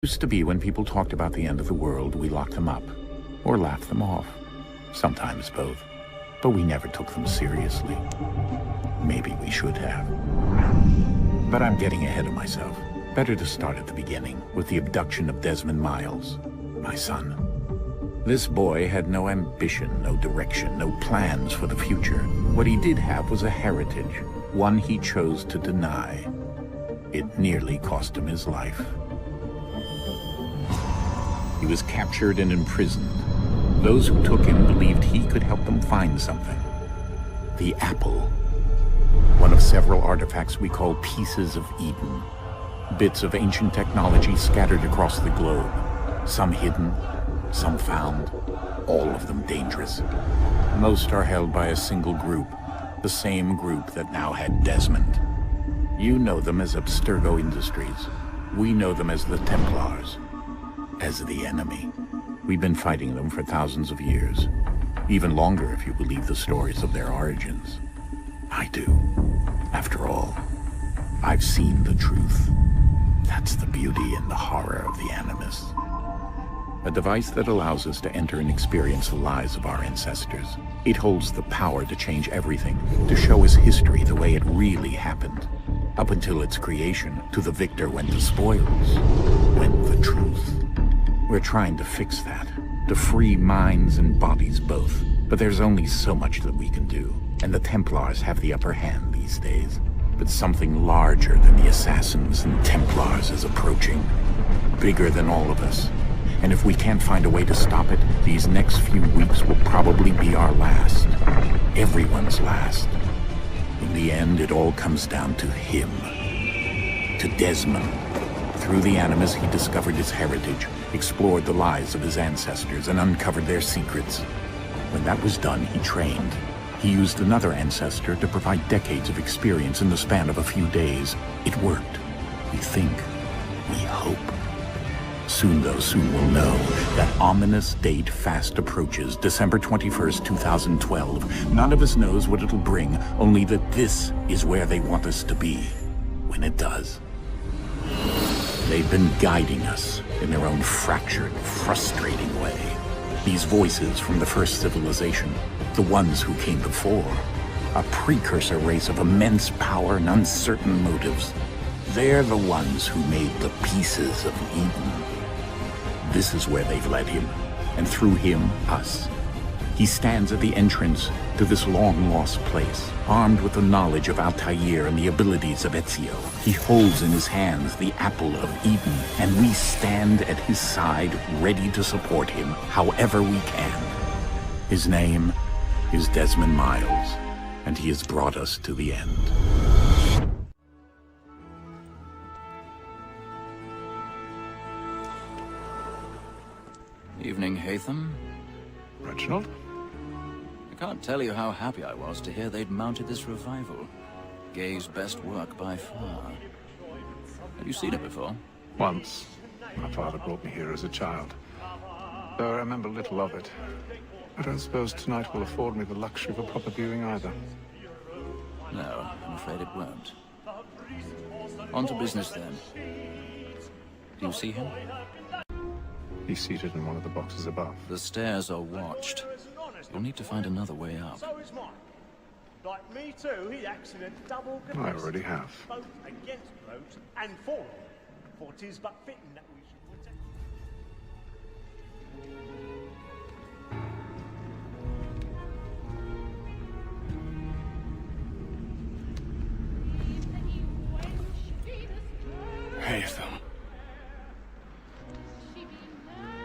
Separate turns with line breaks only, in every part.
Used to be when people talked about the end of the world, we locked them up or laughed them off. Sometimes both. But we never took them seriously. Maybe we should have. But I'm getting ahead of myself. Better to start at the beginning, with the abduction of Desmond Miles, my son. This boy had no ambition, no direction, no plans for the future. What he did have was a heritage, one he chose to deny. It nearly cost him his life. He was captured and imprisoned. Those who took him believed he could help them find something. The apple. One of several artifacts we call pieces of Eden. Bits of ancient technology scattered across the globe. Some hidden, some found, all of them dangerous. Most are held by a single group, the same group that now had Desmond. You know them as Abstergo Industries. We know them as the Templars. As the enemy. We've been fighting them for thousands of years. Even longer if you believe the stories of their origins. I do. After all, I've seen the truth. That's the beauty and the horror of the Animus. A device that allows us to enter and experience the lives of our ancestors. It holds the power to change everything, to show us history the way it really happened. Up until its creation, to the victor went the spoils, went the truth. We're trying to fix that, to free minds and bodies both. But there's only so much that we can do, and the Templars have the upper hand these days. But something larger than the Assassins and Templars is approaching, bigger than all of us. And if we can't find a way to stop it, these next few weeks will probably be our last. Everyone's last. In the end, it all comes down to him. To Desmond. Through the Animus, he discovered his heritage, explored the lives of his ancestors, and uncovered their secrets. When that was done, he trained. He used another ancestor to provide decades of experience in the span of a few days. It worked. We think. We hope. Soon, though, soon we'll know. That ominous date fast approaches, December 21st, 2012. None of us knows what it'll bring, only that this is where they want us to be. When it does. They've been guiding us in their own fractured, frustrating way. These voices from the first civilization, the ones who came before, a precursor race of immense power and uncertain motives. They're the ones who made the pieces of Eden. This is where they've led him, and through him, us. He stands at the entrance to this long-lost place, armed with the knowledge of Altair and the abilities of Ezio. He holds in his hands the apple of Eden, and we stand at his side, ready to support him however we can. His name is Desmond Miles, and he has brought us to the end.
Evening, Haytham.
Reginald?
I can't tell you how happy I was to hear they'd mounted this revival. Gay's best work by far. Have you seen it before?
Once. My father brought me here as a child. Though I remember little of it. I don't suppose tonight will afford me the luxury of a proper viewing either.
No, I'm afraid it won't. On to business then. Do you see him?
He's seated in one of the boxes above.
The stairs are watched. You'll need to find another way up.
So is mine. Like me too, he acts in a double
I
capacity.
already have.
Both against blokes and for them. For 'tis but fitting that we should protect.
Haytham.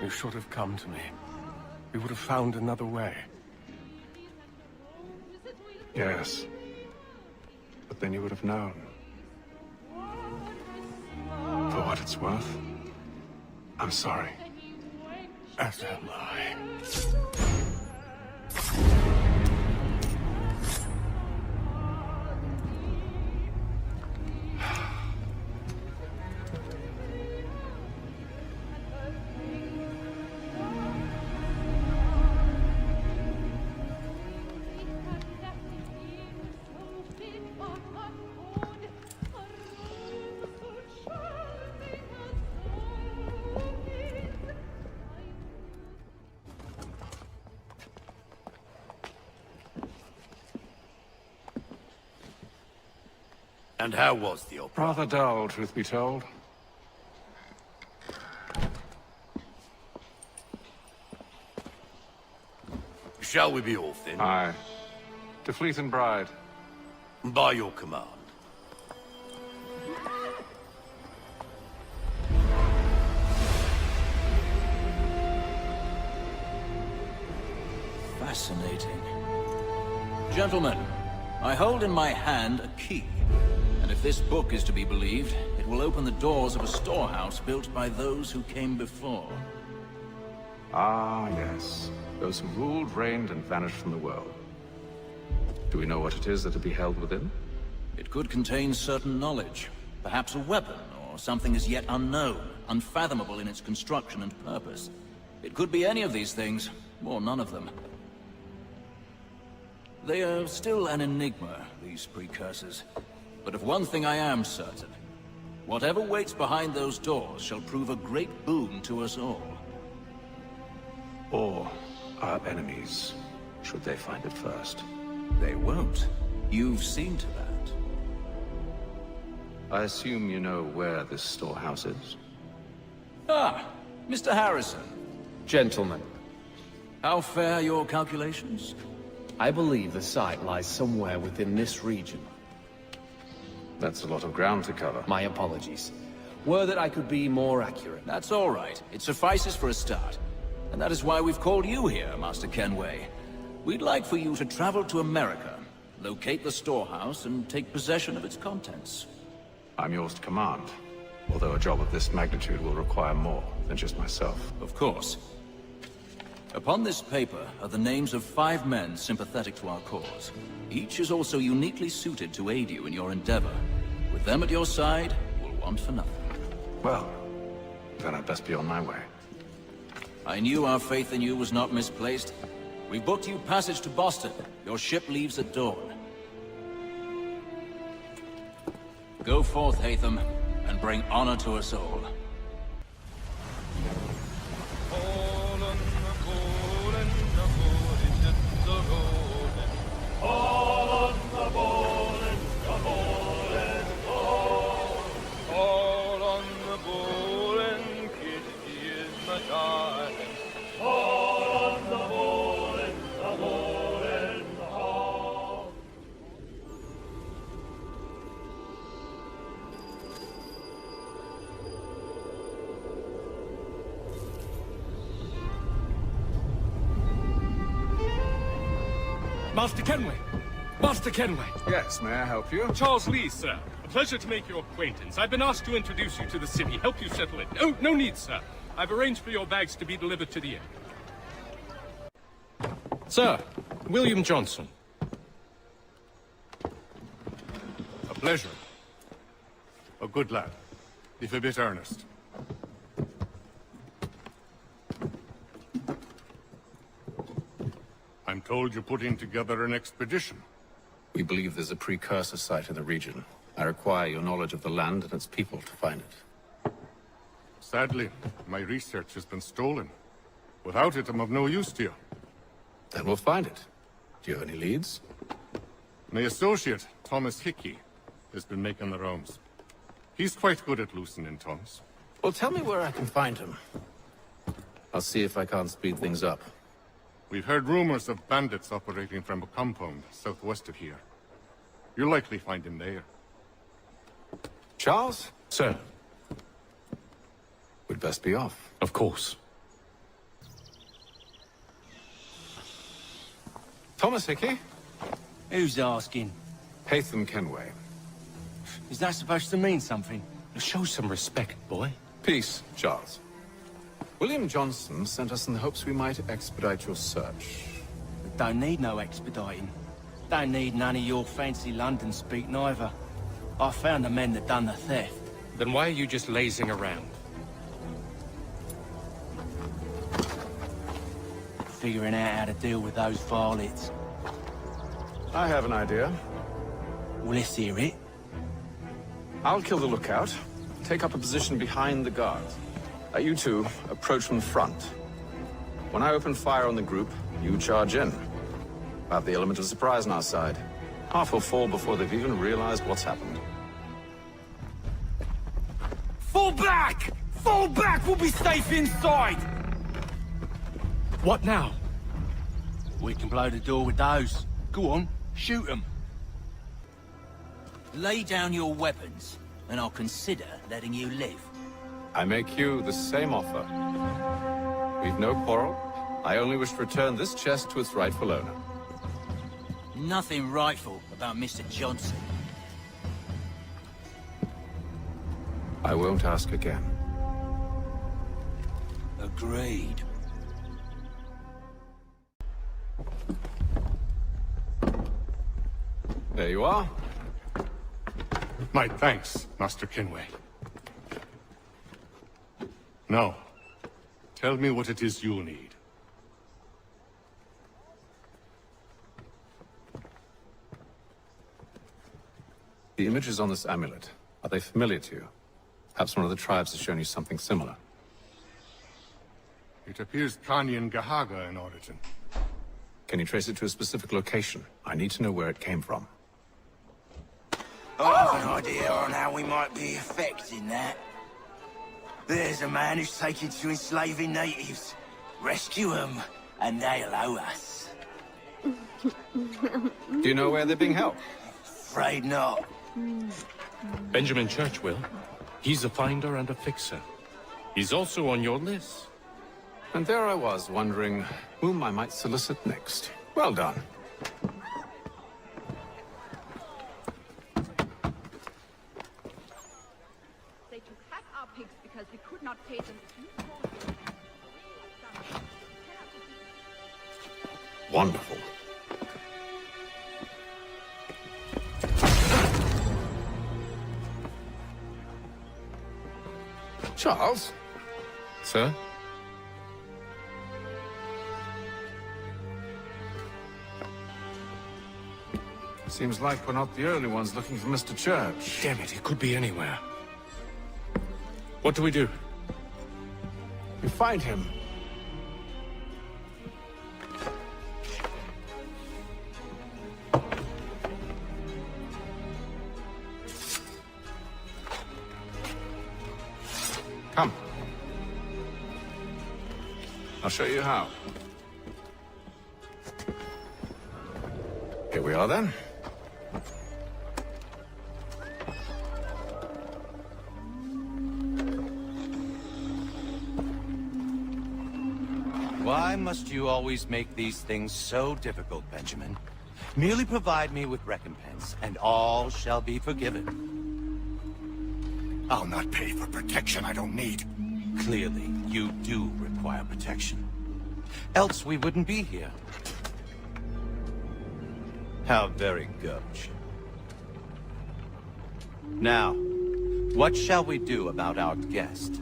You should have come to me. We would have found another way.
Yes. But then you would have known. For what it's worth, I'm sorry.
As am I.
And how was the opera?
Rather dull, truth be told.
Shall we be off then?
Aye. To Fleet and Bride.
By your command.
Fascinating. Gentlemen, I hold in my hand a key. And if this book is to be believed, it will open the doors of a storehouse built by those who came before.
Ah, yes. Those who ruled, reigned, and vanished from the world. Do we know what it is that will be held within?
It could contain certain knowledge. Perhaps a weapon, or something as yet unknown, unfathomable in its construction and purpose. It could be any of these things, or none of them. They are still an enigma, these precursors. But of one thing I am certain. Whatever waits behind those doors shall prove a great boon to us all.
Or our enemies, should they find it first.
They won't. You've seen to that.
I assume you know where this storehouse is?
Ah, Mr. Harrison.
Gentlemen,
How fare your calculations?
I believe the site lies somewhere within this region.
That's a lot of ground to cover.
My apologies. Were that I could be more accurate.
That's all right. It suffices for a start. And that is why we've called you here, Master Kenway. We'd like for you to travel to America, locate the storehouse, and take possession of its contents.
I'm yours to command, although a job of this magnitude will require more than just myself.
Of course. Upon this paper are the names of 5 men sympathetic to our cause. Each is also uniquely suited to aid you in your endeavor. With them at your side, we'll want for nothing.
Well, then I'd best be on my way.
I knew our faith in you was not misplaced. We booked you passage to Boston. Your ship leaves at dawn. Go forth, Hatham, and bring honor to us all.
Master Kenway! Master Kenway!
Yes, may I help you?
Charles Lee, sir. A pleasure to make your acquaintance. I've been asked to introduce you to the city, help you settle it. No need, sir. I've arranged for your bags to be delivered to the inn. Sir, William Johnson.
A pleasure. A good lad, if a bit earnest. I'm told you're putting together an expedition.
We believe there's a precursor site in the region. I require your knowledge of the land and its people to find it.
Sadly, my research has been stolen. Without it, I'm of no use to you.
Then we'll find it. Do you have any leads?
My associate, Thomas Hickey, has been making the rounds. He's quite good at loosening tongues.
Well, tell me where I can find him. I'll see if I can't speed things up.
We've heard rumors of bandits operating from a compound southwest of here. You'll likely find him there.
Charles?
Sir,
We'd best be off.
of course.
Thomas Hickey?
Who's asking?
Hatham Kenway.
Is that supposed to mean something?
Show some respect, boy.
Peace, Charles. William Johnson sent us in the hopes we might expedite your search.
Don't need no expediting. Don't need none of your fancy London speak neither. I found the men that done the theft.
Then why are you just lazing around?
Figuring out how to deal with those varlets.
I have an idea.
Well, let's hear it.
I'll kill the lookout, take up a position behind the guards. You two approach from the front. When I open fire on the group, you charge in. Have the element of surprise on our side. Half will fall before they've even realized what's happened.
back! Fall back! We'll be safe inside!
What now?
We can blow the door with those. Go on, shoot them.
Lay down your weapons, and I'll consider letting you live.
I make you the same offer. We've no quarrel. I only wish to return this chest to its rightful owner.
Nothing rightful about Mr. Johnson.
I won't ask again.
Agreed.
There you are.
My thanks, Master Kenway. Now, tell me what it is you need.
The images on this amulet, are they familiar to you? Perhaps one of the tribes has shown you something similar.
It appears Kanyan Gahaga in origin.
Can you trace it to a specific location? I need to know where it came from.
I have an idea on how we might be affecting that. There's a man who's taken to enslaving natives. Rescue them, and they'll owe us.
Do you know where they're being held?
Afraid not.
Benjamin Church will. He's a finder and a fixer. He's also on your list.
And there I was, wondering whom I might solicit next. Well done.
They took half our pigs because we could not pay them.
Wonderful. Charles? Sir? Seems like we're not the only ones looking for Mr. Church.
Damn it, he could be anywhere. What do we do?
You find him. Come. I'll show you how. Here we are then.
Why must you always make these things so difficult, Benjamin? Merely provide me with recompense, and all shall be forgiven.
I'll not pay for protection I don't need.
Clearly, you do require protection. Else we wouldn't be here. How very gauche. Now, what shall we do about our guest?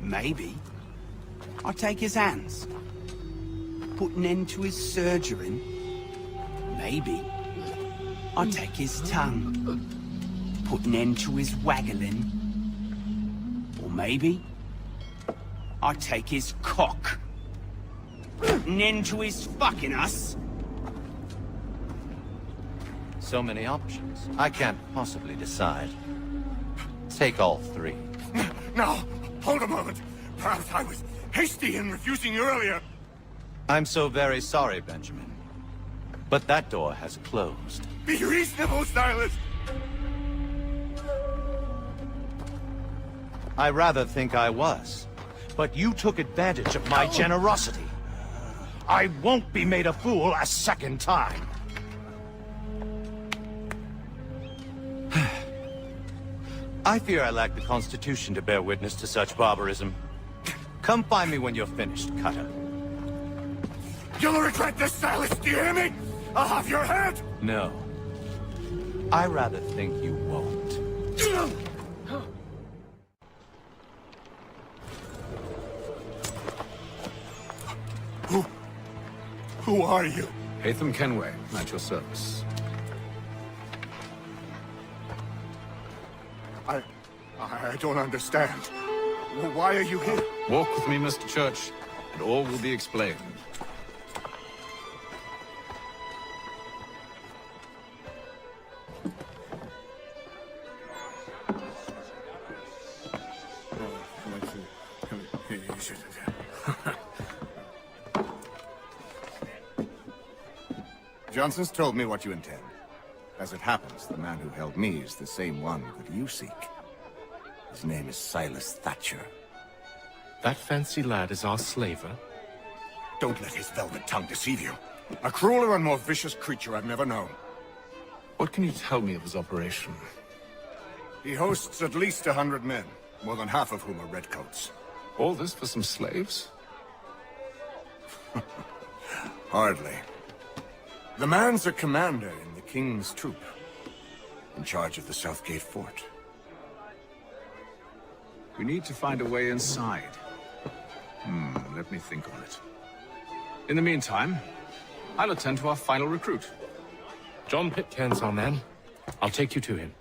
Maybe I'll take his hands. Put an end to his surgering. Maybe I'll take his tongue. Put an end to his waggling. Or maybe I'll take his cock. Put an end to his fucking us.
So many options. I can't possibly decide. Take all three.
No, hold a moment. Perhaps I was hasty in refusing you earlier.
I'm so very sorry, Benjamin. But that door has closed.
Be reasonable, Silas.
I rather think I was. But you took advantage of my generosity. I won't be made a fool a second time. I fear I lack the constitution to bear witness to such barbarism. Come find me when you're finished, Cutter.
You'll regret this, Silas, do you hear me? I'll have your head!
No. I rather think you won't.
Who are you?
Hatham Kenway, at your service.
I don't understand. Why are you here?
Walk with me, Mr. Church, and all will be explained.
Johnson's told me what you intend. As it happens, the man who held me is the same one that you seek. His name is Silas Thatcher.
That fancy lad is our slaver?
Don't let his velvet tongue deceive you. A crueler and more vicious creature I've never known.
What can you tell me of his operation?
He hosts at least 100 men, more than half of whom are redcoats.
All this for some slaves?
Hardly. The man's a commander in the King's troop, in charge of the Southgate Fort.
We need to find a way inside. Let me think on it. In the meantime, I'll attend to our final recruit.
John Pitcairn's our man. I'll take you to him.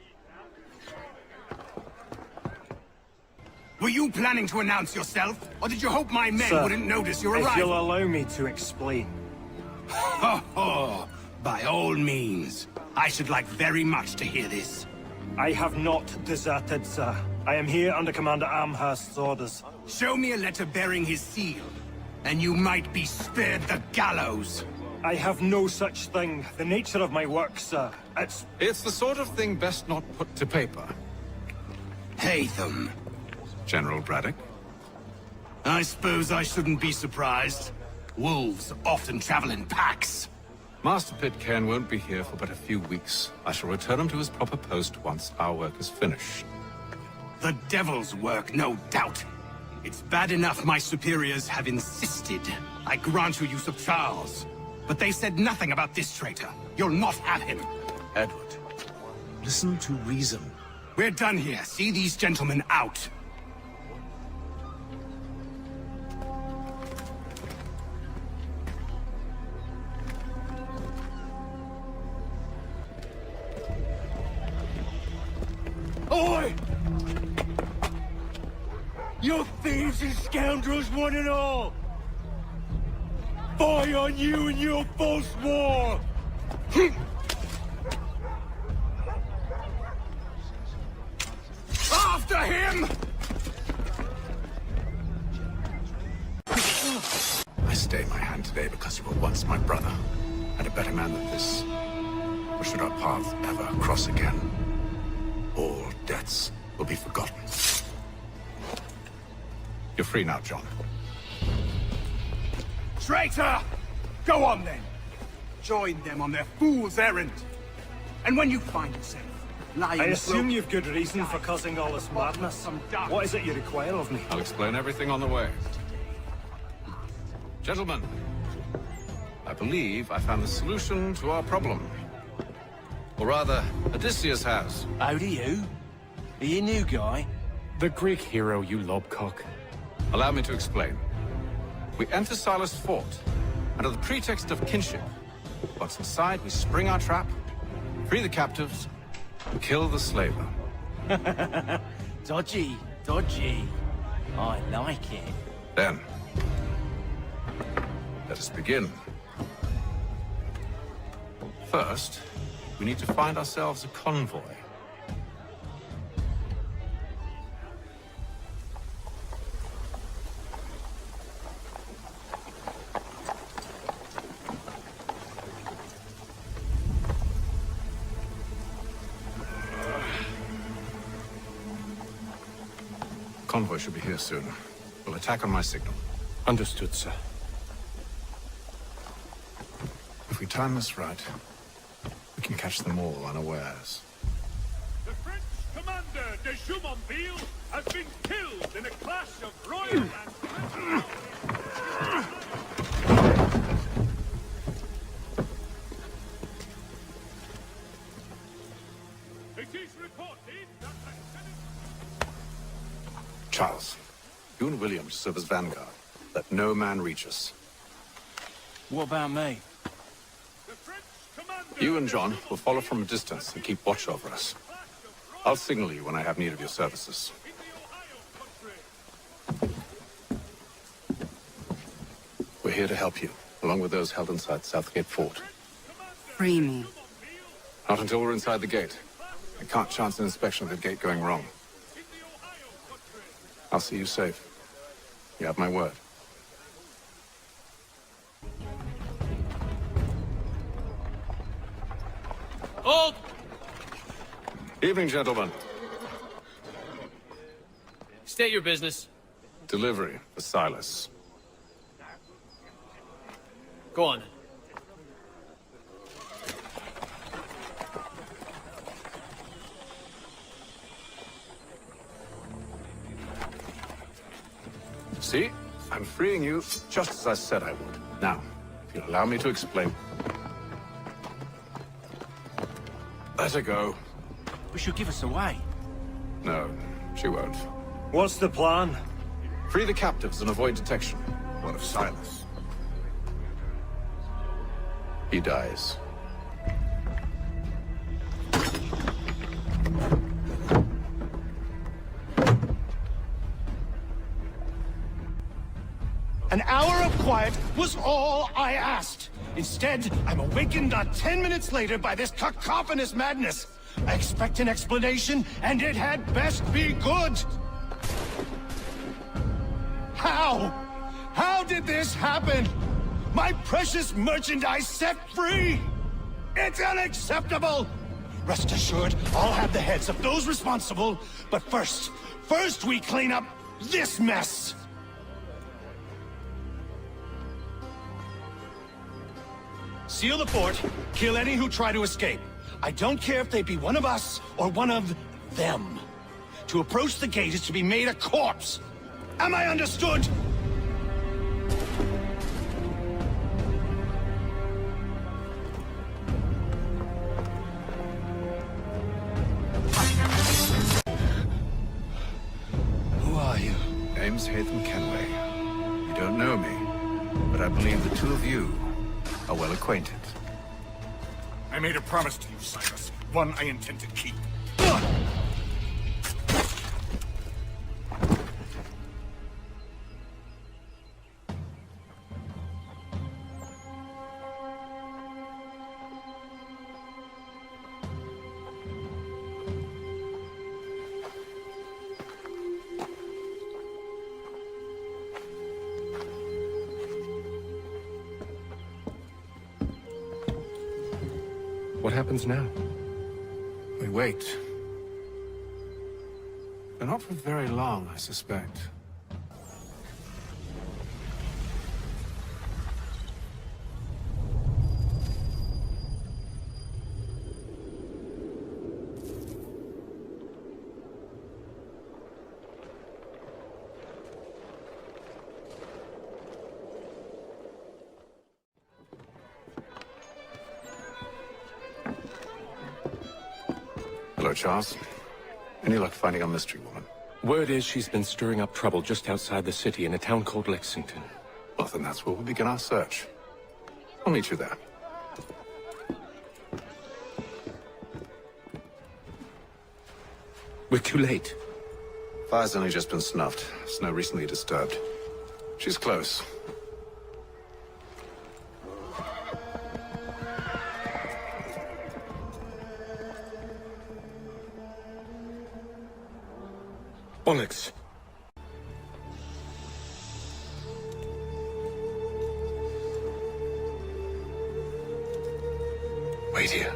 Were you planning to announce yourself, or did you hope my men wouldn't notice your arrival?
If you'll allow me to explain.
Ho ho! By all means. I should like very much to hear this.
I have not deserted, sir. I am here under Commander Amherst's orders.
Show me a letter bearing his seal, and you might be spared the gallows.
I have no such thing. The nature of my work, sir,
It's the sort of thing best not put to paper.
Haytham.
General Braddock?
I suppose I shouldn't be surprised. Wolves often travel in packs.
Master Pitcairn won't be here for but a few weeks. I shall return him to his proper post once our work is finished.
The devil's work, no doubt. It's bad enough my superiors have insisted I grant you use of Charles. But they said nothing about this traitor. You'll not have him.
Edward, listen to reason.
We're done here. See these gentlemen out.
Oi! You thieves and scoundrels, one and all! Fie on you and your false war!
After him!
I stay my hand today because you were once my brother, and a better man than this. Or should our paths ever cross again, all debts will be forgotten. You're free now, John.
Traitor! Go on then. Join them on their fool's errand. And when you find yourself lying...
I assume you've good reason for causing all this madness. What is it you require of me?
I'll explain everything on the way. Gentlemen, I believe I found the solution to our problem. Or rather, Odysseus has.
How do you? Are you a new guy?
The Greek hero, you lobcock.
Allow me to explain. We enter Silas' fort, under the pretext of kinship. Once inside, we spring our trap, free the captives, and kill the slaver.
Dodgy, dodgy. I like it.
Then, let us begin. First, we need to find ourselves a convoy. Convoy should be here soon. We'll attack on my signal.
Understood, sir.
If we time this right, we can catch them all unawares.
The French commander de Jumonville has been killed in a clash of royal and... It is reported that
Charles, you and William serve as vanguard. Let no man reach us.
What about me?
You and John will follow from a distance and keep watch over us. I'll signal you when I have need of your services. We're here to help you, along with those held inside Southgate Fort.
Free me.
Not until we're inside the gate. I can't chance an inspection of the gate going wrong. I'll see you safe. You have my word.
Hold!
Evening, gentlemen.
State your business.
Delivery for Silas.
Go on.
See? I'm freeing you just as I said I would. Now, if you'll allow me to explain. Let her go.
But she'll give us away.
No, she won't.
What's the plan?
Free the captives and avoid detection.
What of Silas?
He dies.
An hour of quiet was all I asked. Instead, I'm awakened not 10 minutes later by this cacophonous madness. I expect an explanation, and it had best be good. How? How did this happen? My precious merchandise set free! It's unacceptable! Rest assured, I'll have the heads of those responsible, but first we clean up this mess! Seal the fort, kill any who try to escape. I don't care if they be one of us or one of them. To approach the gate is to be made a corpse. Am I understood? Who are you?
Name's Haytham Kenway. You don't know me, but I believe the two of you are well acquainted.
I made a promise to you, Silas. One I intend to keep.
What happens now?
We wait. But not for very long, I suspect. Hello, Charles. Any luck finding our mystery woman?
Word is she's been stirring up trouble just outside the city in a town called Lexington.
Well, then that's where we'll begin our search. I'll meet you there.
We're too late.
Fire's only just been snuffed. Snow recently disturbed. She's close.
Bollocks.
Wait here.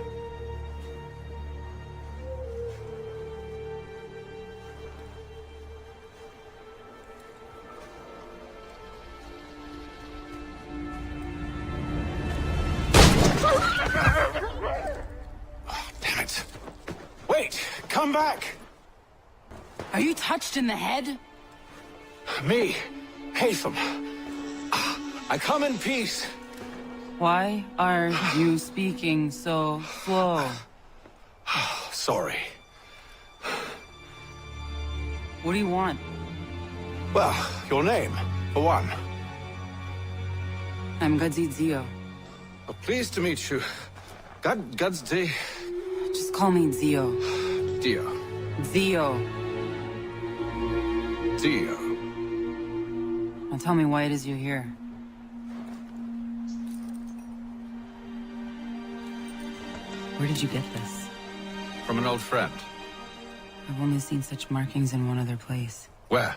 Oh, damn it. Wait! Come back!
Are you touched in the head?
Me, Haytham. I come in peace.
Why are you speaking so slow?
Sorry.
What do you want?
Well, your name, for one.
I'm 𝐷io.
Oh, pleased to meet you. 𝐷.
Just call me 𝐷io.
Dio.
𝐷io.
Dio.
Now tell me why it is you're here. Where did you get this?
From an old friend.
I've only seen such markings in one other place.
Where?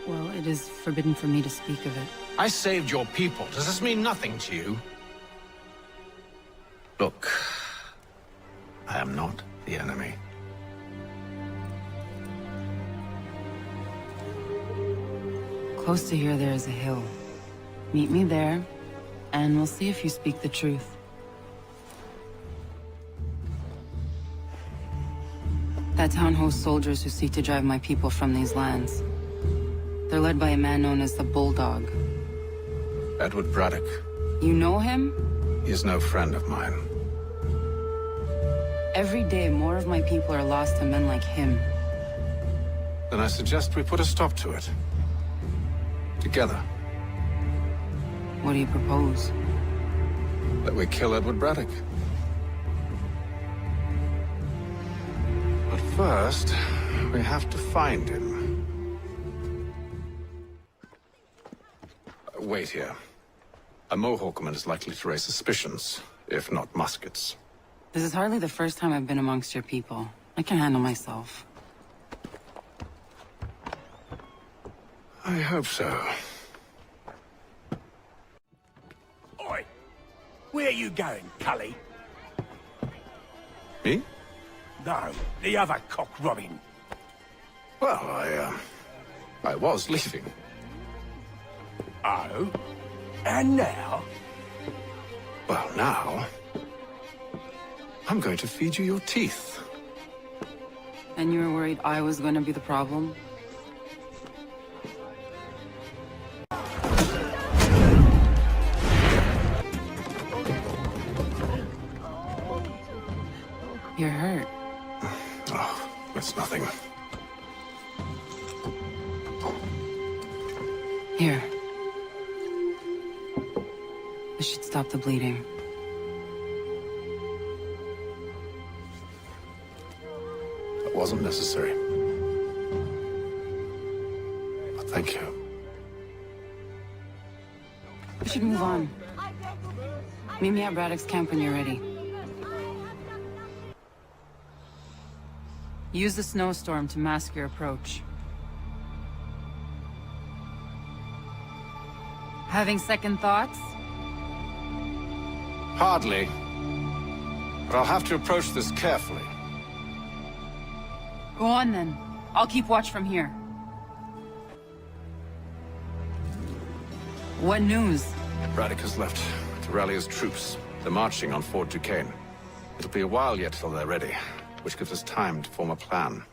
Well, it is forbidden for me to speak of it.
I saved your people. Does this mean nothing to you? Look, I am not the enemy.
Close to here, there is a hill. Meet me there, and we'll see if you speak the truth. That town hosts soldiers who seek to drive my people from these lands. They're led by a man known as the Bulldog.
Edward Braddock.
You know him?
He is no friend of mine.
Every day, more of my people are lost to men like him.
Then I suggest we put a stop to it. Together.
What do you propose?
That we kill Edward Braddock. But first, we have to find him. Wait here. A Mohawkman is likely to raise suspicions, if not muskets.
This is hardly the first time I've been amongst your people. I can handle myself.
I hope so.
Oi! Where you going, Cully?
Me?
No, the other cock Robin.
Well, I was leaving.
Oh? And now?
Well, now... I'm going to feed you your teeth.
And you were worried I was going to be the problem? You're hurt.
Oh, it's nothing.
Here. This should stop the bleeding.
It wasn't necessary. But thank you.
We should move on. Meet me at Braddock's camp when you're ready. Use the snowstorm to mask your approach. Having second thoughts?
Hardly. But I'll have to approach this carefully.
Go on then. I'll keep watch from here. What news?
Braddock has left to rally his troops. They're marching on Fort Duquesne. It'll be a while yet till they're ready, which gives us time to form a plan.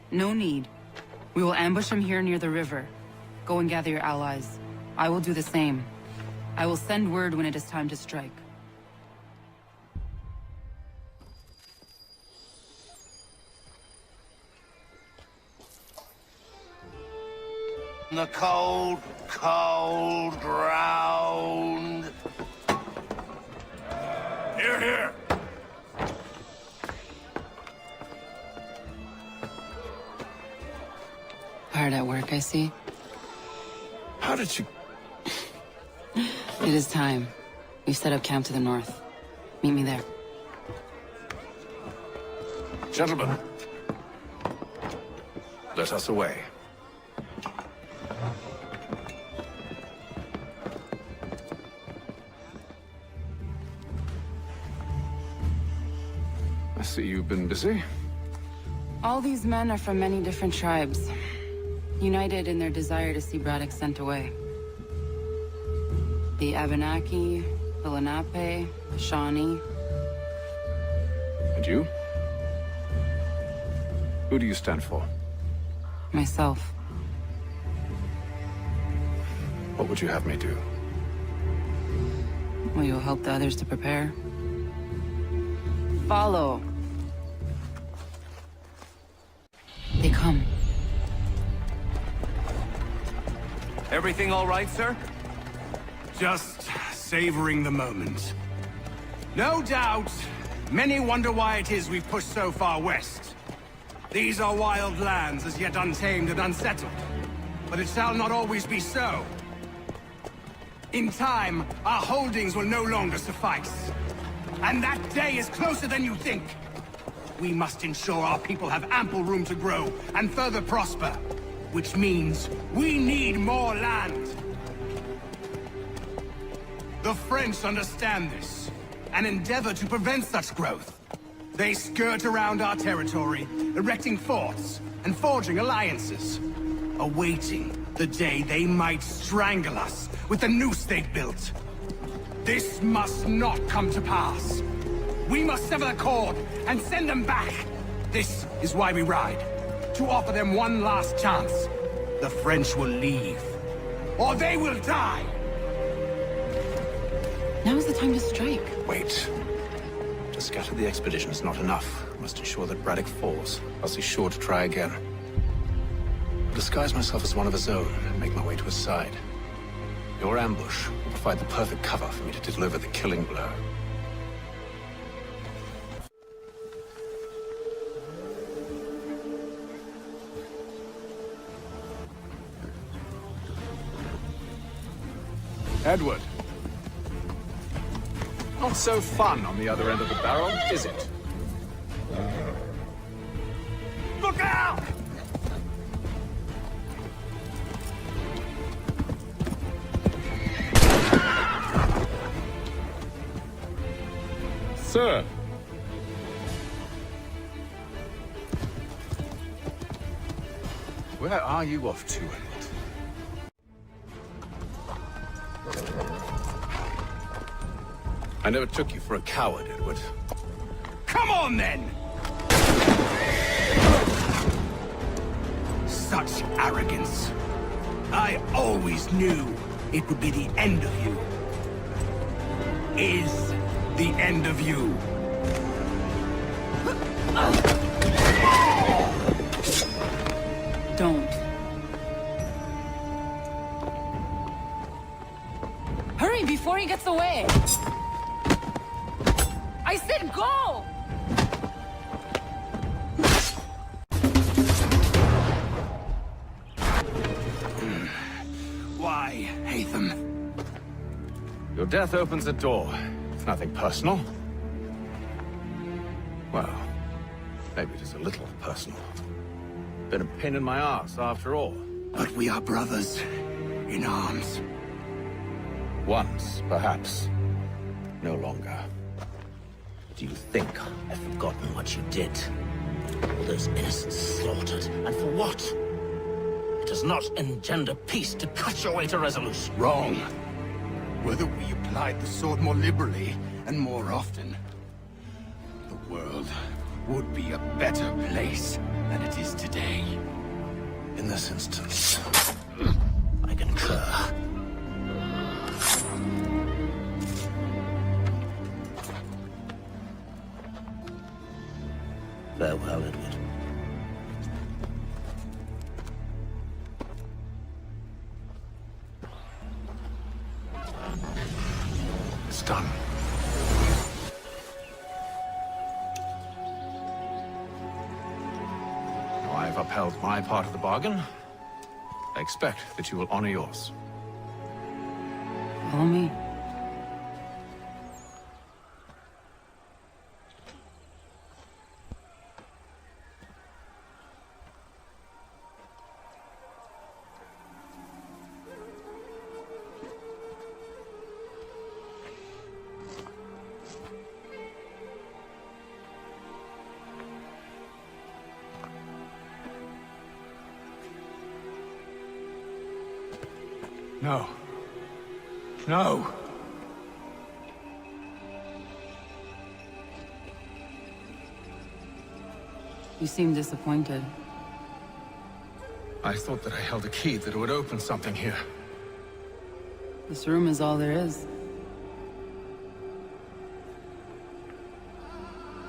No need. We will ambush him here near the river. Go and gather your allies. I will do the same. I will send word when it is time to strike.
The cold, cold ground. Here, here.
Hard at work, I see.
How did you...
It is time. We've set up camp to the north. Meet me there.
Gentlemen, let us away. I see you've been busy.
All these men are from many different tribes, united in their desire to see Braddock sent away. The Abenaki, the Lenape, the Shawnee.
And you? Who do you stand for?
Myself.
What would you have me do?
Will you help the others to prepare? Follow. They come.
Everything all right, sir? Just savoring the moment. No doubt, many wonder why it is we've pushed so far west. These are wild lands, as yet untamed and unsettled. But it shall not always be so. In time, our holdings will no longer suffice. And that day is closer than you think. We must ensure our people have ample room to grow and further prosper. which means we need more land. The French understand this, and endeavor to prevent such growth. They skirt around our territory, erecting forts and forging alliances, awaiting the day they might strangle us with the noose they've built. This must not come to pass. We must sever the cord and send them back. This is why we ride, to offer them one last chance. The French will leave, or they will die.
Now's the time to strike.
Wait. To scatter the expedition is not enough. We must ensure that Braddock falls, else he's sure to try again. I'll disguise myself as one of his own and make my way to his side. Your ambush will provide the perfect cover for me to deliver the killing blow.
Edward. Not so fun on the other end of the barrel, is it?
Look out!
Sir.
Where are you off to, Edward? I never took you for a coward, Edward.
Come on, then! Such arrogance. I always knew it would be the end of you. Is the end of you.
Don't. Hurry before he gets away! I said go!
Why, 𝐁even?
Your death opens a door. It's nothing personal. Well, maybe it is a little personal. Been a pain in my ass, after all.
But we are brothers in arms.
Once, perhaps. No longer.
Do you think I've forgotten what you did? All those innocents slaughtered, and for what? It does not engender peace to cut your way to resolution.
Wrong. Whether we applied the sword more liberally and more often, the world would be a better place than it is today.
In this instance, I concur. Farewell, Edward.
It's done. Now I've upheld my part of the bargain. I expect that you will honor yours.
Follow me.
No. No!
You seem disappointed.
I thought that I held a key that would open something here.
This room is all there is.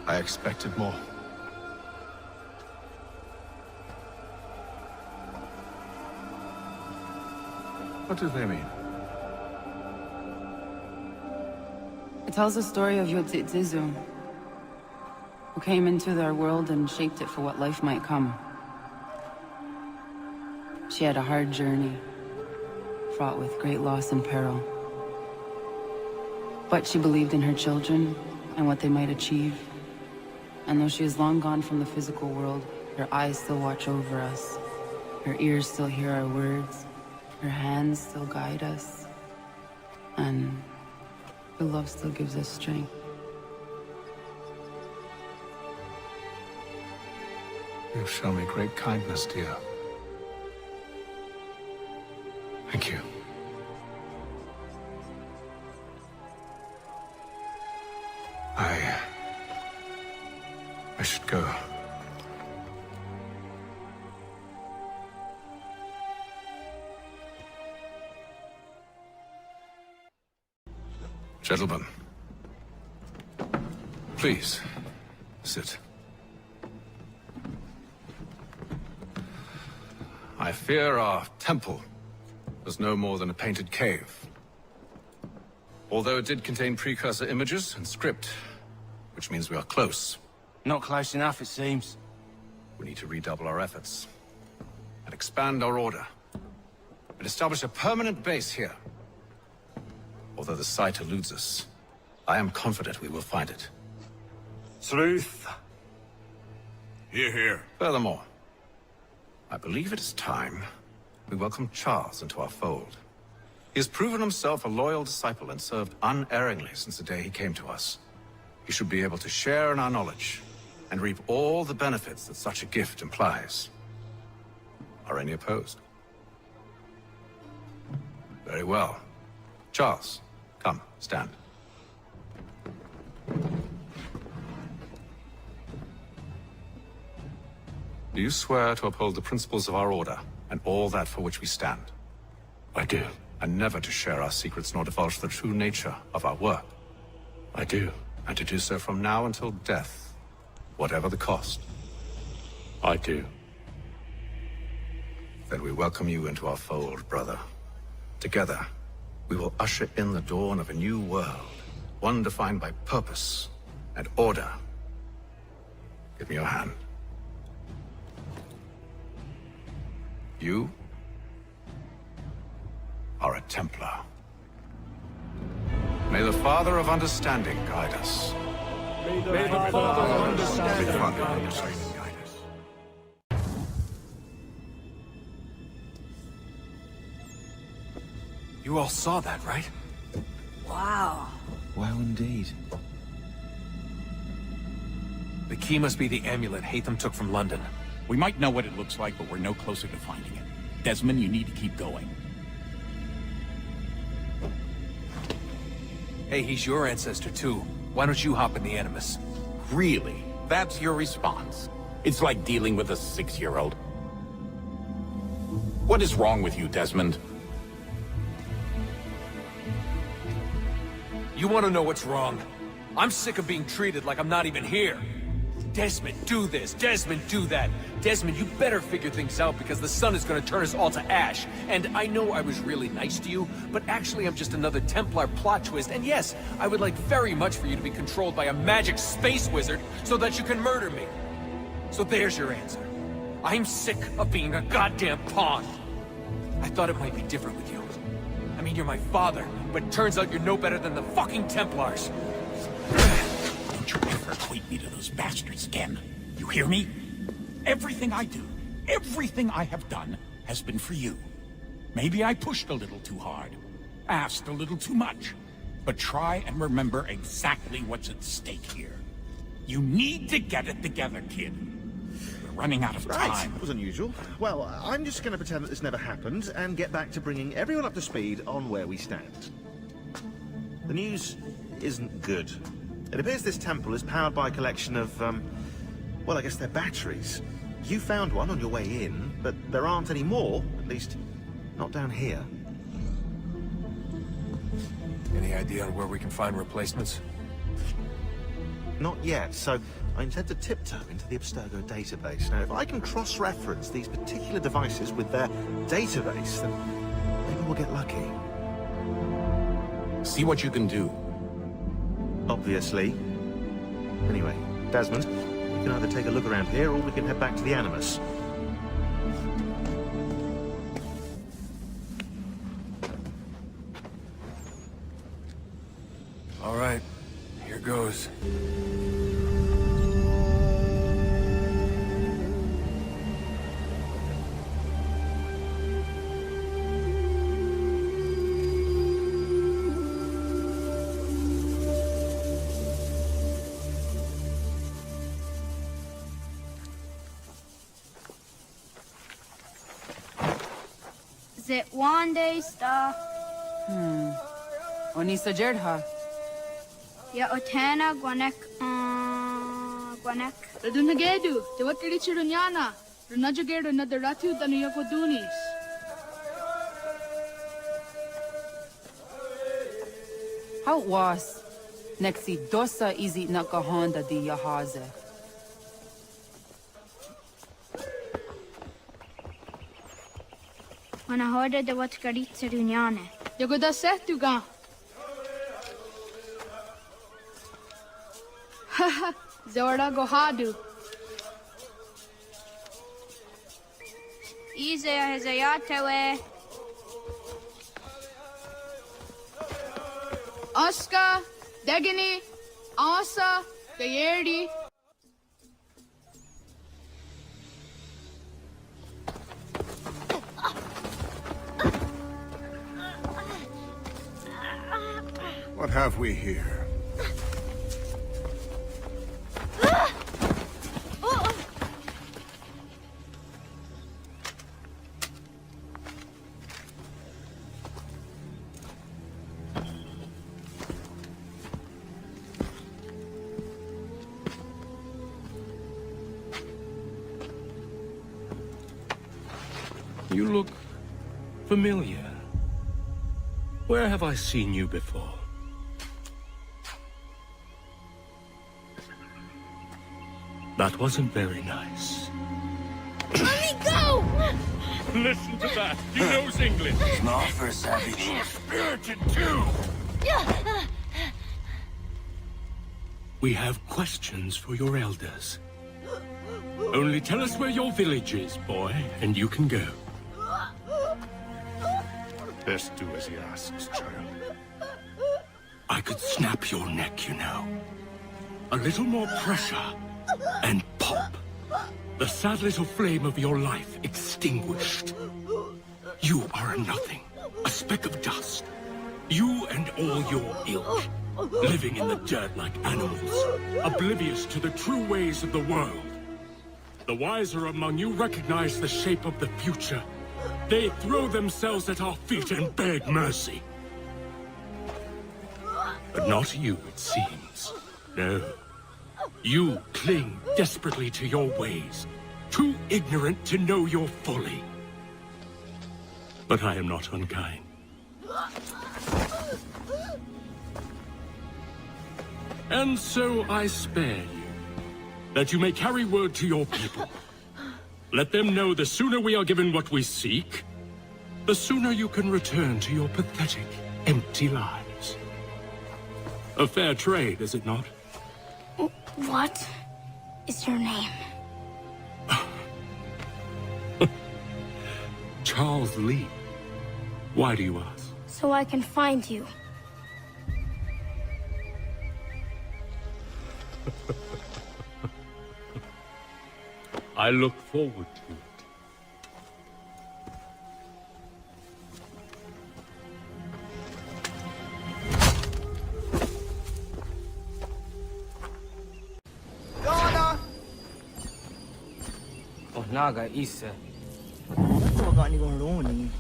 I expected more. What do they mean?
It tells the story of �ᵳ, who came into our world and shaped it for what life might come. She had a hard journey, fraught with great loss and peril. But she believed in her children and what they might achieve. And though she is long gone from the physical world, her eyes still watch over us. Her ears still hear our words. Her hands still guide us. And her love still gives us strength.
You show me great kindness, dear. Thank you. I should go.
Gentlemen, please, sit. I fear our temple was no more than a painted cave. Although it did contain precursor images and script, which means we are close.
Not close enough, it seems.
We need to redouble our efforts and expand our order and establish a permanent base here. Although the site eludes us, I am confident we will find it.
Truth. Hear, hear.
Furthermore, I believe it is time we welcome Charles into our fold. He has proven himself a loyal disciple and served unerringly since the day he came to us. He should be able to share in our knowledge and reap all the benefits that such a gift implies. Are any opposed? Very well. Charles, come, stand. Do you swear to uphold the principles of our order and all that for which we stand?
I do.
And never to share our secrets nor divulge the true nature of our work?
I do.
And to do so from now until death, whatever the cost?
I do.
Then we welcome you into our fold, brother. Together, we will usher in the dawn of a new world, one defined by purpose and order. Give me your hand. You are a Templar. May the Father of Understanding guide us.
May the Father of Understanding guide us.
You all saw that, right?
Wow.
Wow, indeed. The key must be the amulet Hatham took from London.
We might know what it looks like, but we're no closer to finding it. Desmond, you need to keep going.
Hey, he's your ancestor too. Why don't you hop in the Animus?
Really? That's your response? It's like dealing with a 6-year-old. What is wrong with you, Desmond?
You want to know what's wrong? I'm sick of being treated like I'm not even here. Desmond, do this. Desmond, do that. Desmond, you better figure things out because the sun is going to turn us all to ash. And I know I was really nice to you, but actually I'm just another Templar plot twist. And yes, I would like very much for you to be controlled by a magic space wizard so that you can murder me. So there's your answer. I'm sick of being a goddamn pawn. I thought it might be different with you. I mean, you're my father, but turns out you're no better than the fucking Templars.
Don't you ever equate me to those bastards again. You hear me? Everything I do, everything I have done, has been for you. Maybe I pushed a little too hard, asked a little too much, but try and remember exactly what's at stake here. You need to get it together, kid. We're running out of time.
Right, that was unusual. Well, I'm just going to pretend that this never happened and get back to bringing everyone up to speed on where we stand. The news isn't good. It appears this temple is powered by a collection of, well, I guess they're batteries. You found one on your way in, but there aren't any more, at least not down here.
Any idea on where we can find replacements?
Not yet, so I intend to tiptoe into the Abstergo database. Now, if I can cross-reference these particular devices with their database, then maybe we'll get lucky.
See what you can do.
Obviously. Anyway, Desmond, we can either take a look around here or we can head back to the Animus.
All right, here goes.
Zit one day sta.
Onisa Jerdha.
Ya otana gwanek gwanek.
Radunagedu, the Wakari Chirunyana, Runajagedu Nadaratu than Yokodunis.
How was Nexi dosa izi nakahonda di Yahaze?
When I heard the Wakari Chirunyana.
Yagoda Setuga. Haha, Zorda Gohadu.
Easy as a yatawe.
Oscar, Degani, Asa, 𝐂reed.
What have we here?
You look familiar. Where have I seen you before? That wasn't very nice.
Let me go!
Listen to that. He knows English.
Small for a savage.
Spirited too. We have questions for your elders. Only tell us where your village is, boy, and you can go.
Best do as he asks, child.
I could snap your neck, you know. A little more pressure, and pop. The sad little flame of your life extinguished. You are a nothing, a speck of dust. You and all your ilk, living in the dirt like animals, oblivious to the true ways of the world. The wiser among you recognize the shape of the future. They throw themselves at our feet and beg mercy. But not you, it seems. No. You cling desperately to your ways, too ignorant to know your folly. But I am not unkind. And so I spare you, that you may carry word to your people. Let them know the sooner we are given what we seek, the sooner you can return to your pathetic, empty lives. A fair trade, is it not?
What is your name?
Charles Lee. Why do you ask?
So I can find you.
I look forward to it.
Oh, naga isa.
Ano ba ni kong Ronnie?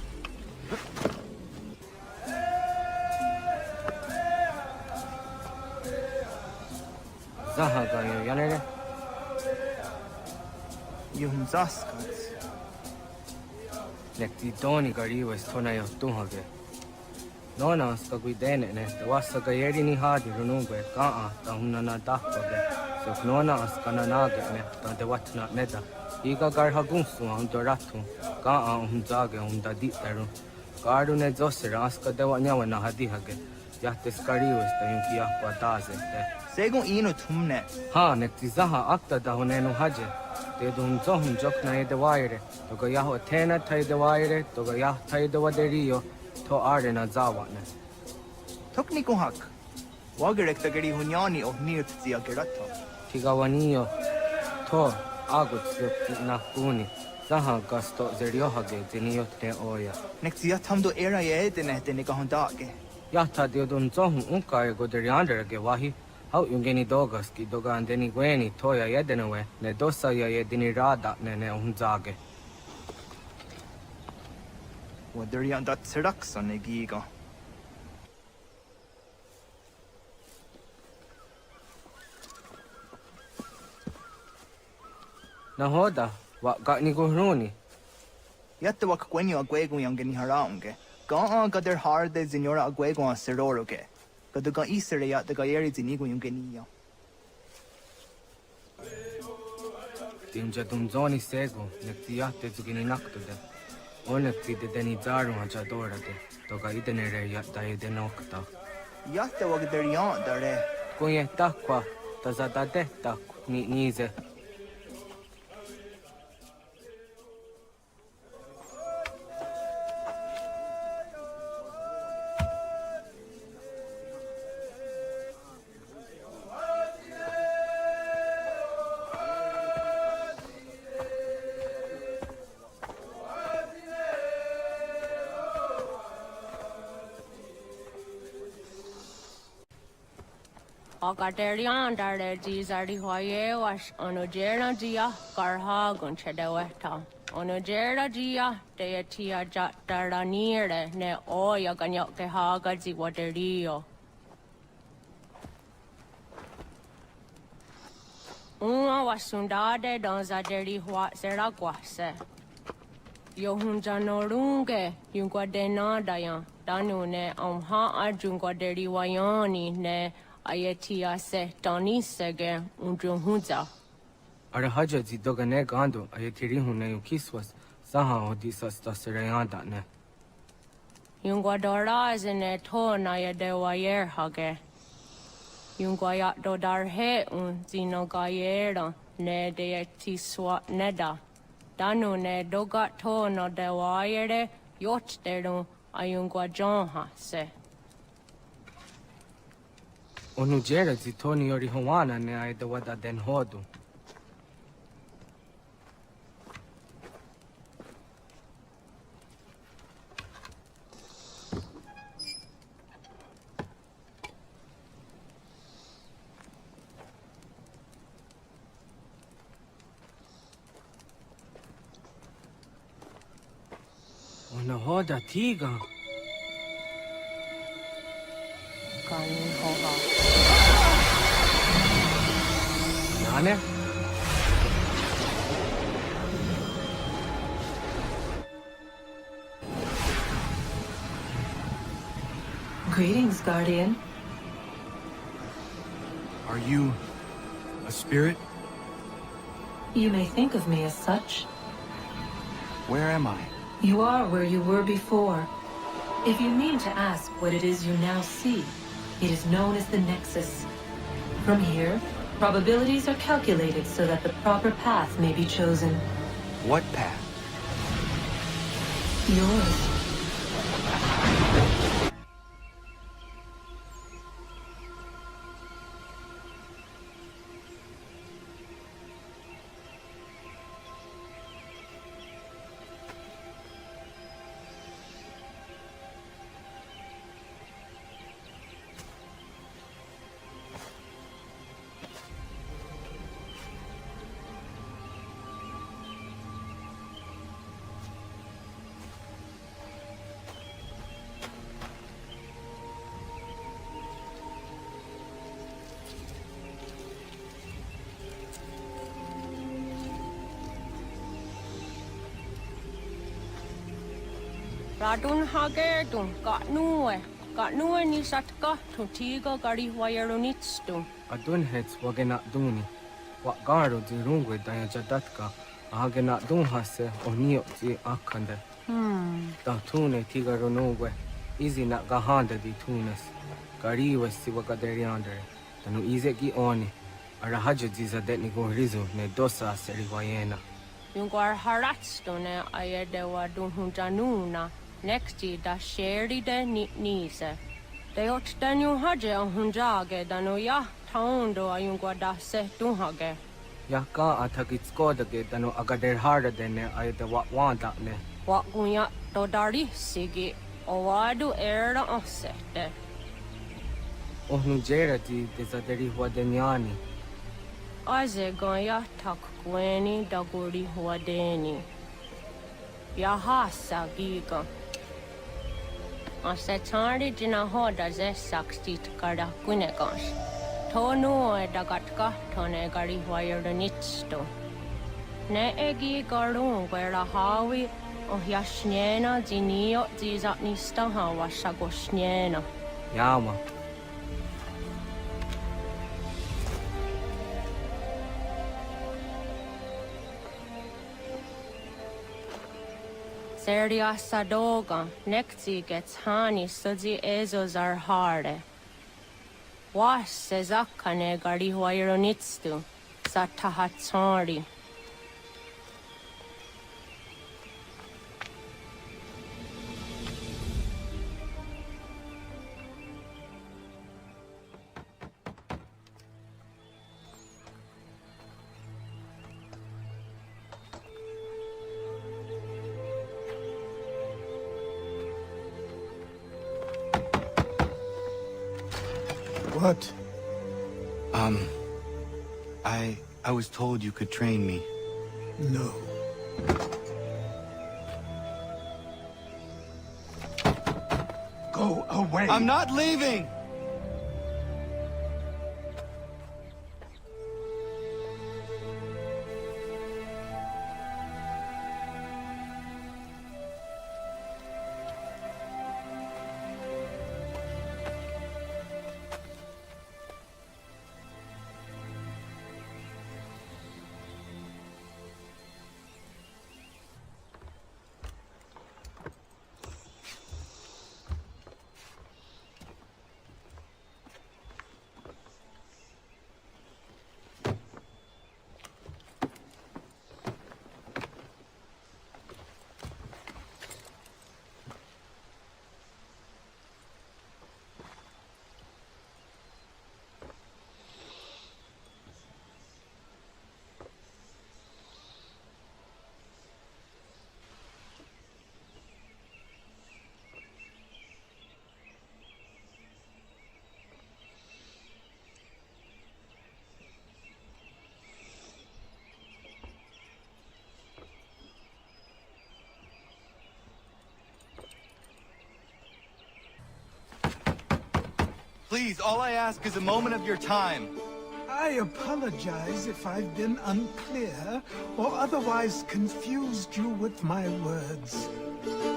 Zaha kayo, yanere?
Yung zaskat.
Nekti doni gariwas tonayo tuhage. Nona ska guidene ne, tawasa 𝐂reed ni hadi runugwe kaa ta hunna na dakpage. So nona ska na nage ne, ta dewatna neda. Iga garha gunsu ang doratu, kaa hunzage hundadi taru. Gardu ne zosera ska dewa nyawa na hadihage. Yahtes kariwas ta yung kiya kwa daze te.
Segong ino tumne.
Ha, nekti zaha akta da hunenu haje. Te dun zohum jok na ede waire. Toga yaho atena ta ede waire, toga yah ta ede waderio, to arde na zawane.
Tokni kong hak. Wagerek ta gari hunyani o nirt zia gerato.
Tigawaniyo, to agut slip na kuni. Zaha gasto zeriohage ziniyot ne oya.
Nekti yatamdo era ye edene te nikahondage.
Yahta de dun zohum unka e goderianderage wahi. Hau yungeni dogas ki dogan deni gweni toya yedenewe ne dosa ya yedini rada ne unzage.
Wadari on that Sirax on the Giga.
Nahoda, what got ni gohroni?
Yet the wak when you are Guego young in Harange. Gone got their hard days in your Aguego on Seroroge. Got the got Easter at the 𝐂eries in Iguingenia.
Timja Dumzoni Sego, Nectiate to Gininactude. Only the Denizaru and Chadorade, Toga Idenere Yatai de Nocta.
Yet the wak their yarn there.
Coye Taqua, Tazada de Taq, Nize.
Ogaderian darle dizardi hoye was onojera dia garha gunchedeweta. Onojera dia deatia jataraniere ne oya ganyoke haga ziwaderio. Uma wasundade donzaderi hua zeraguase. Yohunja norunge yungwadena dayan danune omha arjungwaderi wayani ne Ayatia se Tani Sege Unjunza.
Arahaja Zidogane Gando, Ayatirihune Kiswas, Saha Odisas Tasirayanda ne.
Yungwadora is in a ton Ayadewayer Hage. Yungwayat Dodar he un Zinogayera ne deetiswa neda. Danu ne dogat to no de wayere yot deru Ayungwajonha se.
Onujera Zitoni Orihuana ne I the Wada den Hodu. Ona Hoda Tiga. Nane?
Greetings, Guardian.
Are you a spirit?
You may think of me as such.
Where am I?
You are where you were before. If you mean to ask what it is you now see, it is known as the Nexus. From here, probabilities are calculated so that the proper path may be chosen.
What path?
Yours.
Radun hage dun got nue ni satka to tiga gari wayeronitstu.
Adun heads wagena duni. What garo di rungwe dayajadatka, ahagena dun hase onio di akande. Da tune tiga ronogwe, easy not gahanda di tunes. Gari was siwagaderiander, tanu easy gi oni. Arahaja dizadetni go rizu ne dosa seriwayena.
Yungwar haratstone ayedewa dun hunjanuna. Next da 𝐂reed de nise. De ot danu haje on hunjage danu ya taundo ayungwa da se dunhage.
Yaka atakitskoda ge danu agader harda dene ayde wat wanda ne.
Wat gunya do dari sigi owadu era osete.
Onujera di desaderi huadeniani.
Aze gonya tak gweni daguri huadeni. Yahasa giga. Asetari dina hoda zessaksit kada kunekas. Tonu edagatka tone gari wayernitsto. Ne egi garun wera hawi ohjasniena zinio zizatnista hawasagosniena.
Yama.
Seriasa doga, nekti gets hani sudzi ezos are harde. Was sezakane gari wayronitstu, satahatsari.
What? I was told you could train me. No. Go away! I'm not leaving! Please, all I ask is a moment of your time.
I apologize if I've been unclear or otherwise confused you with my words.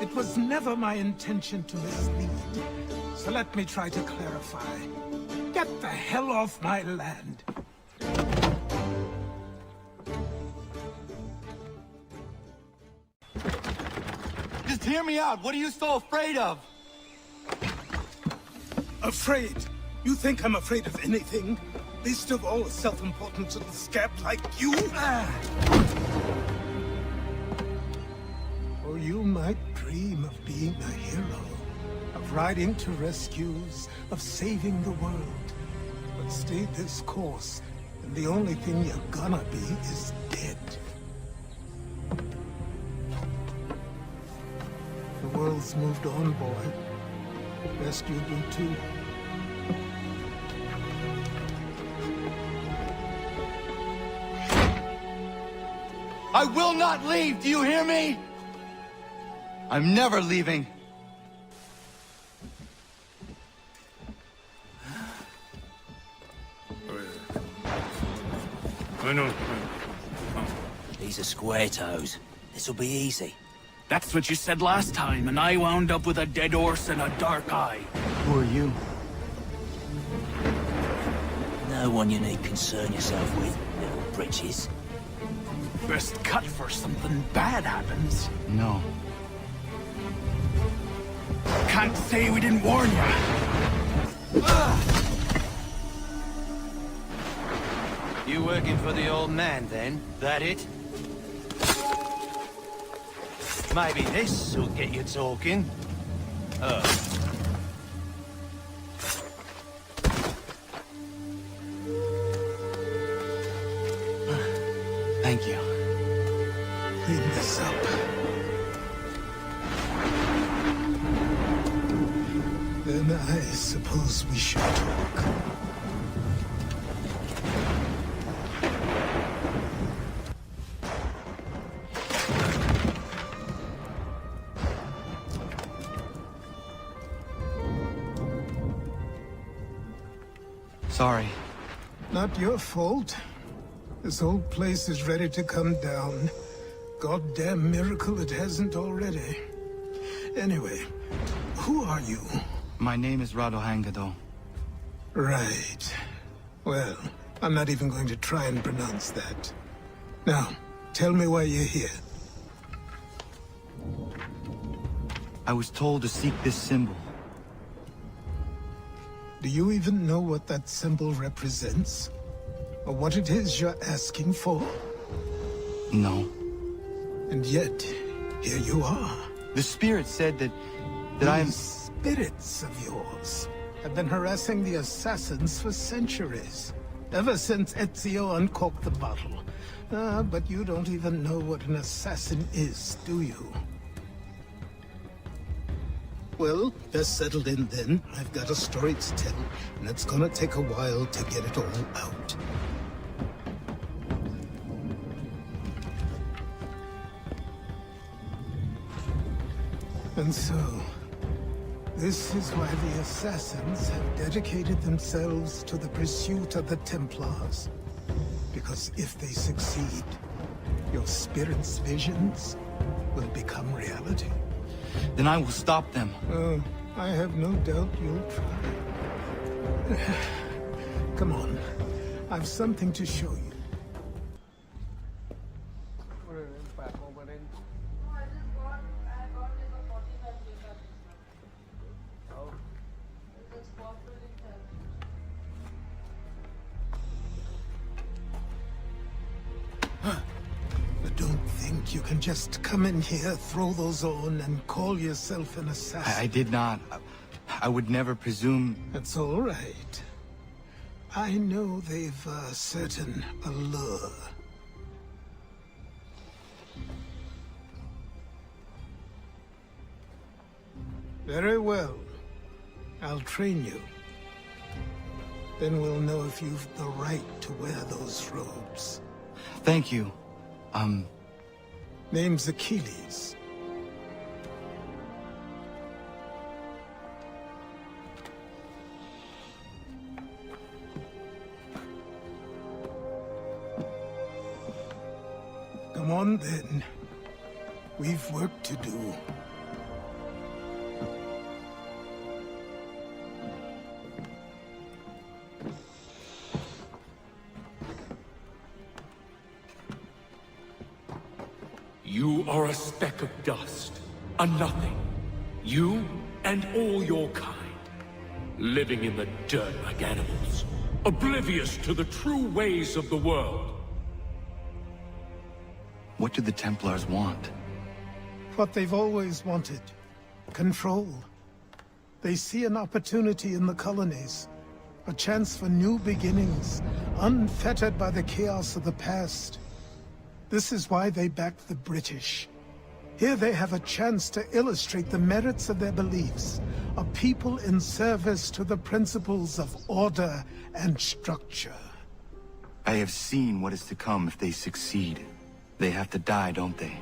It was never my intention to mislead, so let me try to clarify. Get the hell off my land.
Just hear me out. What are you so afraid of?
Afraid? You think I'm afraid of anything? Least of all a self-important little scab like you? Or you might dream of being a hero, of riding to rescues, of saving the world. But stay this course, and the only thing you're gonna be is dead. The world's moved on, boy. Best you do too.
I will not leave, do you hear me? I'm never leaving.
These are square toes. This'll be easy.
That's what you said last time, and I wound up with a dead horse and a dark eye.
Who are you?
No one you need concern yourself with, little britches.
Best cut for something bad happens.
No.
Can't say we didn't warn you.
You working for the old man, then? That it? Maybe this will get you talking.
Thank you.
Clean this up. Then I suppose we should talk.
sorry.
Not your fault. This whole place is ready to come down. Goddamn miracle it hasn't already. Anyway, who are you?
My name is Radohangado.
Right. Well, I'm not even going to try and pronounce that. Now, tell me why you're here.
I was told to seek this symbol.
Do you even know what that symbol represents? Or what it is you're asking for?
No.
And yet, here you are.
The spirit said that I am...
These spirits of yours have been harassing the assassins for centuries. Ever since Ezio uncorked the bottle. But you don't even know what an assassin is, do you? Well, best settled in then. I've got a story to tell, and it's gonna take a while to get it all out. And so, this is why the Assassins have dedicated themselves to the pursuit of the Templars. Because if they succeed, your spirit's visions will become reality.
Then I will stop them.
Oh, I have no doubt you'll try. Come on, I've something to show you. But don't think you can just come in here, throw those on, and call yourself an assassin.
I did not. I would never presume...
That's all right. I know they've a certain allure. Very well. I'll train you. Then we'll know if you've the right to wear those robes.
Thank you.
Name's Achilles. Come on, then. We've work to do.
You are a speck of dust, a nothing. You and all your kind, living in the dirt like animals, oblivious to the true ways of the world.
What do the Templars want?
What they've always wanted. Control. They see an opportunity in the colonies. A chance for new beginnings, unfettered by the chaos of the past. This is why they backed the British. Here they have a chance to illustrate the merits of their beliefs. A people in service to the principles of order and structure.
I have seen what is to come if they succeed. They have to die, don't they?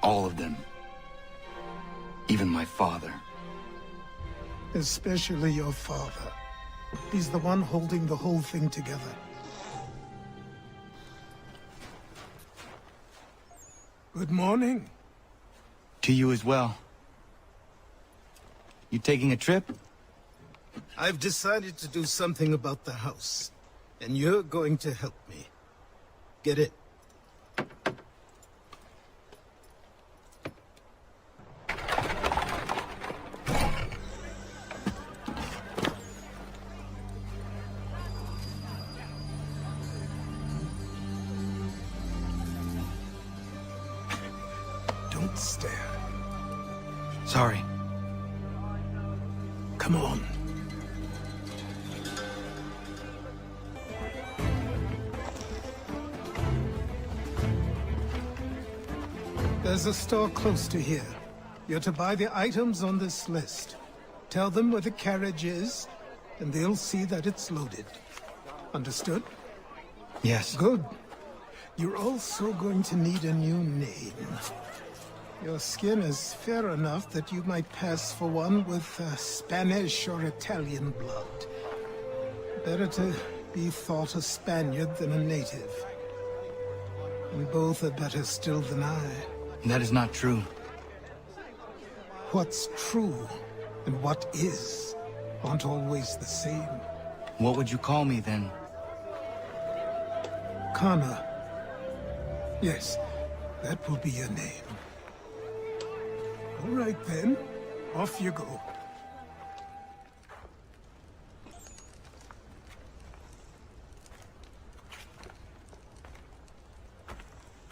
All of them. Even my father.
Especially your father. He's the one holding the whole thing together. Good morning.
To you as well. You taking a trip?
I've decided to do something about the house. And you're going to help me. Get it? Don't stare.
Sorry.
Come on. There's a store close to here. You're to buy the items on this list. Tell them where the carriage is, and they'll see that it's loaded. Understood?
Yes.
Good. You're also going to need a new name. Your skin is fair enough that you might pass for one with Spanish or Italian blood. Better to be thought a Spaniard than a native. And both are better still than I.
That is not true.
What's true and what is aren't always the same.
What would you call me then?
Kana. Yes, that will be your name. All right then, off you go.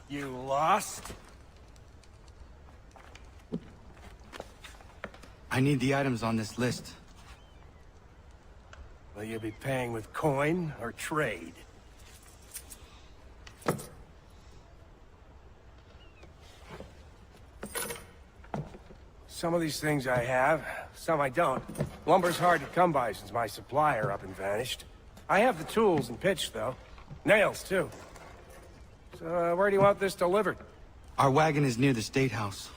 You lost?
I need the items on this list.
Will you be paying with coin or trade? Some of these things I have, some I don't. Lumber's hard to come by since my supplier up and vanished. I have the tools and pitch, though. Nails, too. So, where do you want this delivered?
Our wagon is near the State House.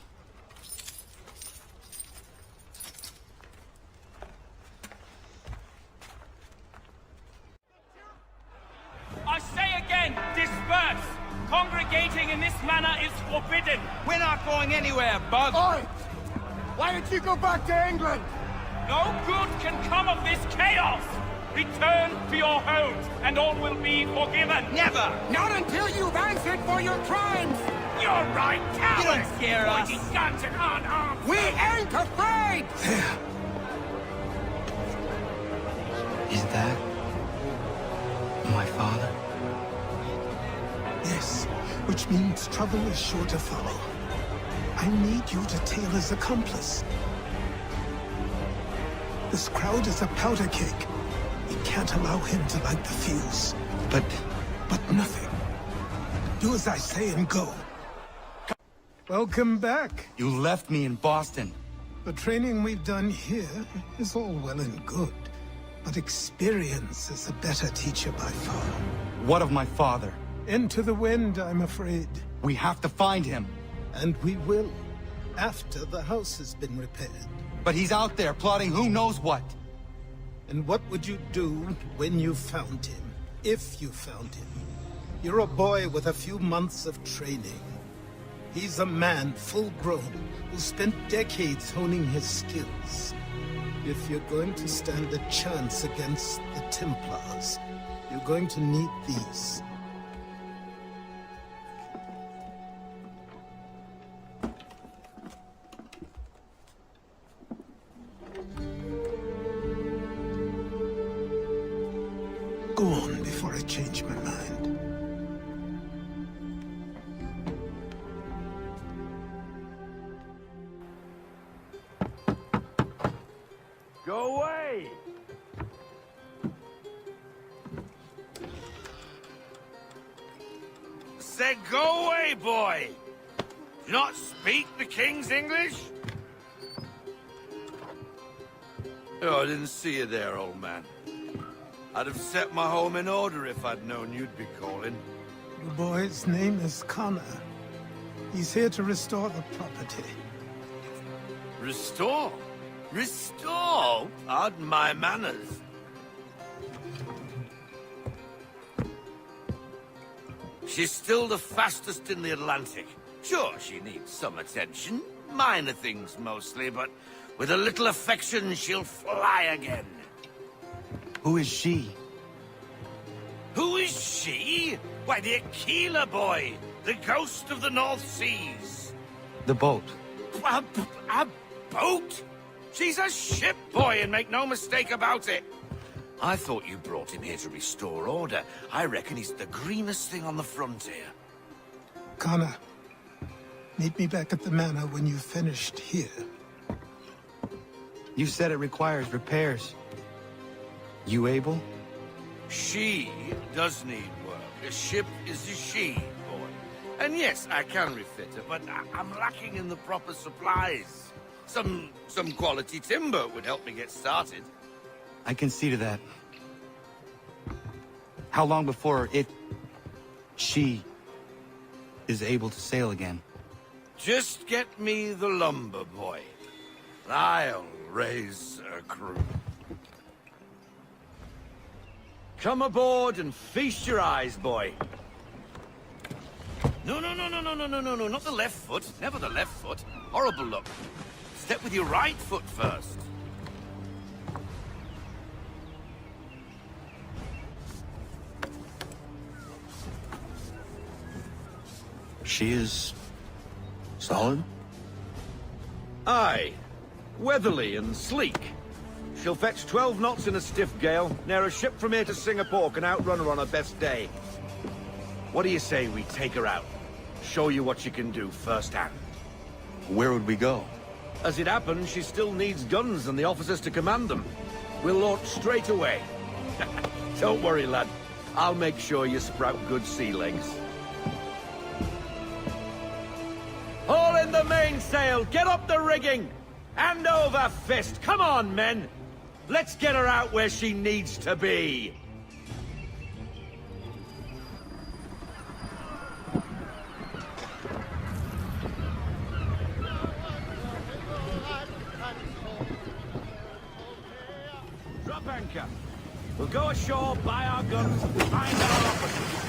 I say again, disperse! Congregating in this manner is forbidden!
We're not going anywhere, Bug!
Oi! Why did you go back to England? No good can come of this chaos! Return to your homes, and all will be forgiven!
Never!
Not until you've answered for your crimes! You're right, cowards!
You don't scare us!
Pointing guns and unarmed! We ain't afraid!
There! Is that... my father?
Yes, which means trouble is sure to follow. I need you to tail his accomplice. This crowd is a powder keg. We can't allow him to light the fuse.
But
nothing. Do as I say and go. Welcome back.
You left me in Boston.
The training we've done here is all well and good, but experience is a better teacher by far.
What of my father?
Into the wind, I'm afraid.
We have to find him.
And we will, after the house has been repaired.
But he's out there plotting who knows what.
And what would you do when you found him? If you found him? You're a boy with a few months of training. He's a man, full grown, who spent decades honing his skills. If you're going to stand a chance against the Templars, you're going to need these. Go on before I change my mind.
Go away!
Said go away, boy! Do you not speak the King's English? Oh, I didn't see you there, old man. I'd have set my home in order if I'd known you'd be calling.
The boy's name is Connor. He's here to restore the property.
Restore? Restore? Pardon my manners. She's still the fastest in the Atlantic. Sure, she needs some attention. Minor things mostly, but with a little affection, she'll fly again.
Who is she?
Who is she? Why, the Aquila boy, the ghost of the North Seas.
The boat.
A boat? She's a ship boy, and make no mistake about it. I thought you brought him here to restore order. I reckon he's the greenest thing on the frontier.
Connor, meet me back at the manor when you've finished here.
You said it requires repairs. You able?
She does need work. A ship is a she, boy. And yes, I can refit her, but I'm lacking in the proper supplies. Some quality timber would help me get started.
I can see to that. How long before she is able to sail again?
Just get me the lumber, boy. I'll raise a crew.
Come aboard and feast your eyes, boy. No, not the left foot. Never the left foot. Horrible look. Step with your right foot first.
She is solid?
Aye. Weatherly and sleek. She'll fetch 12 knots in a stiff gale. Ne'er a ship from here to Singapore can outrun her on her best day. What do you say we take her out? Show you what she can do firsthand.
Where would we go?
As it happens, she still needs guns and the officers to command them. We'll launch straight away. Don't worry, lad. I'll make sure you sprout good sea legs. Haul in the mainsail! Get up the rigging! Hand over fist! Come on, men! Let's get her out where she needs to be! Drop anchor. We'll go ashore, buy our guns, and find our officers.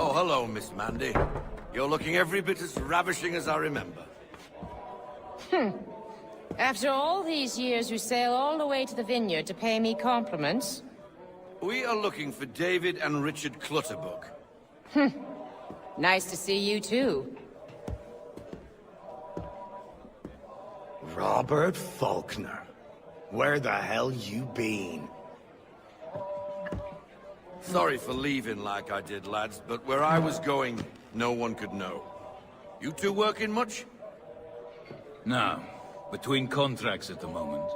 Oh, hello, Miss Mandy. You're looking every bit as ravishing as I remember.
After all these years, you sail all the way to the vineyard to pay me compliments?
We are looking for David and Richard Clutterbuck.
Nice to see you, too.
Robert Faulkner. Where the hell you been?
Sorry for leaving like I did, lads, but where I was going, no one could know. You two working much?
No. Between contracts at the moment.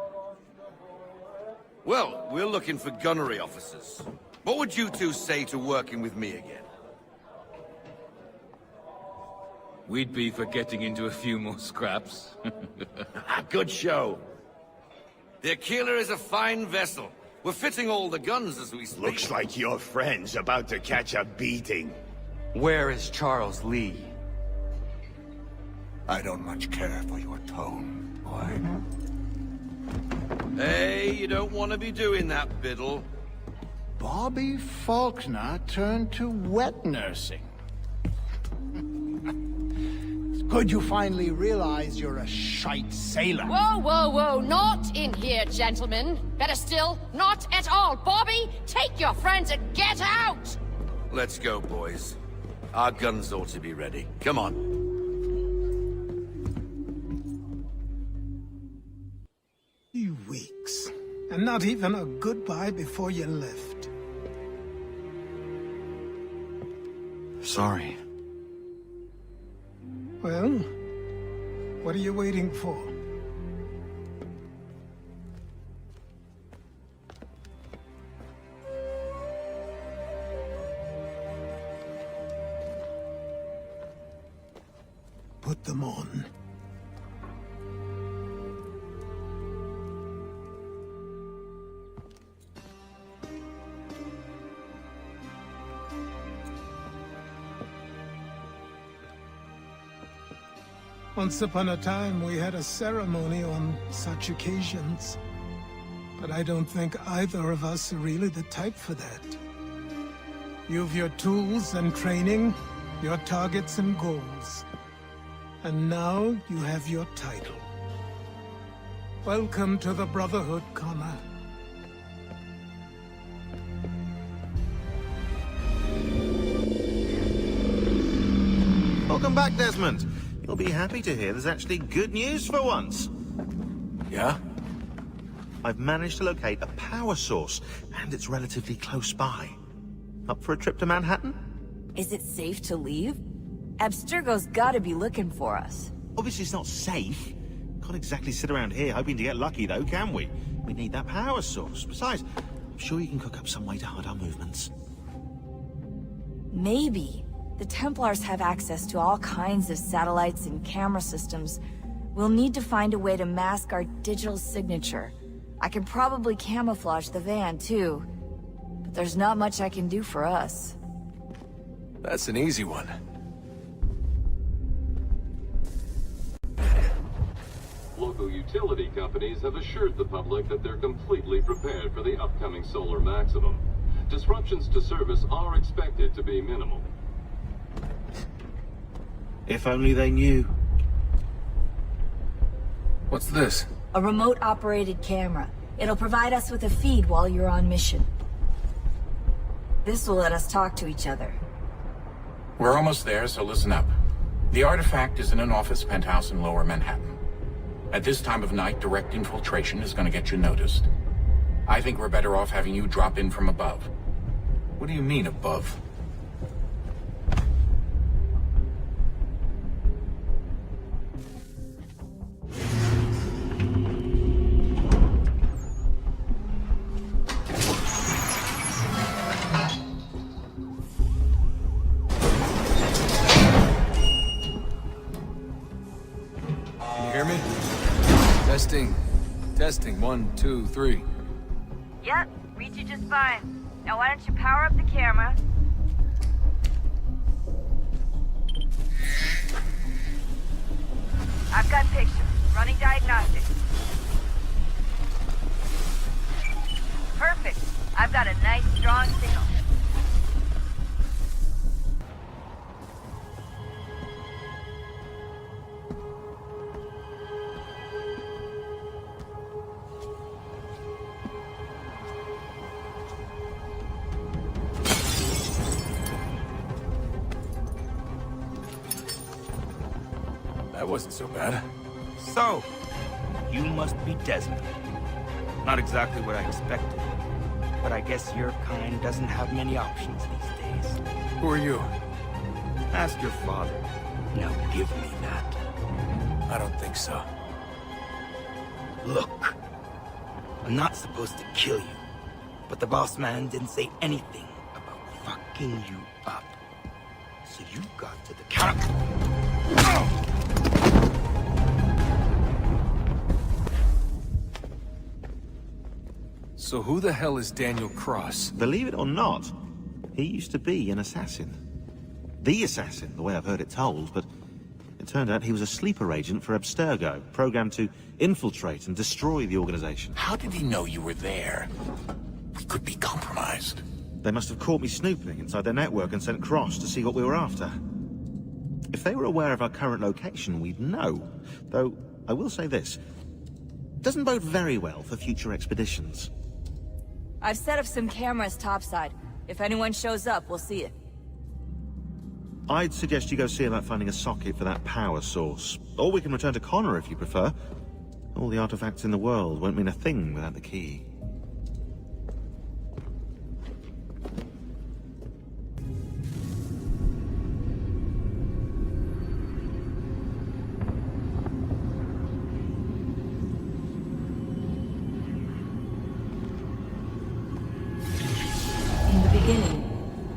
Well, we're looking for gunnery officers. What would you two say to working with me again?
We'd be for getting into a few more scraps.
Good show. The 𝐂eries is a fine vessel. We're fitting all the guns as we speak.
Looks like your friend's about to catch a beating.
Where is Charles Lee?
I don't much care for your tone, boy.
Hey, you don't want to be doing that, Biddle.
Bobby Faulkner turned to wet nursing. It's good you finally realize you're a shite sailor.
Whoa, whoa, whoa, not in here, gentlemen. Better still, not at all. Bobby, take your friends and get out!
Let's go, boys. Our guns ought to be ready. Come on.
You weeks. And not even a goodbye before you left.
Sorry.
Well, what are you waiting for? Put them on. Once upon a time, we had a ceremony on such occasions. But I don't think either of us are really the type for that. You've your tools and training, your targets and goals. And now you have your title. Welcome to the Brotherhood, Connor.
Welcome back, Desmond. You'll be happy to hear there's actually good news for once.
Yeah?
I've managed to locate a power source, and it's relatively close by. Up for a trip to Manhattan?
Is it safe to leave? Abstergo's gotta be looking for us.
Obviously it's not safe. Can't exactly sit around here hoping to get lucky, though, can we? We need that power source. Besides, I'm sure you can cook up some way to hide our movements.
Maybe. The Templars have access to all kinds of satellites and camera systems. We'll need to find a way to mask our digital signature. I can probably camouflage the van, too. But there's not much I can do for us.
That's an easy one.
Local utility companies have assured the public that they're completely prepared for the upcoming solar maximum. Disruptions to service are expected to be minimal.
If only they knew.
What's this?
A remote-operated camera. It'll provide us with a feed while you're on mission. This will let us talk to each other.
We're almost there, so listen up. The artifact is in an office penthouse in Lower Manhattan. At this time of night, direct infiltration is going to get you noticed. I think we're better off having you drop in from above.
What do you mean, above? Testing, 1, 2, 3.
Yep, read you just fine. Now why don't you power up the camera? I've got pictures. Running diagnostics. Perfect. I've got a nice, strong signal.
That wasn't so bad.
So, you must be Desmond. Not exactly what I expected, but I guess your kind doesn't have many options these days.
Who are you?
Ask your father. Now give me that.
I don't think so.
Look, I'm not supposed to kill you, but the boss man didn't say anything about fucking you up. So you got to the counter.
So who the hell is Daniel Cross?
Believe it or not, he used to be an assassin. The assassin, the way I've heard it told, but it turned out he was a sleeper agent for Abstergo, programmed to infiltrate and destroy the organization.
How did he know you were there? We could be compromised.
They must have caught me snooping inside their network and sent Cross to see what we were after. If they were aware of our current location, we'd know. Though, I will say this. Doesn't bode very well for future expeditions.
I've set up some cameras topside. If anyone shows up, we'll see it.
I'd suggest you go see about finding a socket for that power source. Or we can return to Connor if you prefer. All the artifacts in the world won't mean a thing without the key.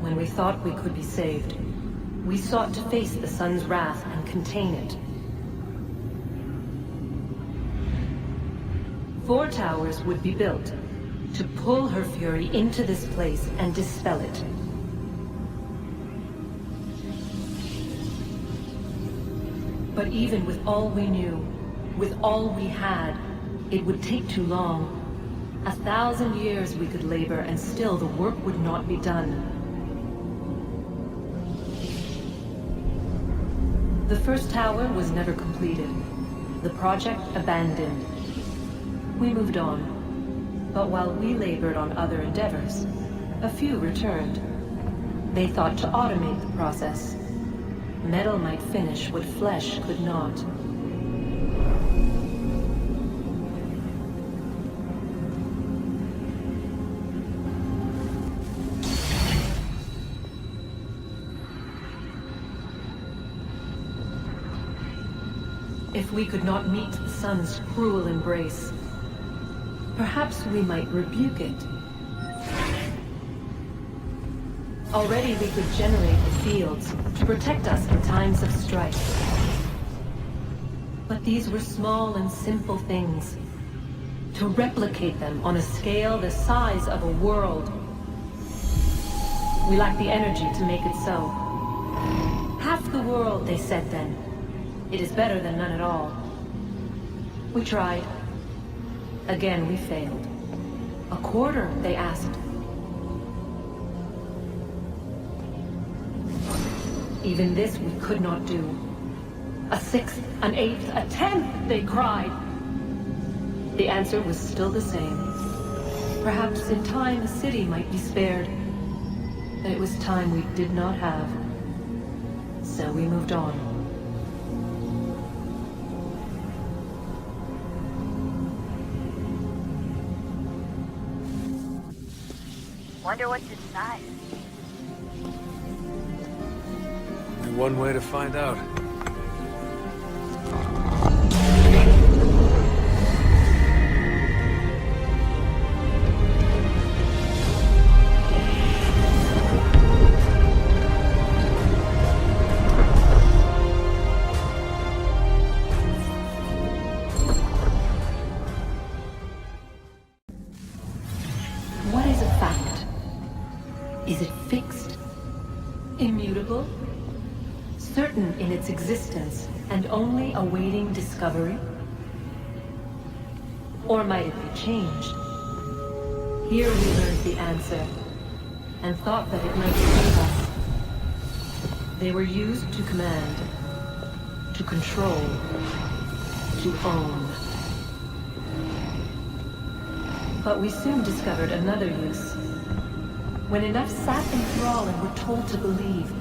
When we thought we could be saved, we sought to face the sun's wrath and contain it. 4 towers would be built to pull her fury into this place and dispel it. But even with all we knew, with all we had, it would take too long. 1,000 years we could labor and still the work would not be done. The first tower was never completed. The project abandoned. We moved on. But while we labored on other endeavors, a few returned. They thought to automate the process. Metal might finish what flesh could not. If we could not meet the sun's cruel embrace, perhaps we might rebuke it. Already we could generate the fields to protect us in times of strife. But these were small and simple things. To replicate them on a scale the size of a world, we lack the energy to make it so. Half the world, they said then. It is better than none at all. We tried. Again, we failed. A quarter, they asked. Even this we could not do. A sixth, an eighth, a tenth, they cried. The answer was still the same. Perhaps in time a city might be spared. But it was time we did not have. So we moved on.
Wonder what's inside.
Only one way to find out.
What is a fact? Is it fixed? Immutable? Certain in its existence and only awaiting discovery? Or might it be changed? Here we learned the answer, and thought that it might save us. They were used to command, to control, to own. But we soon discovered another use. When enough sat in thrall and were told to believe,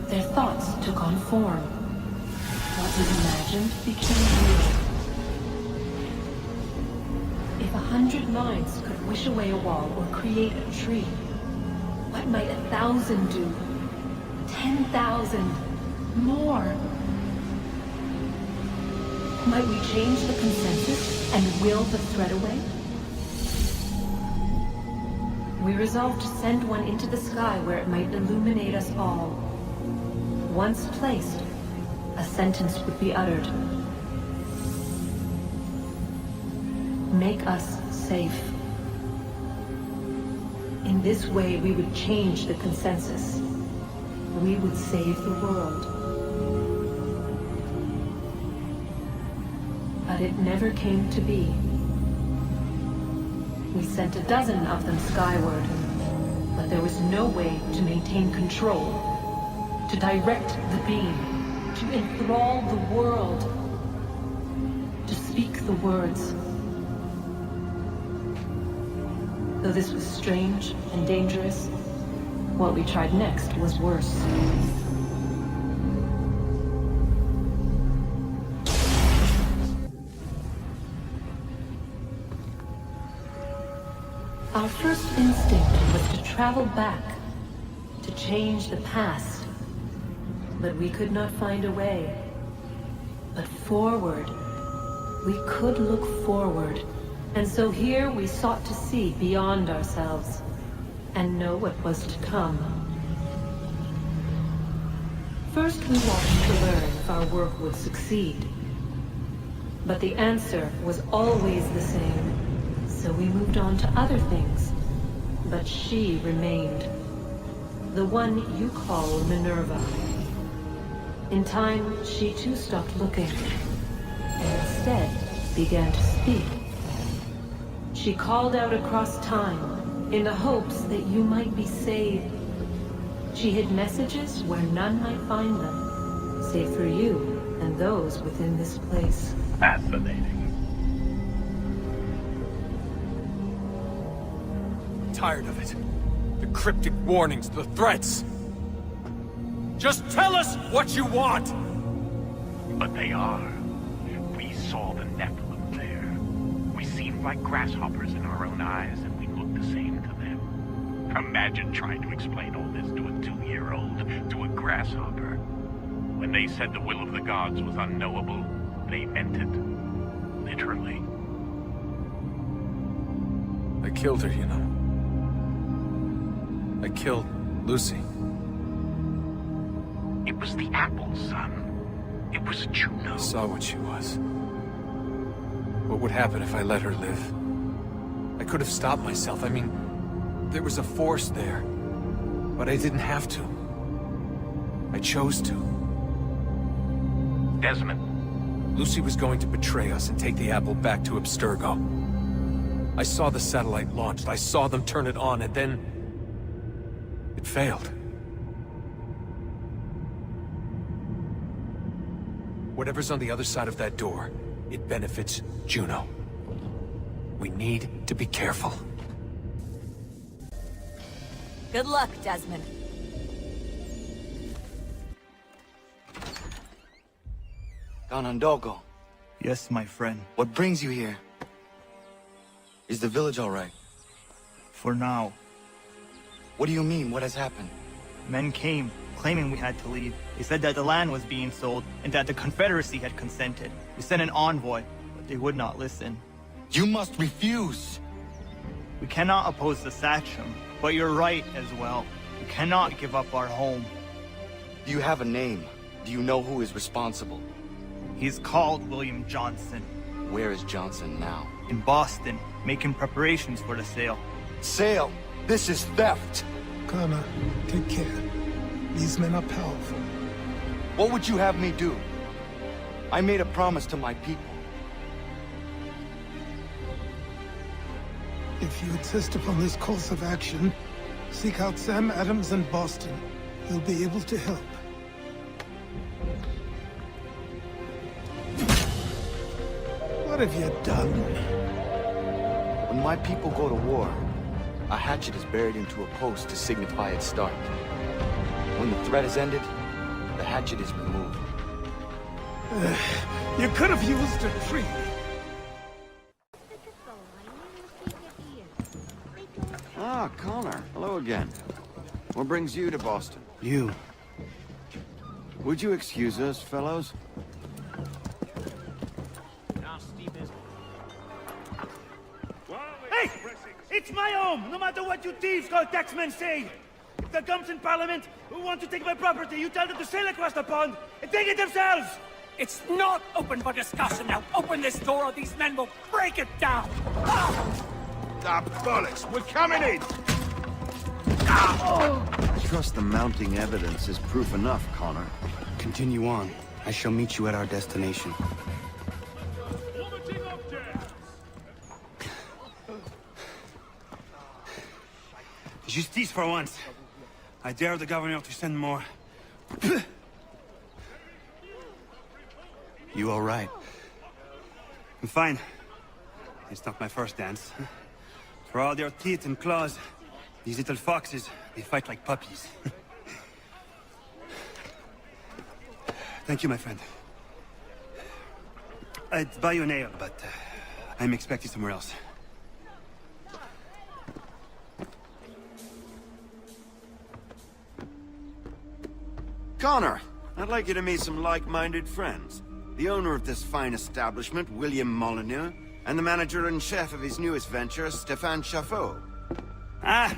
their thoughts took on form. What was imagined became real. If 100 minds could wish away a wall or create a tree, what might 1,000 do? 10,000? More? Might we change the consensus and will the thread away? We resolved to send one into the sky where it might illuminate us all. Once placed, a sentence would be uttered. Make us safe. In this way, we would change the consensus. We would save the world. But it never came to be. We sent a dozen of them skyward, but there was no way to maintain control, to direct the beam, to enthrall the world, to speak the words. Though this was strange and dangerous, what we tried next was worse. Our first instinct was to travel back, to change the past. But we could not find a way. But forward, we could look forward. And so here we sought to see beyond ourselves, and know what was to come. First we watched to learn if our work would succeed. But the answer was always the same. So we moved on to other things, but she remained. The one you call Minerva. In time, she too stopped looking, and instead began to speak. She called out across time, in the hopes that you might be saved. She hid messages where none might find them, save for you and those within this place.
Fascinating.
Tired of it. The cryptic warnings, the threats. Just tell us what you want!
But they are. We saw the Nephilim there. We seemed like grasshoppers in our own eyes, and we looked the same to them. Imagine trying to explain all this to a 2-year-old, to a grasshopper. When they said the will of the gods was unknowable, they meant it. Literally.
I killed her, you know. I killed Lucy.
It was the apple, son. It was Juno.
I saw what she was. What would happen if I let her live? I could have stopped myself. I mean, there was a force there. But I didn't have to.
I chose to.
Desmond.
Lucy was going to betray us and take the apple back to Abstergo. I saw the satellite launched, I saw them turn it on, and then... it failed. Whatever's on the other side of that door, it benefits Juno. We need to be careful.
Good luck, Desmond.
Ganondogo.
Yes, my friend.
What brings you here? Is the village all right?
For now.
What do you mean? What has happened?
Men came, claiming we had to leave. They said that the land was being sold, and that the Confederacy had consented. We sent an envoy, but they would not listen.
You must refuse!
We cannot oppose the Sachem, but you're right as well. We cannot give up our home.
Do you have a name? Do you know who is responsible?
He's called William Johnson.
Where is Johnson now?
In Boston, making preparations for the sale.
Sale? This is theft!
Connor, take care. These men are powerful.
What would you have me do? I made a promise to my people.
If you insist upon this course of action, seek out Sam Adams in Boston. He'll be able to help. What have you done?
When my people go to war, a hatchet is buried into a post to signify its start. When the threat is ended, the hatchet is removed.
You could have used a tree.
Ah, Connor. Hello again. What brings you to Boston?
You.
Would you excuse us, fellows?
Hey! It's my home, no matter what you thieves called taxmen say! If there comes in Parliament who want to take my property, you tell them to sail across the pond and take it themselves!
It's not open for discussion now. Open this door or these men will break it down.
Ah, bollocks! We're coming in!
I trust the mounting evidence is proof enough, Connor.
Continue on. I shall meet you at our destination.
Justice for once. I dare the governor to send more.
You all right?
I'm fine. It's not my first dance. For all their teeth and claws, these little foxes, they fight like puppies. Thank you, my friend. I'd buy you an ale, but I'm expecting somewhere else.
Connor, I'd like you to meet some like-minded friends. The owner of this fine establishment, William Molyneux, and the manager and chef of his newest venture, Stéphane Chaffeau.
Ah,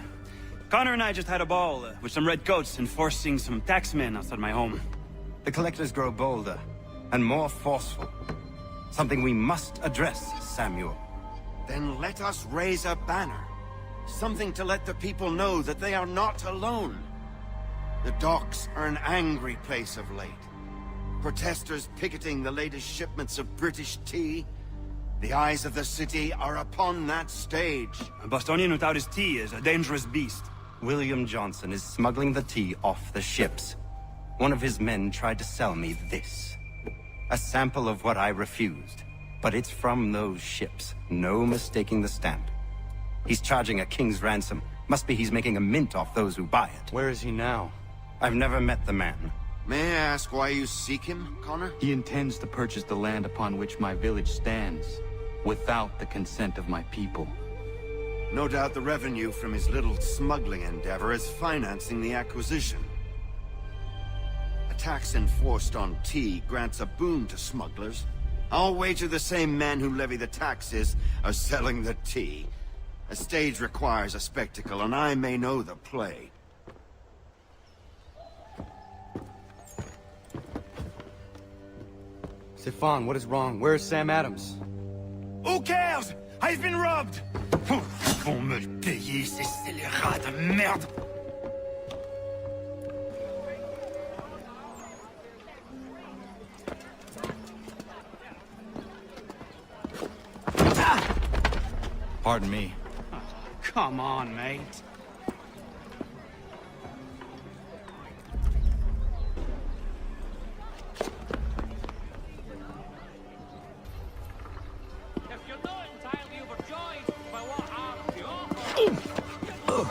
Connor and I just had a ball with some redcoats enforcing some taxmen outside my home.
The collectors grow bolder and more forceful. Something we must address, Samuel.
Then let us raise a banner. Something to let the people know that they are not alone. The docks are an angry place of late. Protesters picketing the latest shipments of British tea. The eyes of the city are upon that stage.
A Bostonian without his tea is a dangerous beast.
William Johnson is smuggling the tea off the ships. One of his men tried to sell me this. A sample of what I refused. But it's from those ships. No mistaking the stamp. He's charging a king's ransom. Must be he's making a mint off those who buy it.
Where is he now?
I've never met the man.
May I ask why you seek him, Connor?
He intends to purchase the land upon which my village stands, without the consent of my people.
No doubt the revenue from his little smuggling endeavor is financing the acquisition. A tax enforced on tea grants a boon to smugglers. I'll wager the same men who levy the taxes are selling the tea. A stage requires a spectacle, and I may know the play.
Stéphane, what is wrong? Where is Sam Adams?
Who cares? I've been robbed! Vont me le payer, ces scélérats de merde!
Pardon me.
Oh, come on, mate.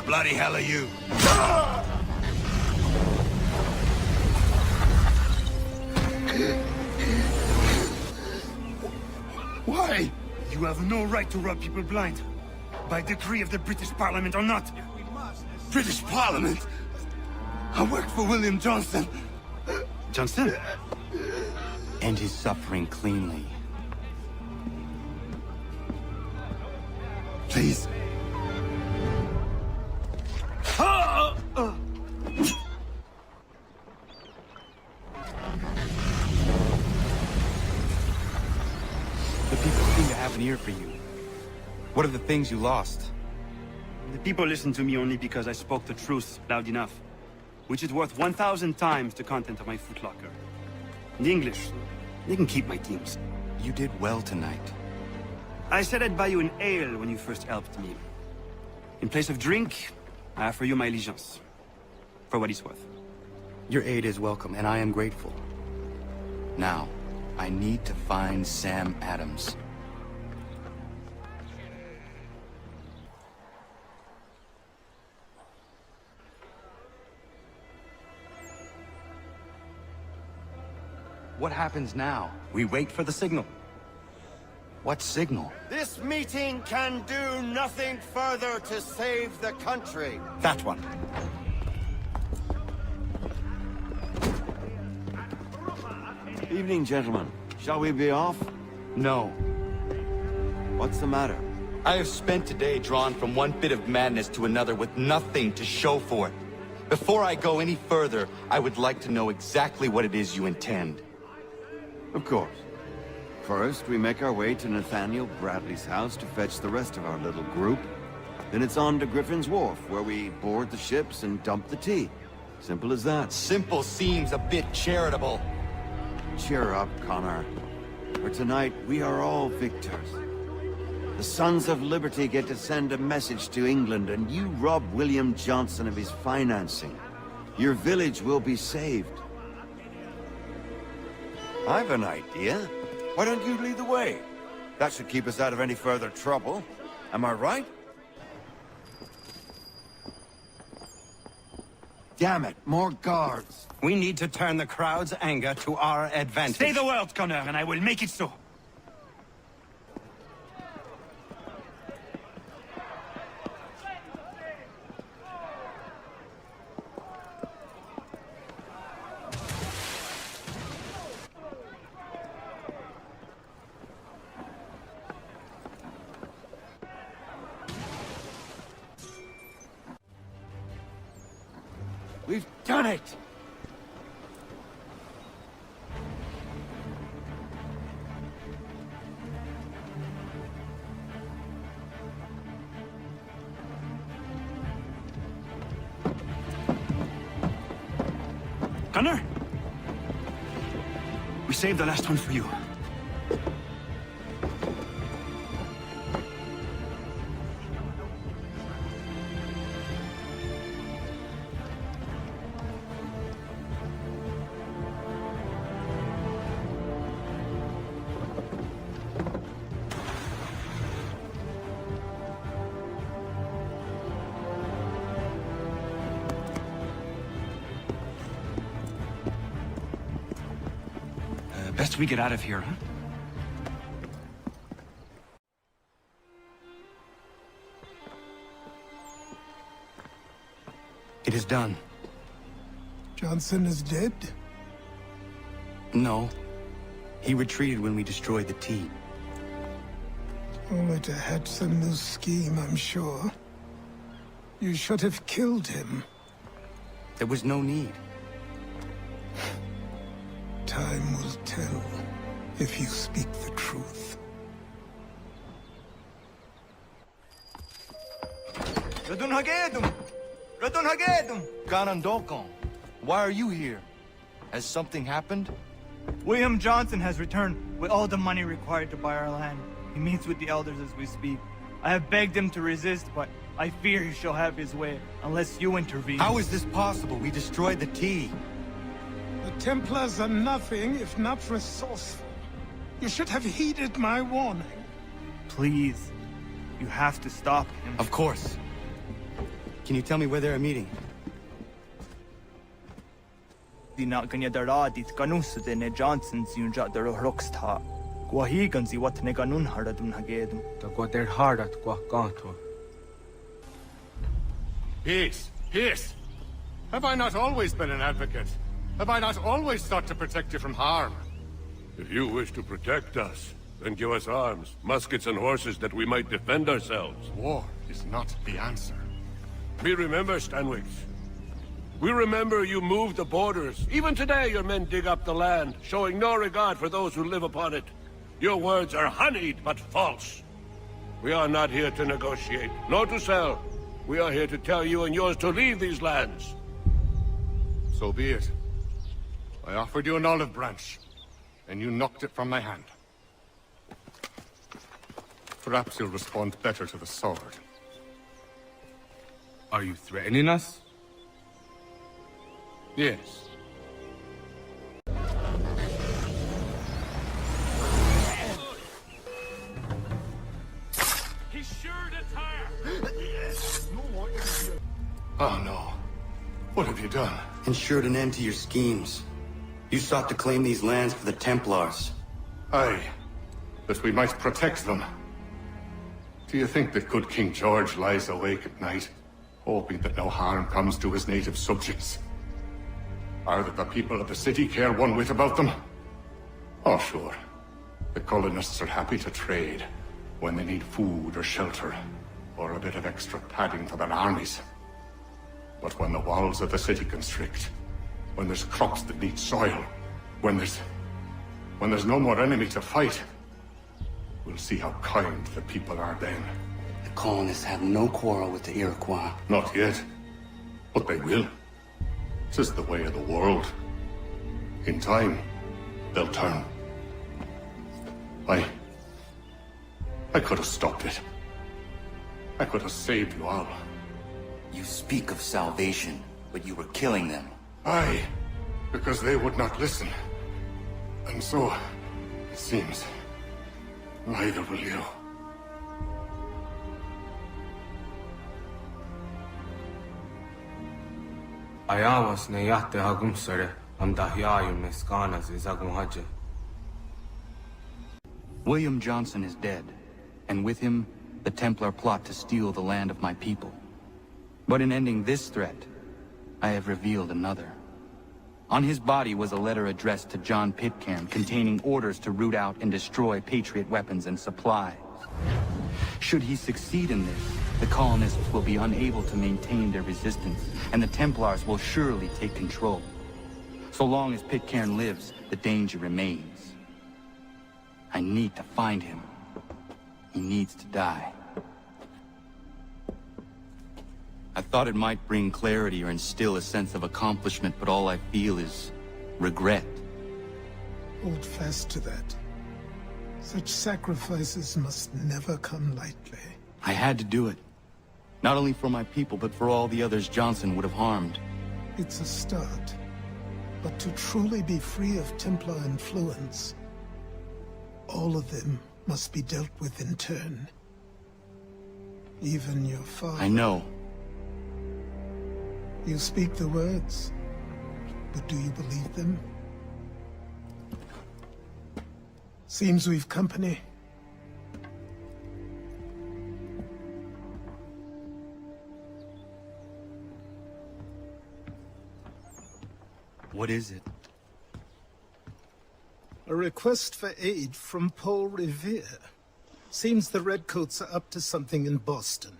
Bloody hell are you?
Why? You have no right to rob people blind. By decree of the British Parliament or not.
British Parliament? I work for William Johnson.
Johnson?
End his suffering cleanly.
Please.
The people seem to have an ear for you. What are the things you lost?
The people listen to me only because I spoke the truth loud enough, which is worth 1,000 times the content of my footlocker. The English, they can keep my teams.
You did well tonight.
I said I'd buy you an ale when you first helped me. In place of drink, I offer you my allegiance. For what it's worth.
Your aid is welcome, and I am grateful. Now, I need to find Sam Adams. What happens now? We wait for the signal. What signal?
This meeting can do nothing further to save the country.
That one.
Evening, gentlemen. Shall we be off?
No.
What's the matter?
I have spent today drawn from one bit of madness to another with nothing to show for it. Before I go any further, I would like to know exactly what it is you intend.
Of course. First, we make our way to Nathaniel Bradley's house to fetch the rest of our little group. Then it's on to Griffin's Wharf, where we board the ships and dump the tea. Simple as that.
Simple seems a bit charitable.
Cheer up, Connor. For tonight, we are all victors. The Sons of Liberty get to send a message to England, and you rob William Johnson of his financing. Your village will be saved. I've an idea. Why don't you lead the way? That should keep us out of any further trouble. Am I right? Damn it, more guards.
We need to turn the crowd's anger to our advantage.
Say the word, Connor, and I will make it so.
We've done it!
Connor? We saved the last one for you. Best we get out of here, huh?
It is done.
Johnson is dead?
No. He retreated when we destroyed the tea.
Only to hatch some new scheme, I'm sure. You should have killed him.
There was no need.
Time will tell, if you speak the truth.
Ganondokon, why are you here? Has something happened?
William Johnson has returned with all the money required to buy our land. He meets with the elders as we speak. I have begged him to resist, but I fear he shall have his way, unless you intervene.
How is this possible? We destroyed the tea.
The Templars are nothing if not resourceful. You should have heeded my warning.
Please, you have to stop him.
Of course. Can you tell me where they're meeting?
Di na kanya daradit kanusde ne Johnson zinja daro rocksta. Gwahigan zi wat ne ganun haradun hagedum.
Da gwader harat gwa ganto.
Peace! Peace! Have I not always been an advocate? Have I not always sought to protect you from harm?
If you wish to protect us, then give us arms, muskets and horses that we might defend ourselves.
War is not the answer.
We remember, Stanwix. We remember you moved the borders. Even today your men dig up the land, showing no regard for those who live upon it. Your words are honeyed, but false. We are not here to negotiate, nor to sell. We are here to tell you and yours to leave these lands.
So be it. I offered you an olive branch, and you knocked it from my hand. Perhaps you'll respond better to the sword.
Are you threatening us?
Yes.
He's sure to tire.
Oh no. What have you done?
Ensured an end to your schemes. You sought to claim these lands for the Templars.
Aye, that we might protect them. Do you think that good King George lies awake at night, hoping that no harm comes to his native subjects? Or that the people of the city care one whit about them? Oh, sure. The colonists are happy to trade when they need food or shelter, or a bit of extra padding for their armies. But when the walls of the city constrict, when there's crops that need soil, when there's no more enemy to fight, we'll see how kind the people are then.
The colonists have no quarrel with the Iroquois.
Not yet, but they will. 'Tis the way of the world. In time, they'll turn. I could have stopped it. I could have saved you all.
You speak of salvation, but you were killing them.
Aye, because they would not listen. And so, it seems, neither will you.
Ayawas na yate hagum sare, am dahyayu meskanas izagum haje.
William Johnson is dead, and with him, the Templar plot to steal the land of my people. But in ending this threat, I have revealed another. On his body was a letter addressed to John Pitcairn containing orders to root out and destroy Patriot weapons and supplies. Should he succeed in this, the colonists will be unable to maintain their resistance, and the Templars will surely take control. So long as Pitcairn lives, the danger remains. I need to find him. He needs to die. I thought it might bring clarity or instill a sense of accomplishment, but all I feel is regret.
Hold fast to that. Such sacrifices must never come lightly.
I had to do it. Not only for my people, but for all the others Johnson would have harmed.
It's a start. But to truly be free of Templar influence, all of them must be dealt with in turn. Even your father.
I know.
You speak the words, but do you believe them? Seems we've company.
What is it?
A request for aid from Paul Revere. Seems the Redcoats are up to something in Boston.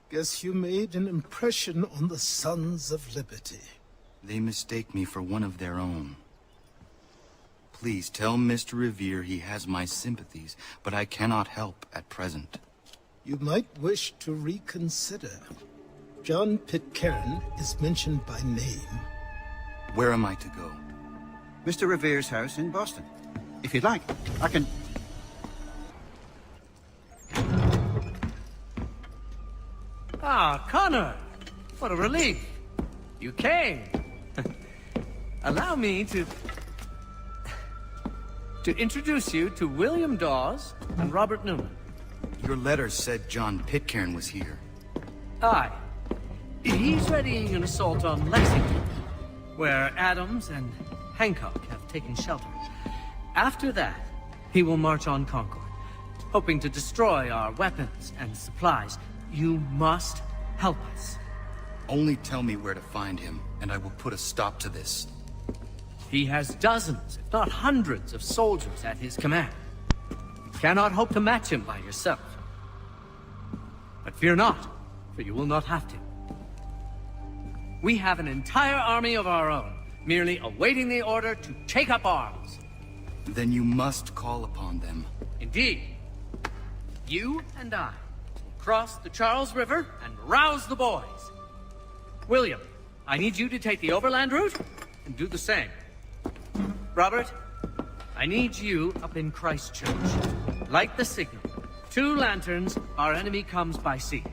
Guess you made an impression on the Sons of Liberty.
They mistake me for one of their own. Please tell Mr. Revere he has my sympathies, but I cannot help at present.
You might wish to reconsider. John Pitcairn is mentioned by name.
Where am I to go?
Mr. Revere's house in Boston. If you'd like, I can...
Ah, Connor! What a relief. You came. Allow me to introduce you to William Dawes and Robert Newman.
Your letter said John Pitcairn was here.
Aye. He's readying an assault on Lexington, where Adams and Hancock have taken shelter. After that, he will march on Concord, hoping to destroy our weapons and supplies. You must help us.
Only tell me where to find him, and I will put a stop to this.
He has dozens, if not hundreds, of soldiers at his command. You cannot hope to match him by yourself. But fear not, for you will not have to. We have an entire army of our own, merely awaiting the order to take up arms.
Then you must call upon them.
Indeed. You and I will cross the Charles River and rouse the boys. William, I need you to take the overland route and do the same. Robert, I need you up in Christchurch. Light the signal. 2 lanterns, our enemy comes by sea.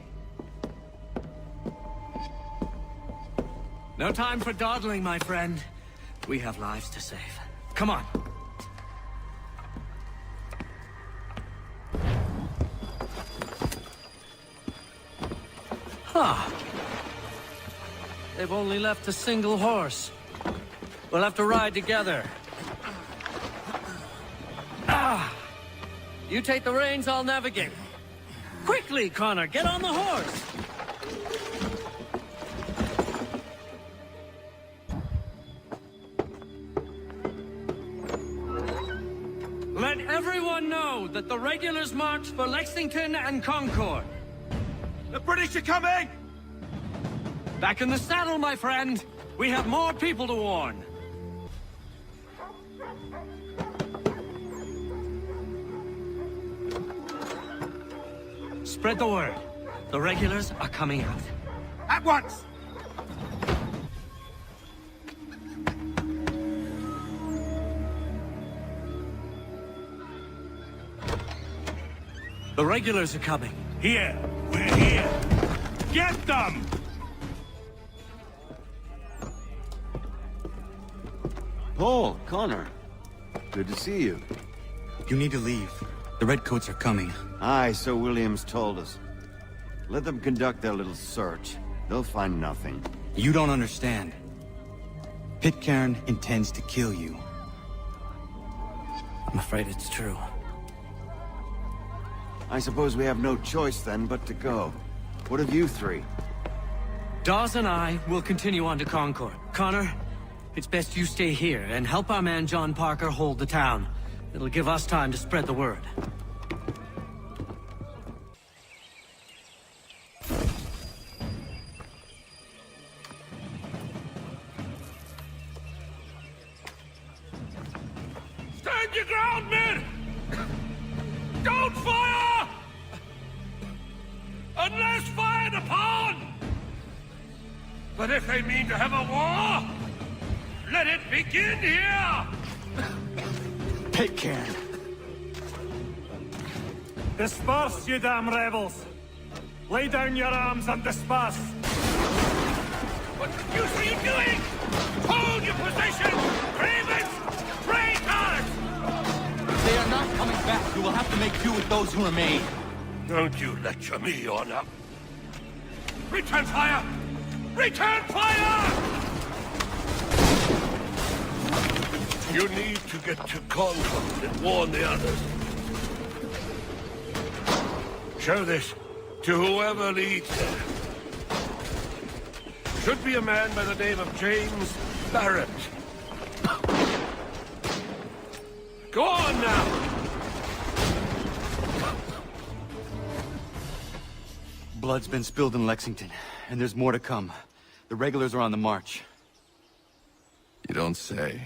No time for dawdling, my friend. We have lives to save. Come on. Huh. They've only left a single horse. We'll have to ride together. Ah! You take the reins, I'll navigate. Quickly, Connor, get on the horse! Let everyone know that the regulars march for Lexington and Concord. The British are coming! Back in the saddle, my friend. We have more people to warn. Spread the word. The regulars are coming out. At once! The regulars are coming. Here. We're here. Get them!
Paul, Connor. Good to see you.
You need to leave. The Redcoats are coming.
Aye, so Williams told us. Let them conduct their little search. They'll find nothing.
You don't understand. Pitcairn intends to kill you.
I'm afraid it's true.
I suppose we have no choice then but to go. What of you 3?
Dawes and I will continue on to Concord. Connor, it's best you stay here and help our man John Parker hold the town. It'll give us time to spread the word.
Stand your ground, men! Don't fire! Unless fired upon! But if they mean to have a war, let it begin here!
Pitcairn!
Disperse, you damn rebels! Lay down your arms and disperse!
What the deuce are you doing? Hold your position! Ravens! Traitors!
If they are not coming back, you will have to make do with those who remain.
Don't you lecture me on up. Return fire! Return fire! You need to get to Concord and warn the others. Show this to whoever leads there. Should be a man by the name of James Barrett. Go on now!
Blood's been spilled in Lexington, and there's more to come. The regulars are on the march.
You don't say.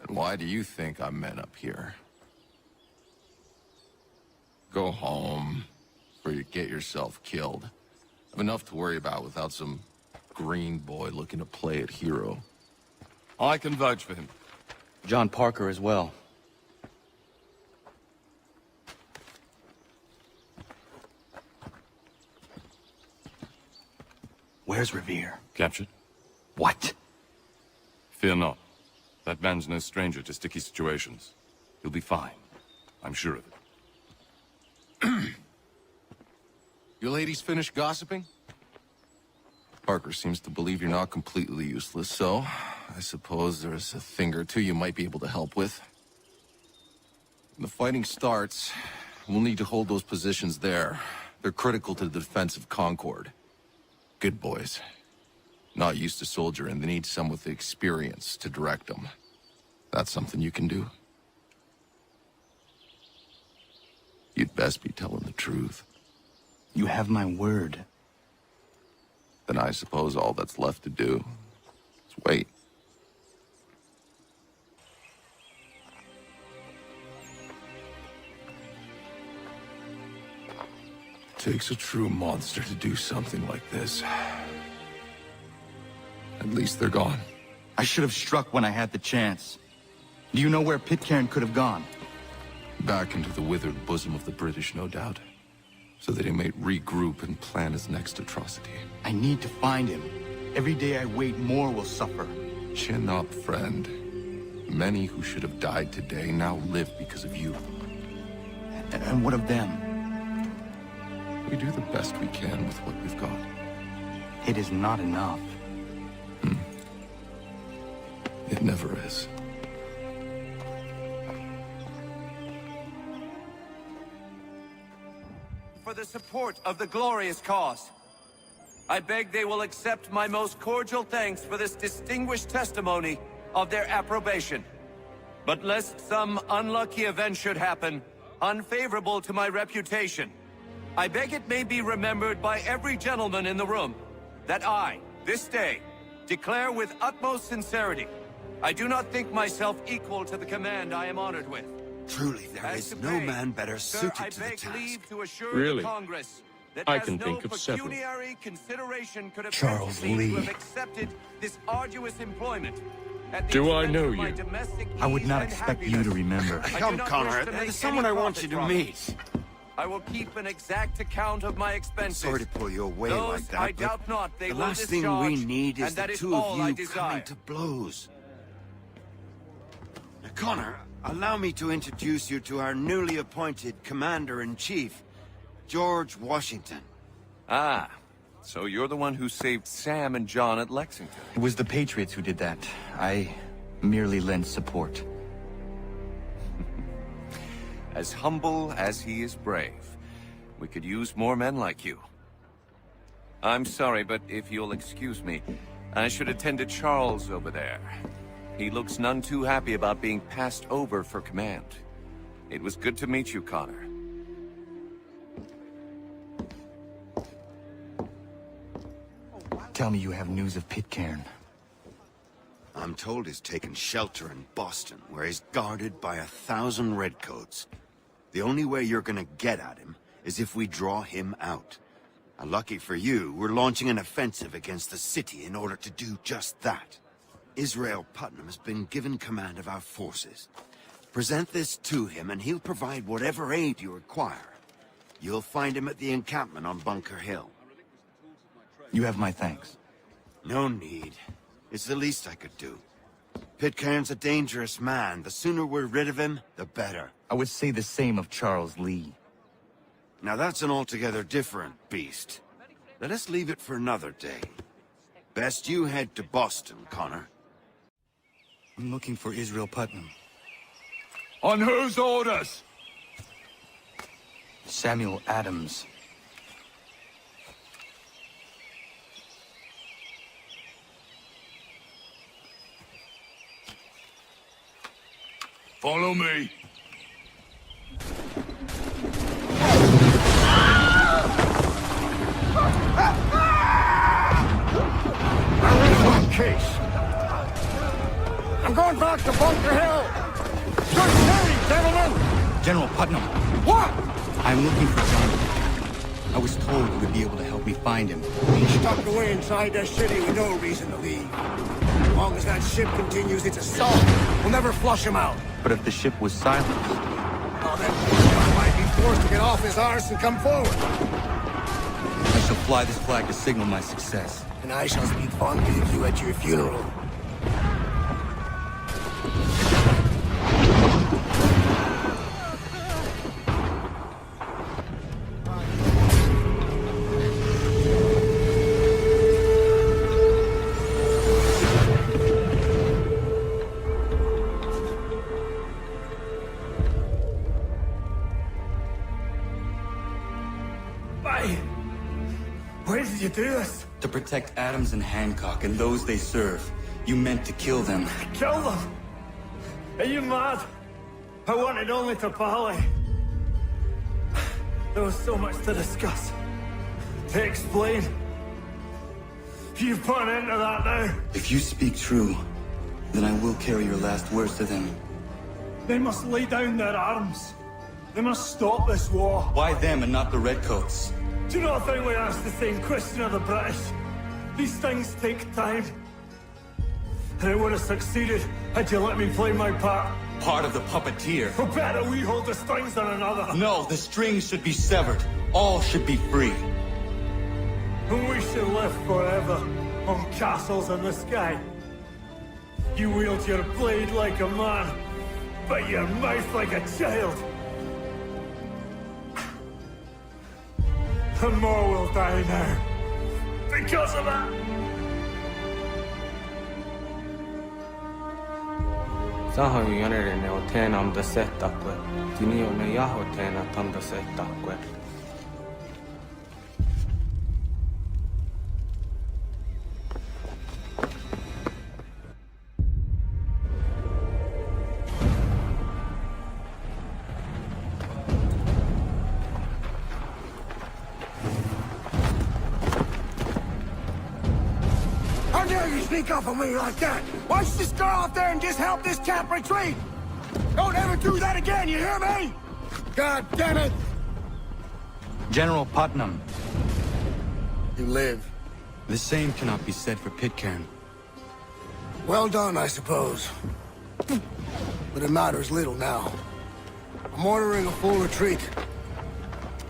And why do you think I'm men up here? Go home, or you get yourself killed. I've enough to worry about without some green boy looking to play at hero.
I can vouch for him.
John Parker as well.
Where's Revere?
Captured?
What?
Fear not. That man's no stranger to sticky situations. He'll be fine. I'm sure of it.
You ladies finished gossiping? Parker seems to believe you're not completely useless, so I suppose there's a thing or two you might be able to help with. When the fighting starts, we'll need to hold those positions there. They're critical to the defense of Concord. Good boys. Not used to soldiering, they need some with the experience to direct them. That's something you can do? You'd best be telling the truth.
You have my word.
Then I suppose all that's left to do is wait. Takes a true monster to do something like this. At least they're gone.
I should have struck when I had the chance. Do you know where Pitcairn could have gone?
Back into the withered bosom of the British, no doubt. So that he may regroup and plan his next atrocity.
I need to find him. Every day I wait, more will suffer.
Chin up, friend. Many who should have died today now live because of you.
And what of them?
We do the best we can with what we've got.
It is not enough.
It never is.
For the support of the glorious cause. I beg they will accept my most cordial thanks for this distinguished testimony of their approbation. But lest some unlucky event should happen, unfavorable to my reputation, I beg it may be remembered by every gentleman in the room that I, this day, declare with utmost sincerity, I do not think myself equal to the command I am honored with.
Truly, there is no man better suited to the task.
Really? I
can
think of several.
Charles Lee.
This arduous employment.
Do I know you?
I would not expect you to remember.
Come, Connor, there's someone I want you to meet.
I will keep an exact account of my expenses.
Sorry to pull you away like that,
I doubt not they
the
will
last thing we need is the two of you coming to blows. Now, Connor, allow me to introduce you to our newly appointed Commander-in-Chief, George Washington.
Ah, so you're the one who saved Sam and John at Lexington.
It was the Patriots who did that. I merely lent support.
As humble as he is brave. We could use more men like you. I'm sorry, but if you'll excuse me, I should attend to Charles over there. He looks none too happy about being passed over for command. It was good to meet you, Connor.
Tell me you have news of Pitcairn.
I'm told he's taken shelter in Boston, where he's guarded by 1,000 redcoats. The only way you're gonna get at him is if we draw him out. Lucky for you, we're launching an offensive against the city in order to do just that. Israel Putnam has been given command of our forces. Present this to him and he'll provide whatever aid you require. You'll find him at the encampment on Bunker Hill.
You have my thanks.
No need. It's the least I could do. Pitcairn's a dangerous man. The sooner we're rid of him, the better.
I would say the same of Charles Lee.
Now that's an altogether different beast. Let us leave it for another day. Best you head to Boston, Connor.
I'm looking for Israel Putnam.
On whose orders?
Samuel Adams.
Follow me.
Case. I'm going back to Bunker Hill. Good day, gentlemen.
General Putnam.
What?
I'm looking for John. I was told you would be able to help me find him.
He's tucked away inside the city with no reason to leave. As long as that ship continues its assault, we'll never flush him out.
But if the ship was silenced...
Oh, then John might be forced to get off his arse and come forward.
I shall fly this flag to signal my success.
and I shall speak fondly of you at your funeral.
Why did you do this?
To protect Adams and Hancock and those they serve. You meant to kill them.
Kill them? Are you mad? I wanted only to parley. There was so much to discuss, to explain. You've put an end to that now.
If you speak true, then I will carry your last words to them.
They must lay down their arms. They must stop this war.
Why them and not the Redcoats?
Do you not think we asked the same question of the British? These things take time. And it would have succeeded had you let me play my part.
Part of the puppeteer.
Or better, we hold the strings on another.
No, the strings should be severed. All should be free.
And we should live forever on castles in the sky. You wield your blade like a man, but your mouth like a child. And more will die now. Because of that.
Sahan järjenne on teenam da setakwe. Tini on ne jaho teena tam da setakwe.
Sneak up on me like that. Why don't you just go out there and just help this camp retreat? Don't ever do that again, you hear me? God damn it!
General Putnam.
You live.
The same cannot be said for Pitcairn.
Well done, I suppose. But it matters little now. I'm ordering a full retreat.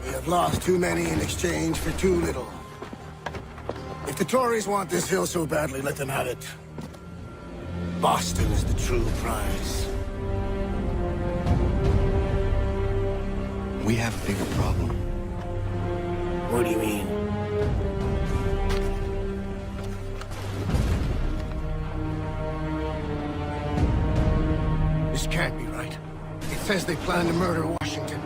We have lost too many in exchange for too little. If the Tories want this hill so badly, let them have it. Boston is the true prize.
We have a bigger problem.
What do you mean? This can't be right. It says they plan to murder Washington.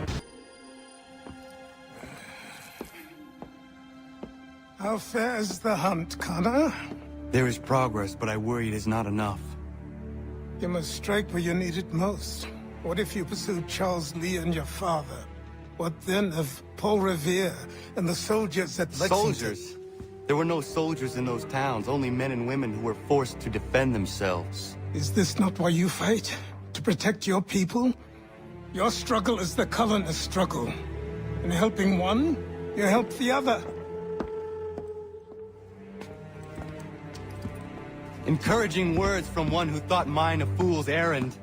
How fares the hunt, Connor?
There is progress, but I worry it is not enough.
You must strike where you need it most. What if you pursued Charles Lee and your father? What then of Paul Revere and the soldiers at Lexington?
Soldiers? There were no soldiers in those towns, only men and women who were forced to defend themselves.
Is this not why you fight? To protect your people? Your struggle is the colonist struggle. In helping one, you help the other.
Encouraging words from one who thought mine a fool's errand.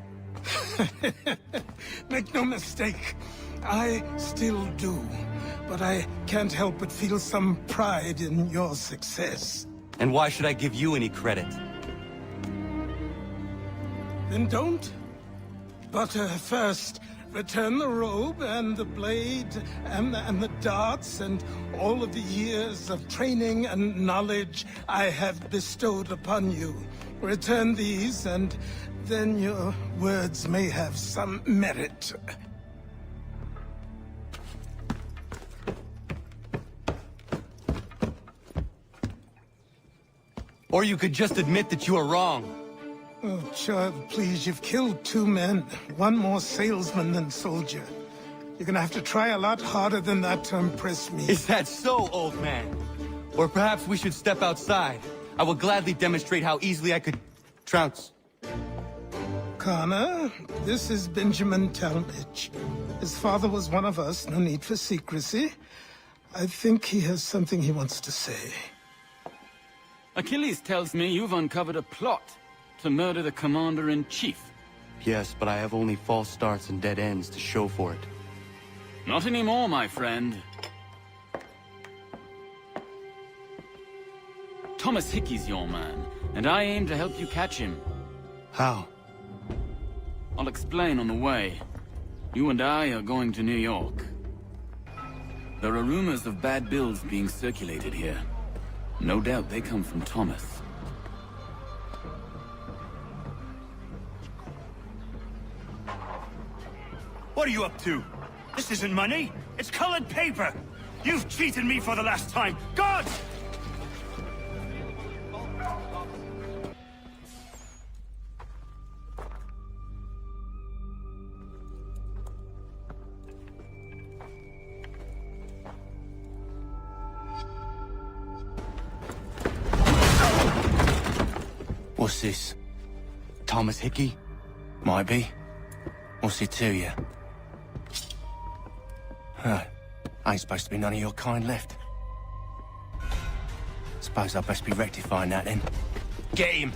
Make no mistake, I still do. But I can't help but feel some pride in your success.
And why should I give you any credit?
Then don't. But first, return the robe and the blade and the darts and all of the years of training and knowledge I have bestowed upon you. Return these, and then your words may have some merit.
Or you could just admit that you are wrong.
Oh, child, please, you've killed 2 men. One more salesman than soldier. You're gonna have to try a lot harder than that to impress me.
Is that so, old man? Or perhaps we should step outside. I will gladly demonstrate how easily I could trounce.
Connor, this is Benjamin Talmadge. His father was one of us, no need for secrecy. I think he has something he wants to say.
Achilles tells me you've uncovered a plot to murder the commander-in-chief.
Yes, but I have only false starts and dead ends to show for it.
Not anymore, my friend. Thomas Hickey's your man, and I aim to help you catch him.
How?
I'll explain on the way. You and I are going to New York. There are rumors of bad bills being circulated here. No doubt they come from Thomas.
What are you up to? This isn't money. It's colored paper. You've cheated me for the last time. God!
What's this? Thomas Hickey? Might be. What's it to you? Huh. Ain't supposed to be none of your kind left. Suppose I best be rectifying that then. Get him!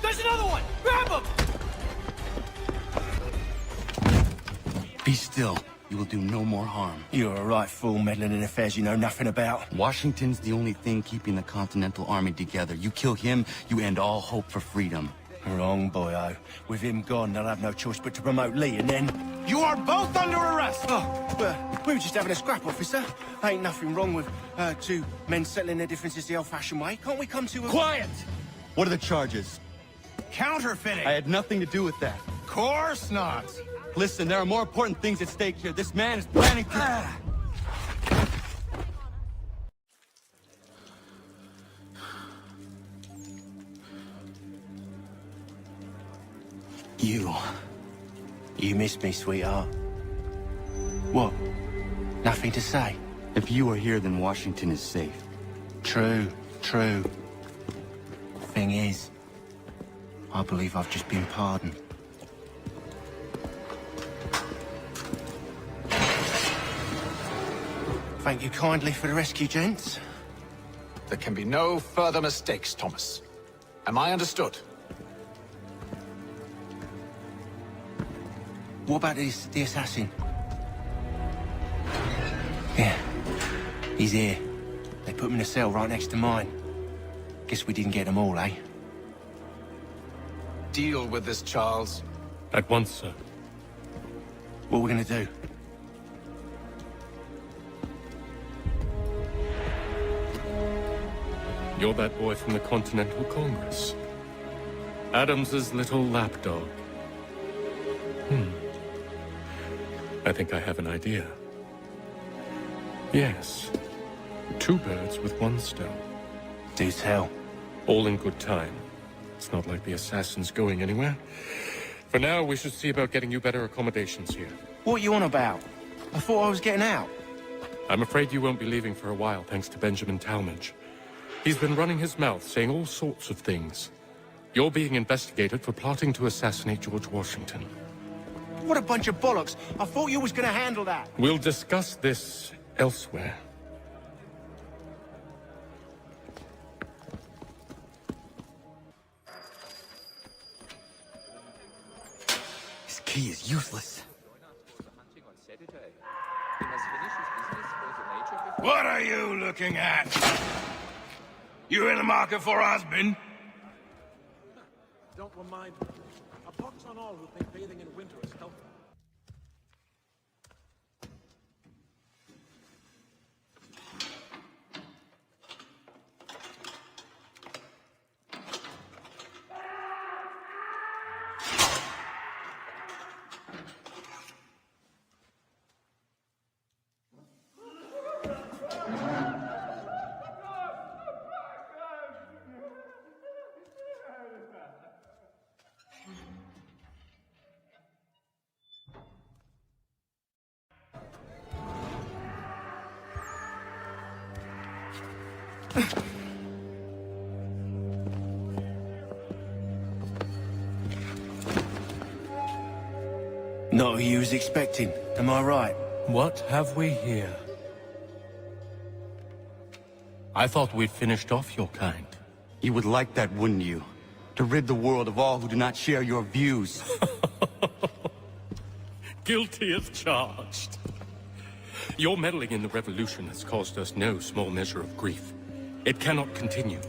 There's another one! Grab him!
Be still. You will do no more harm.
You're a right fool meddling in affairs you know nothing about.
Washington's the only thing keeping the Continental Army together. You kill him, you end all hope for freedom.
Wrong, boyo. With him gone, they'll have no choice but to promote Lee, and then... You are both under arrest! Oh, well, we were just having a scrap, officer. Ain't nothing wrong with two men settling their differences the old-fashioned way. Can't we come to a...
Quiet! What are the charges?
Counterfeiting!
I had nothing to do with that.
Course not!
Listen, there are more important things at stake here. This man is planning to...
You missed me, sweetheart. What? Nothing to say?
If you are here, then Washington is safe.
True. Thing is, I believe I've just been pardoned. Thank you kindly for the rescue, gents.
There can be no further mistakes, Thomas. Am I understood?
What about the assassin? Yeah, he's here. They put him in a cell right next to mine. Guess we didn't get them all, eh?
Deal with this, Charles.
At once, sir.
What are we gonna do?
You're that boy from the Continental Congress. Adams's little lapdog. I think I have an idea. Yes. 2 birds with 1 stone.
Do tell.
All in good time. It's not like the assassin's going anywhere. For now, we should see about getting you better accommodations here.
What are you on about? I thought I was getting out.
I'm afraid you won't be leaving for a while, thanks to Benjamin Talmadge. He's been running his mouth, saying all sorts of things. You're being investigated for plotting to assassinate George Washington.
What a bunch of bollocks. I thought you was gonna handle that.
We'll discuss this elsewhere.
His key is useless.
What are you looking at? You in the market for a husband?
Don't remind me. A pox on all who think bathing in winter is healthy.
Not who you was expecting, am I right?
What have we here? I thought we'd finished off your kind.
You would like that, wouldn't you?
To rid the world of all who do not share your views.
Guilty as charged. Your meddling in the revolution has caused us no small measure of grief. It cannot continue.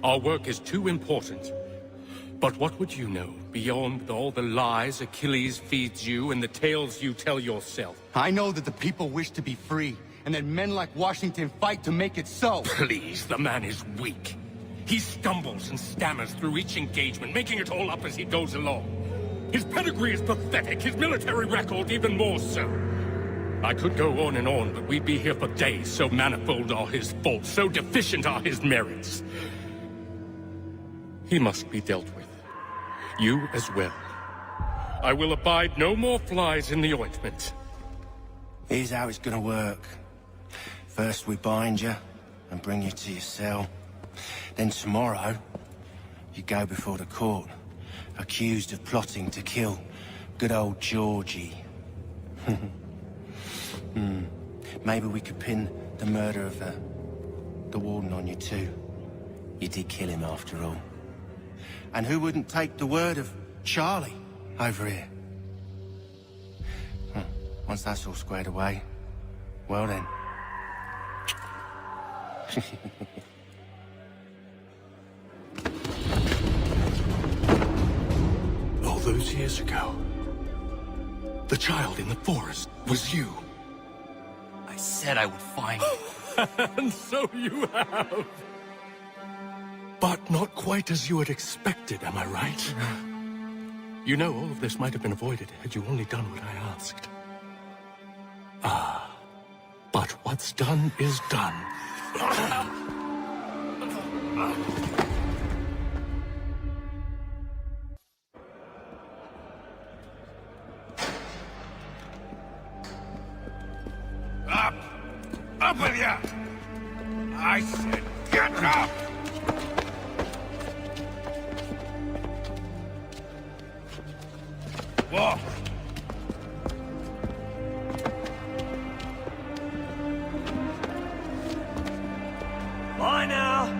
Our work is too important. But what would you know beyond all the lies Achilles feeds you and the tales you tell yourself?
I know that the people wish to be free, and that men like Washington fight to make it so.
Please, the man is weak. He stumbles and stammers through each engagement, making it all up as he goes along. His pedigree is pathetic, his military record even more so. I could go on and on, but we'd be here for days, so manifold are his faults, so deficient are his merits. He must be dealt with. You as well. I will abide no more flies in the ointment.
Here's how it's gonna work. First we bind you and bring you to your cell. Then tomorrow, you go before the court, accused of plotting to kill good old Georgie. Maybe we could pin the murder of the warden on you too. You did kill him after all. And who wouldn't take the word of Charlie over here? Once that's all squared away, well then.
All those years ago, the child in the forest was you.
I said I would find you.
And so you have. But not quite as you had expected, am I right? You know, all of this might have been avoided had you only done what I asked. Ah, but what's done is done.
Up! Up with ya! I said get up! Walk!
Bye now!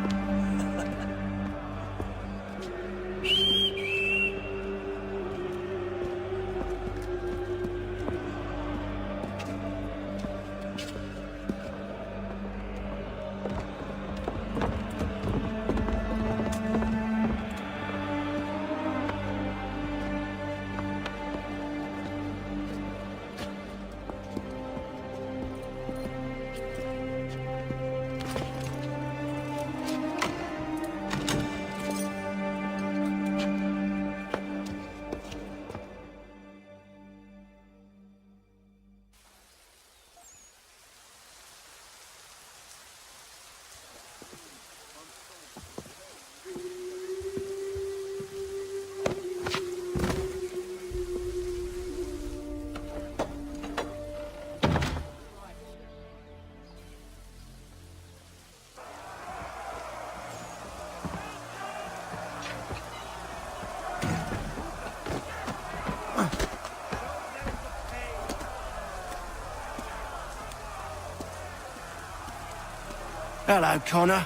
Hello, Connor.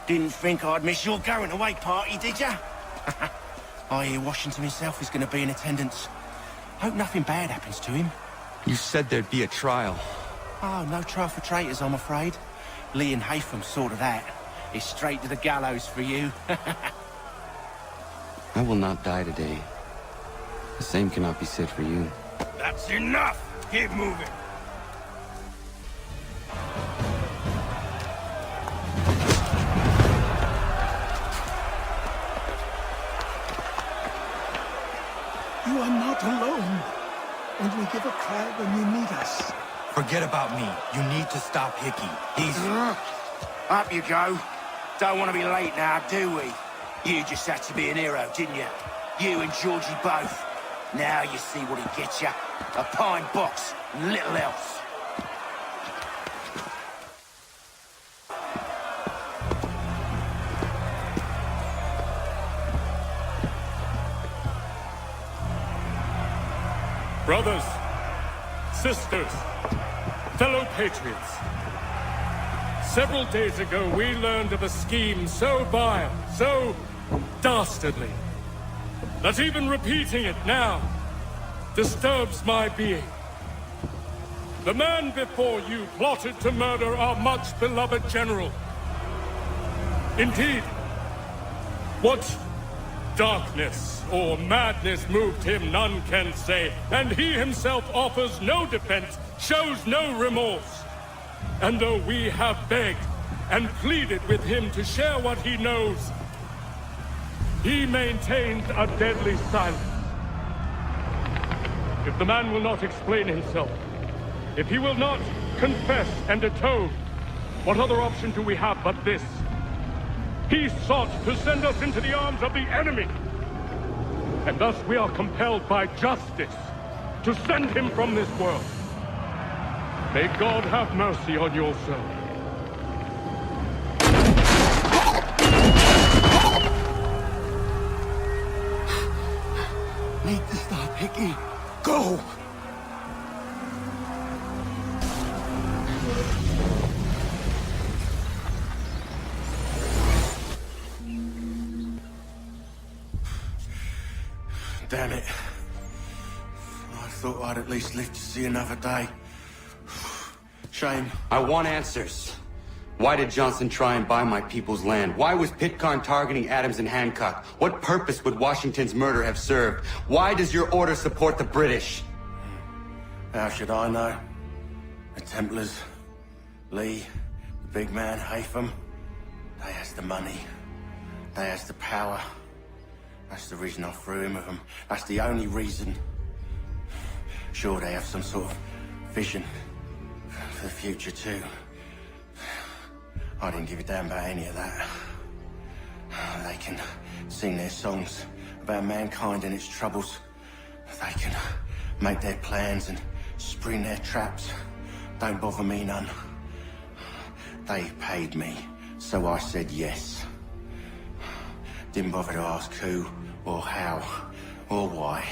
Didn't think I'd miss your going-away party, did ya? I hear Washington himself is going to be in attendance. Hope nothing bad happens to him.
You said there'd be a trial.
Oh, no trial for traitors, I'm afraid. Lee and Haytham sorted that. It's straight to the gallows for you.
I will not die today. The same cannot be said for you.
That's enough! Keep moving!
You are not alone. Only give a cry when you need us.
Forget about me. You need to stop Hickey. He's...
Up you go. Don't want to be late now, do we? You just had to be an hero, didn't you? You and Georgie both. Now you see what he gets you. A pine box, and little else.
Brothers, sisters, fellow patriots. Several days ago, we learned of a scheme so vile, so dastardly that even repeating it now disturbs my being. The man before you plotted to murder our much-beloved general. Indeed, what darkness or madness moved him, none can say, and he himself offers no defense, shows no remorse. And though we have begged and pleaded with him to share what he knows, he maintains a deadly silence. If the man will not explain himself, if he will not confess and atone, what other option do we have but this? He sought to send us into the arms of the enemy. And thus we are compelled by justice to send him from this world. May God have mercy on your soul.
Need to stop, Hickey. Go! Damn it. I thought I'd at least live to see another day. Shame.
I want answers. Why did Johnson try and buy my people's land? Why was Pitcairn targeting Adams and Hancock? What purpose would Washington's murder have served? Why does your order support the British?
How should I know? The Templars, Lee, the big man, 𝐂even, they has the money. They has the power. That's the reason I threw in with them. That's the only reason. Sure, they have some sort of vision for the future too. I didn't give a damn about any of that. They can sing their songs about mankind and its troubles. They can make their plans and spring their traps. Don't bother me none. They paid me, so I said yes. Didn't bother to ask who, or how, or why.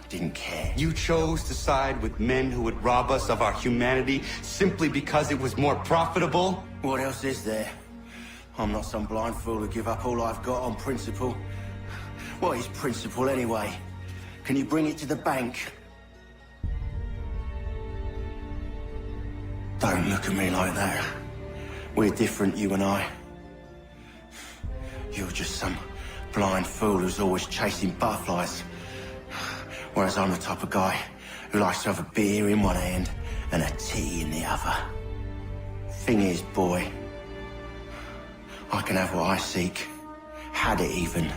Didn't care.
You chose to side with men who would rob us of our humanity simply because it was more profitable?
What else is there? I'm not some blind fool who give up all I've got on principle. What is principle anyway? Can you bring it to the bank? Don't look at me like that. We're different, you and I. You're just some blind fool who's always chasing butterflies. Whereas I'm the type of guy who likes to have a beer in one hand and a tea in the other. Thing is, boy, I can have what I seek. Had it even.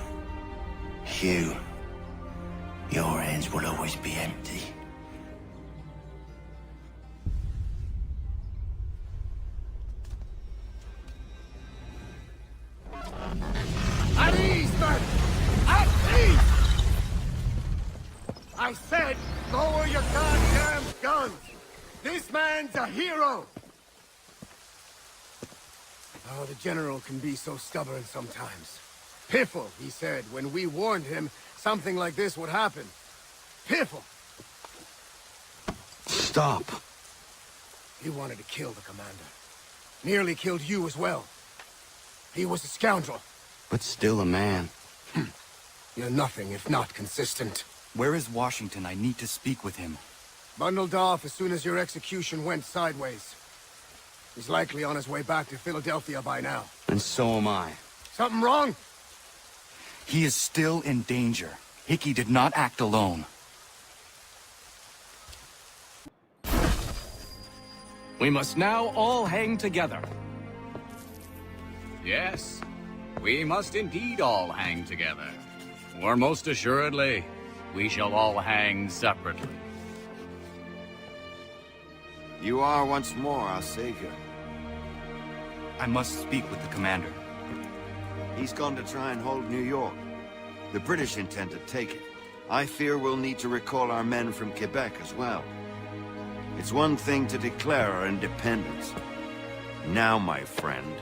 Your hands will always be empty.
At ease, men! At ease! I said, lower your goddamn guns! This man's a hero! Oh, the General can be so stubborn sometimes. Piffle, he said, when we warned him something like this would happen. Piffle!
Stop.
He wanted to kill the commander. Nearly killed you as well. He was a scoundrel.
But still a man.
You're nothing if not consistent.
Where is Washington? I need to speak with him.
Bundled off as soon as your execution went sideways. He's likely on his way back to Philadelphia by now.
And so am I.
Something wrong?
He is still in danger. Hickey did not act alone.
We must now all hang together.
Yes, we must indeed all hang together. Or most assuredly, we shall all hang separately.
You are once more our savior.
I must speak with the commander.
He's gone to try and hold New York. The British intend to take it. I fear we'll need to recall our men from Quebec as well. It's one thing to declare our independence. Now, my friend,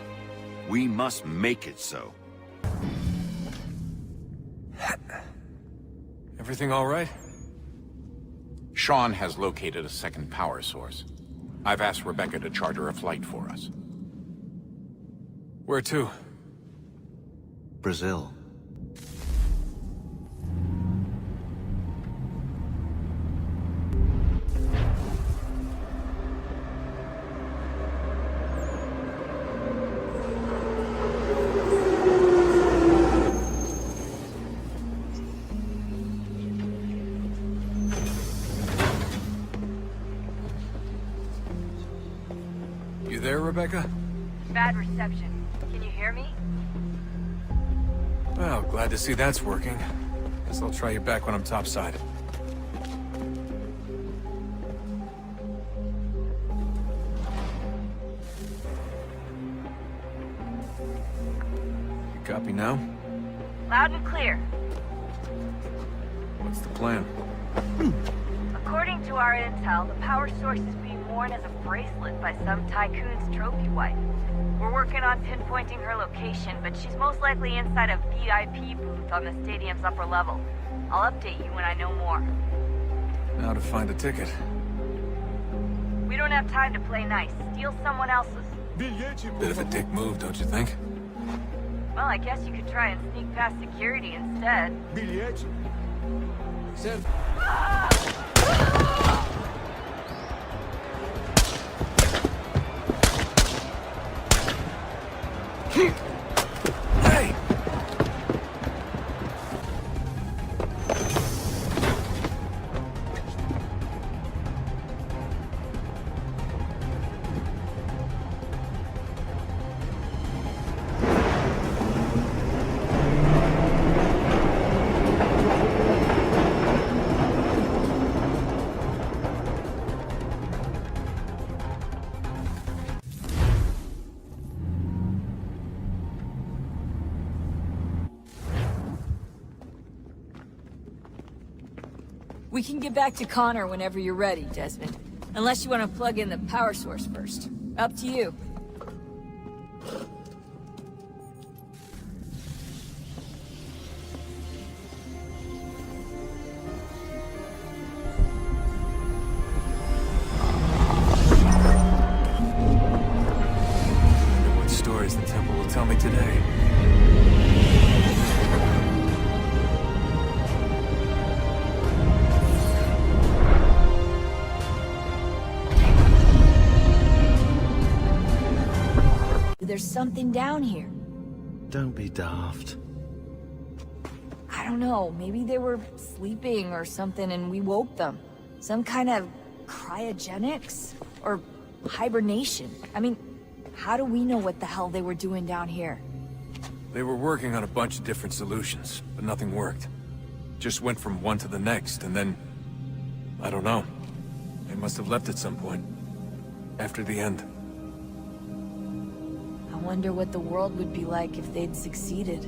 we must make it so.
Everything all right?
Sean has located a second power source. I've asked Rebecca to charter a flight for us.
Where to?
Brazil.
there, Rebecca?
Bad reception. Can you hear me?
Well, glad to see that's working. Guess I'll try you back when I'm topside. You copy now?
Loud and clear.
What's the plan?
According to our intel, the power source is being worn as a bracelet by some tycoon's trophy wife. We're working on pinpointing her location, but she's most likely inside a VIP booth on the stadium's upper level. I'll update you when I know more.
Now to find a ticket.
We don't have time to play nice. Steal someone else's.
Bit of a dick move, don't you think?
Well, I guess you could try and sneak past security instead.
Hey!
We can get back to Connor whenever you're ready, Desmond. Unless you want to plug in the power source first. Up to you.
What stories the temple will tell me today.
There's something down here.
Don't be daft.
I don't know, maybe they were sleeping or something and we woke them. Some kind of cryogenics? Or hibernation? I mean, how do we know what the hell they were doing down here?
They were working on a bunch of different solutions, but nothing worked. Just went from one to the next, and then... I don't know. They must have left at some point. After the end.
I wonder what the world would be like if they'd succeeded.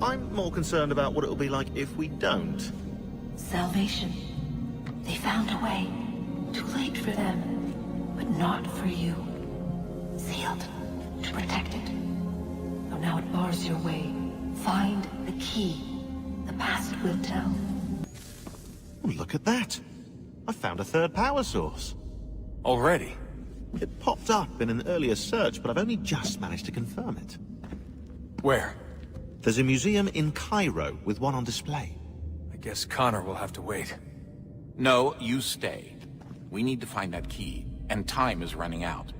I'm more concerned about what it'll be like if we don't.
Salvation. They found a way. Too late for them, but not for you. Sealed to protect it. Though now it bars your way. Find the key. The past will tell.
Oh, look at that. I found a third power source.
Already?
It popped up in an earlier search, but I've only just managed to confirm it.
Where?
There's a museum in Cairo with one on display.
I guess Connor will have to wait.
No, you stay. We need to find that key, and time is running out.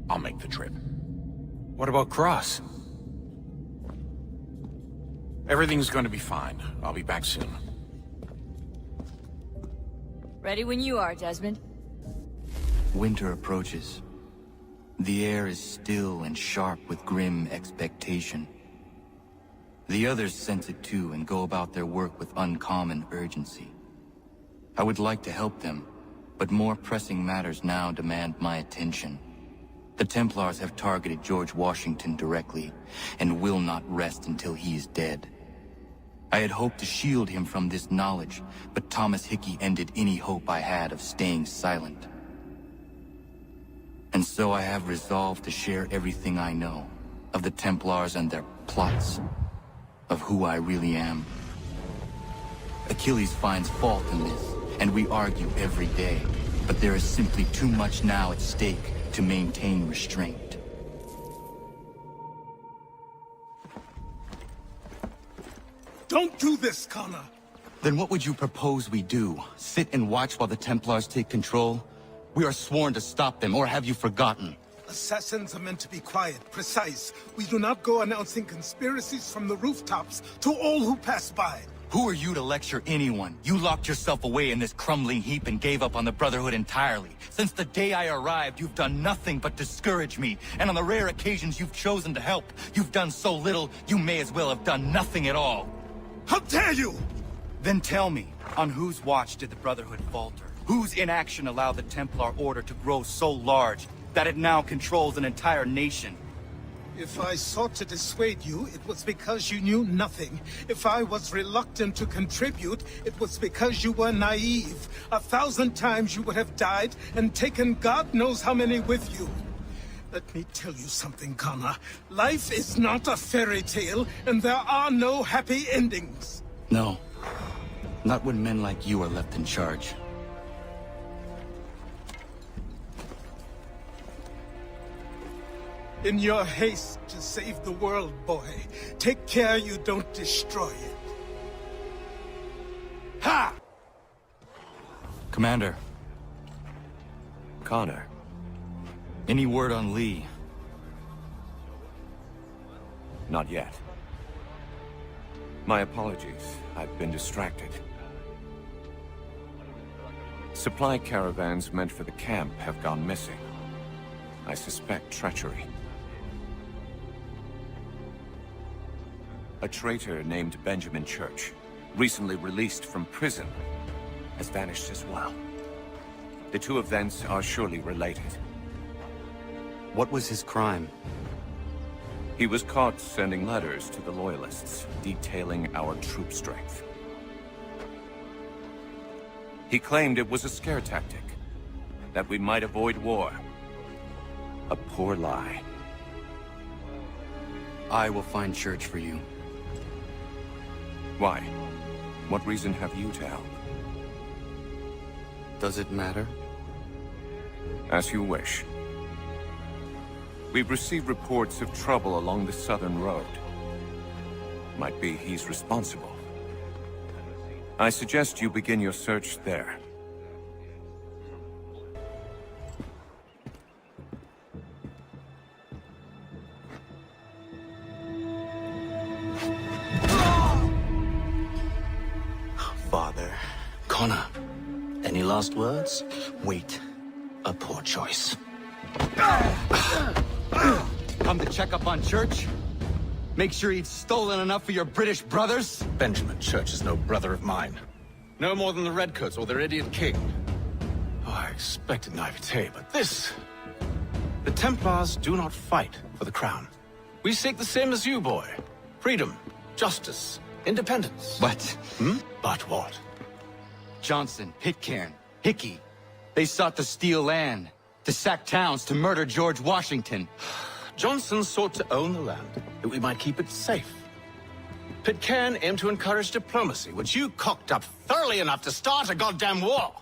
I'll make the trip.
What about Cross?
Everything's going to be fine. I'll be back soon.
Ready when you are, Desmond.
Winter approaches. The air is still and sharp with grim expectation. The others sense it too and go about their work with uncommon urgency. I would like to help them, but more pressing matters now demand my attention. The Templars have targeted George Washington directly, and will not rest until he is dead. I had hoped to shield him from this knowledge, but Thomas Hickey ended any hope I had of staying silent. And so I have resolved to share everything I know, of the Templars and their plots, of who I really am. Achilles finds fault in this, and we argue every day, but there is simply too much now at stake to maintain restraint.
Don't do this, Connor!
Then what would you propose we do? Sit and watch while the Templars take control? We are sworn to stop them, or have you forgotten?
Assassins are meant to be quiet, precise. We do not go announcing conspiracies from the rooftops to all who pass by.
Who are you to lecture anyone? You locked yourself away in this crumbling heap and gave up on the Brotherhood entirely. Since the day I arrived, you've done nothing but discourage me. And on the rare occasions you've chosen to help, you've done so little, you may as well have done nothing at all.
How dare you!
Then tell me, on whose watch did the Brotherhood falter? Whose inaction allowed the Templar Order to grow so large that it now controls an entire nation?
If I sought to dissuade you, it was because you knew nothing. If I was reluctant to contribute, it was because you were naive. 1,000 times you would have died and taken God knows how many with you. Let me tell you something, Connor. Life is not a fairy tale, and there are no happy endings.
No. Not when men like you are left in charge.
In your haste to save the world, boy, take care you don't destroy it. Ha!
Commander.
Connor.
Any word on Lee?
Not yet. My apologies. I've been distracted. Supply caravans meant for the camp have gone missing. I suspect treachery. A traitor named Benjamin Church, recently released from prison, has vanished as well. The two events are surely related.
What was his crime?
He was caught sending letters to the Loyalists, detailing our troop strength. He claimed it was a scare tactic, that we might avoid war. A poor lie.
I will find Church for you.
Why? What reason have you to help?
Does it matter?
As you wish. We've received reports of trouble along the southern road. Might be he's responsible. I suggest you begin your search there.
Father. Connor, any last words? Wait. A poor choice.
Come to check up on Church? Make sure he'd stolen enough for your British brothers?
Benjamin Church is no brother of mine. No more than the Redcoats or their idiot king. Oh, I expected naivete, but this... The Templars do not fight for the crown. We seek the same as you, boy. Freedom, justice, independence.
But...
But what?
Johnson, Pitcairn, Hickey. They sought to steal land, to sack towns, to murder George Washington.
Johnson sought to own the land, that we might keep it safe. Pitcairn aimed to encourage diplomacy, which you cocked up thoroughly enough to start a goddamn war.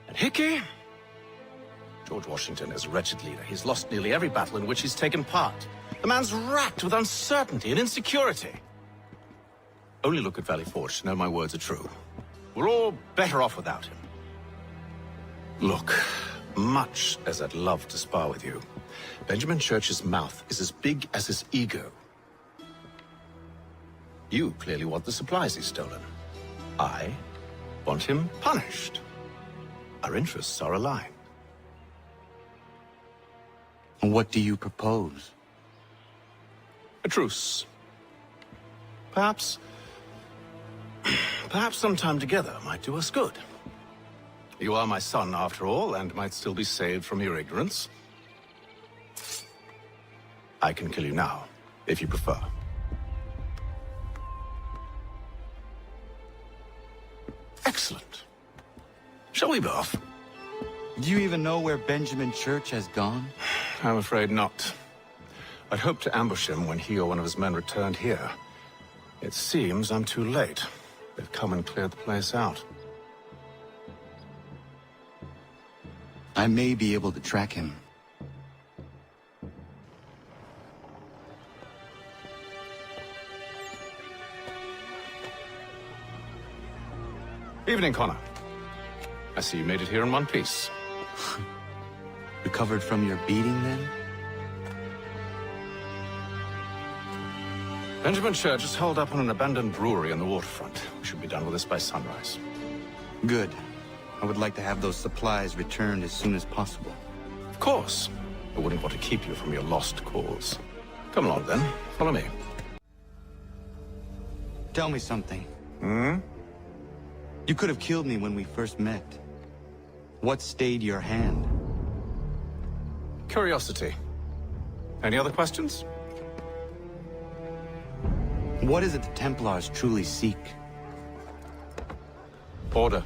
And Hickey? George Washington is a wretched leader. He's lost nearly every battle in which he's taken part. The man's racked with uncertainty and insecurity. Only look at Valley Forge to know my words are true. We're all better off without him. Look, much as I'd love to spar with you, Benjamin Church's mouth is as big as his ego. You clearly want the supplies he's stolen. I want him punished. Our interests are aligned.
What do you propose?
A truce. Perhaps some time together might do us good. You are my son, after all, and might still be saved from your ignorance. I can kill you now, if you prefer. Excellent. Shall we be off?
Do you even know where Benjamin Church has gone?
I'm afraid not. I'd hoped to ambush him when he or one of his men returned here. It seems I'm too late. They've come and cleared the place out.
I may be able to track him.
Evening, Connor. I see you made it here in one piece.
Recovered from your beating, then?
Benjamin Church is holed up on an abandoned brewery on the waterfront. We should be done with this by sunrise.
Good. I would like to have those supplies returned as soon as possible.
Of course. I wouldn't want to keep you from your lost cause. Come along, then. Follow me.
Tell me something.
Hmm?
You could have killed me when we first met. What stayed your hand?
Curiosity. Any other questions?
What is it the Templars truly seek?
Order.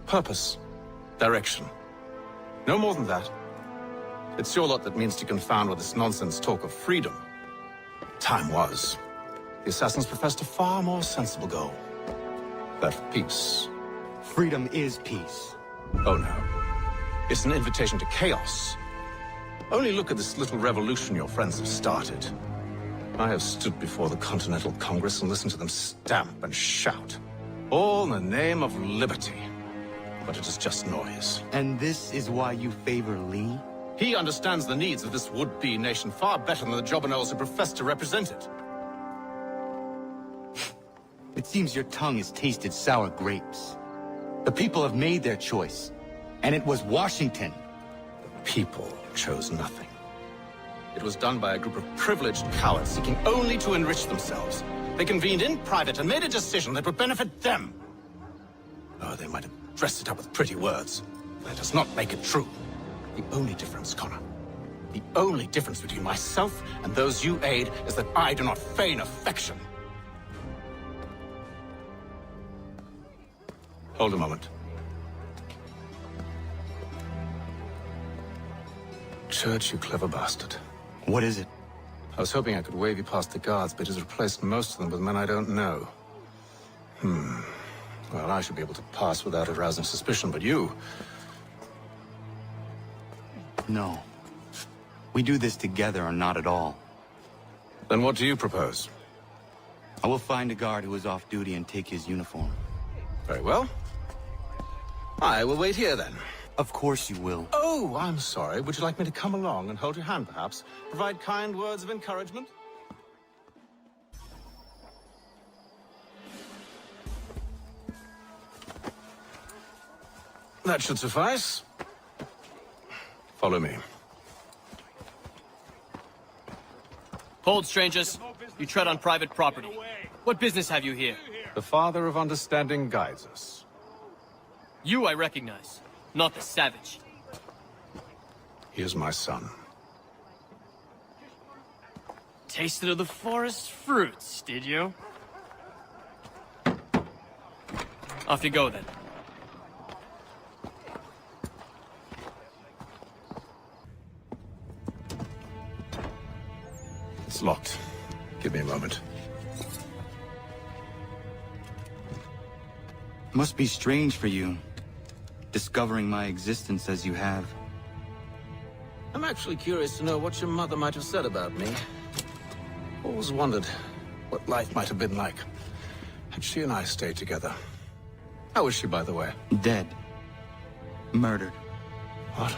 Purpose. Direction. No more than that. It's your lot that means to confound with this nonsense talk of freedom. Time was. The assassins professed a far more sensible goal. That of peace.
Freedom is peace.
Oh no. It's an invitation to chaos. Only look at this little revolution your friends have started. I have stood before the Continental Congress and listened to them stamp and shout. All in the name of liberty. But it is just noise.
And this is why you favor Lee?
He understands the needs of this would-be nation far better than the jobberknolls who profess to represent it.
It seems your tongue has tasted sour grapes. The people have made their choice, and it was Washington.
The people chose nothing. It was done by a group of privileged cowards seeking only to enrich themselves. They convened in private and made a decision that would benefit them. Oh, they might have dressed it up with pretty words. That does not make it true. The only difference, Connor, the only difference between myself and those you aid is that I do not feign affection. Hold a moment. Church, you clever bastard.
What is it?
I was hoping I could wave you past the guards, but it has replaced most of them with men I don't know. Well, I should be able to pass without arousing suspicion, but you...
No. We do this together or not at all.
Then what do you propose?
I will find a guard who is off duty and take his uniform.
Very well. I will wait here, then.
Of course you will.
Oh, I'm sorry. Would you like me to come along and hold your hand, perhaps? Provide kind words of encouragement? That should suffice. Follow me.
Hold, strangers. You tread on private property. What business have you here?
The Father of Understanding guides us.
You I recognize, not the savage.
He is my son.
Tasted of the forest fruits, did you? Off you go, then.
It's locked. Give me a moment.
Must be strange for you, discovering my existence as you have.
I'm actually curious to know what your mother might have said about me. Always wondered what life might have been like had she and I stayed together. How is she, by the way?
Dead. Murdered.
What?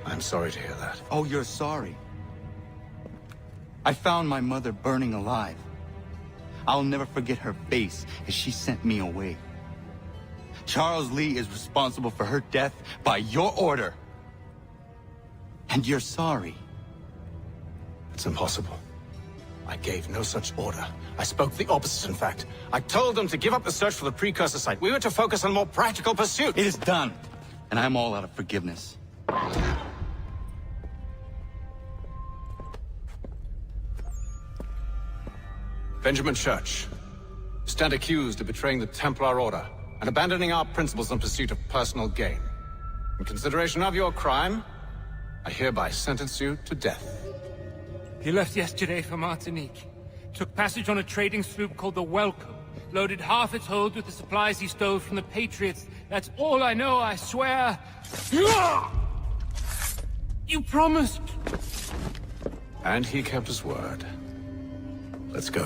I'm sorry to hear that.
Oh, you're sorry. I found my mother burning alive. I'll never forget her face as she sent me away. Charles Lee is responsible for her death by your order. And you're sorry.
It's impossible. I gave no such order. I spoke the opposite, in fact. I told them to give up the search for the precursor site. We were to focus on more practical pursuits.
It is done. And I'm all out of forgiveness.
Benjamin Church, you stand accused of betraying the Templar Order and abandoning our principles in pursuit of personal gain. In consideration of your crime, I hereby sentence you to death.
He left yesterday for Martinique. Took passage on a trading sloop called the Welcome. Loaded half its hold with the supplies he stole from the Patriots. That's all I know, I swear. You promised.
And he kept his word. Let's go.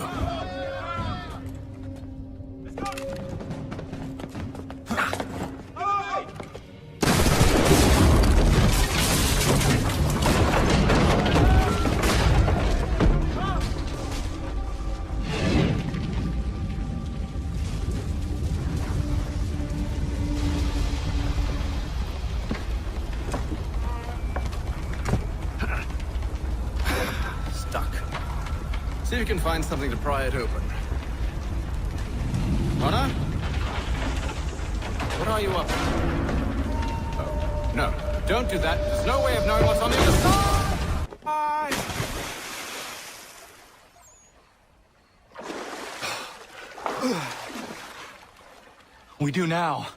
we can find something to pry it open. Connor? What are you up to? Oh, no. Don't do that. There's no way of knowing what's on the other side!
We do now.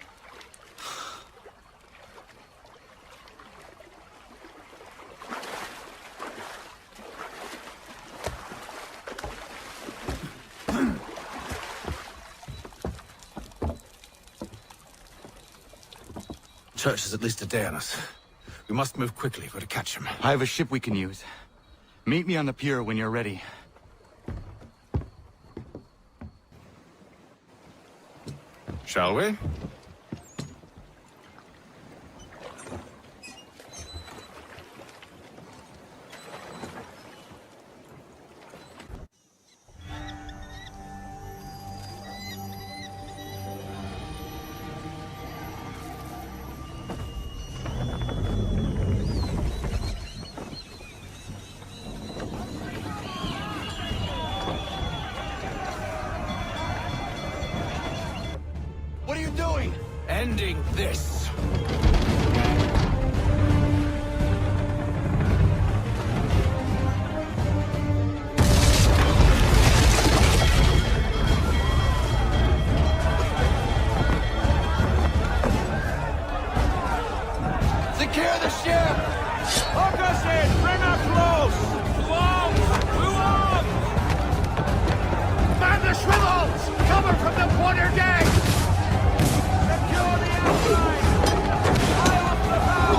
Church is at least a day on us. We must move quickly if we're to catch him.
I have a ship we can use. Meet me on the pier when you're ready.
Shall we?
What are you doing?
Ending this.
Secure the ship!
Hook us in! Bring her close! Man the swivels! Cover from the quarter deck! Secure the outside! High off the bow!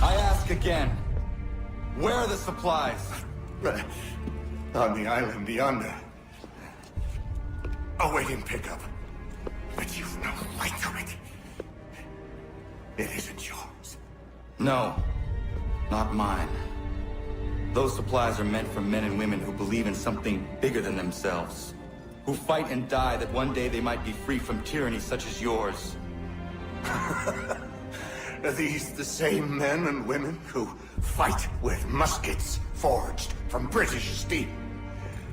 I ask again. Where are the supplies?
On the island yonder. Awaiting pickup. But you've no right to it. It isn't yours.
No, not mine. Those supplies are meant for men and women who believe in something bigger than themselves. Who fight and die that one day they might be free from tyranny such as yours.
Are these the same men and women who fight with muskets forged from British steel?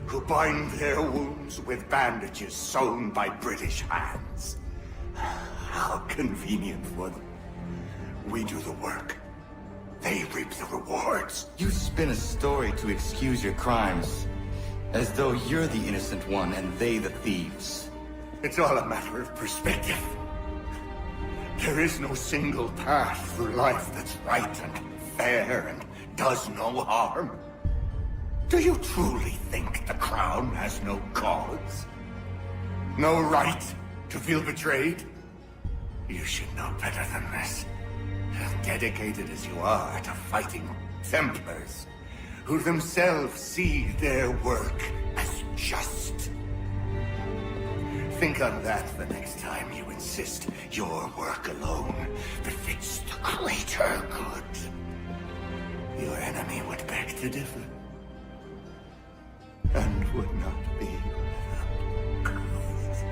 Who bind their wounds with bandages sewn by British hands? How convenient for them. We do the work. They reap the rewards.
You spin a story to excuse your crimes. As though you're the innocent one and they the thieves.
It's all a matter of perspective. There is no single path through life that's right and fair and does no harm. Do you truly think the Crown has no cause? No right to feel betrayed? You should know better than this. As dedicated as you are to fighting Templars, who themselves see their work as just. Think on that the next time you insist your work alone befits the greater good. Your enemy would beg to differ, and would not be without cause.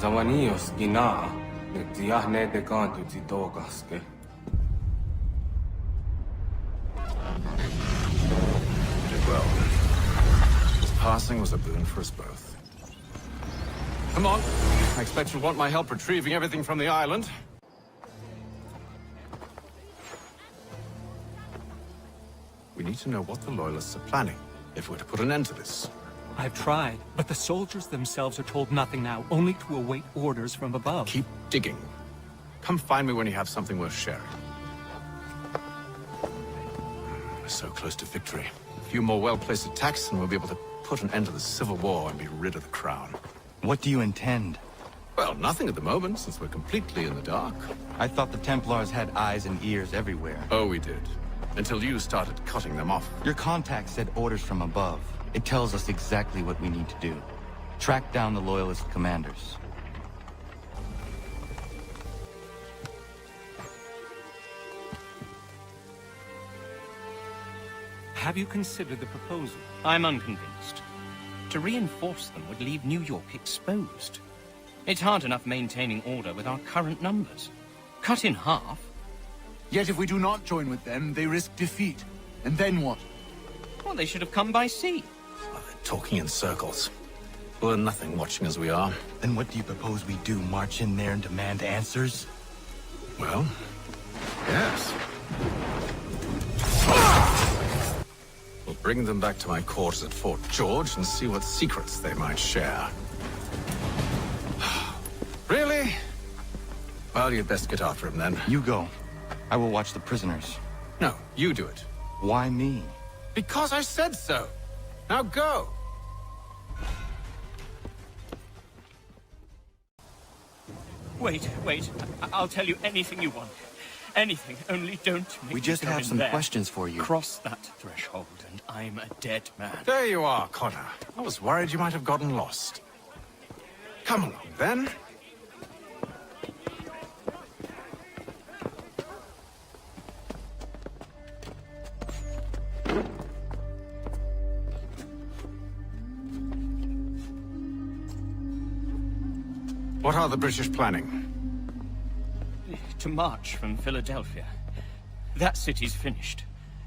Zawanios gina, netiahne de cantu titogaske.
Well, his passing was a boon for us both. Come on. I expect you'll want my help retrieving everything from the island. We need to know what the Loyalists are planning, if we're to put an end to this.
I've tried, but the soldiers themselves are told nothing now, only to await orders from above.
Keep digging. Come find me when you have something worth sharing. We're so close to victory. A few more well-placed attacks and we'll be able to put an end to the Civil War and be rid of the Crown.
What do you intend?
Well, nothing at the moment, since we're completely in the dark.
I thought the Templars had eyes and ears everywhere.
Oh, we did. Until you started cutting them off.
Your contact said orders from above. It tells us exactly what we need to do. Track down the Loyalist commanders.
Have you considered the proposal?
I'm unconvinced. To reinforce them would leave New York exposed. It's hard enough maintaining order with our current numbers. Cut in half.
Yet if we do not join with them, they risk defeat. And then what?
Well, they should have come by sea.
Talking in circles. We'll learn nothing watching as we are.
Then what do you propose we do? March in there and demand answers?
Well, yes. We'll bring them back to my quarters at Fort George and see what secrets they might share. Really? Well, you'd best get after him then.
You go. I will watch the prisoners.
No, you do it.
Why me?
Because I said so. Now go.
Wait. I'll tell you anything you want. Anything, only don't make
We just
me go
have
in
some
there.
questions for you.
Cross that threshold and I'm a dead man.
There you are, Connor. I was worried you might have gotten lost. Come along, then. What are the British planning?
To march from Philadelphia. That city's finished.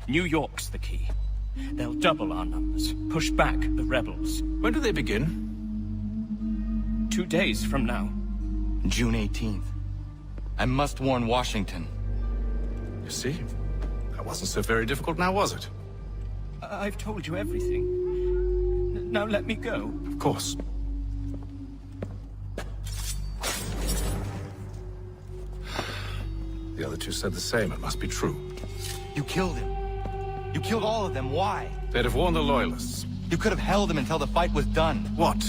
New York's the key. They'll double our numbers, push back the rebels.
When do they begin?
2 days from now.
June 18th. I must warn Washington.
You see? That wasn't so very difficult now, was it?
I've told you everything. Now let me go.
Of course. The other two said the same. It must be true.
You killed him. You killed all of them. Why?
They'd have warned the Loyalists.
You could have held them until the fight was done.
What?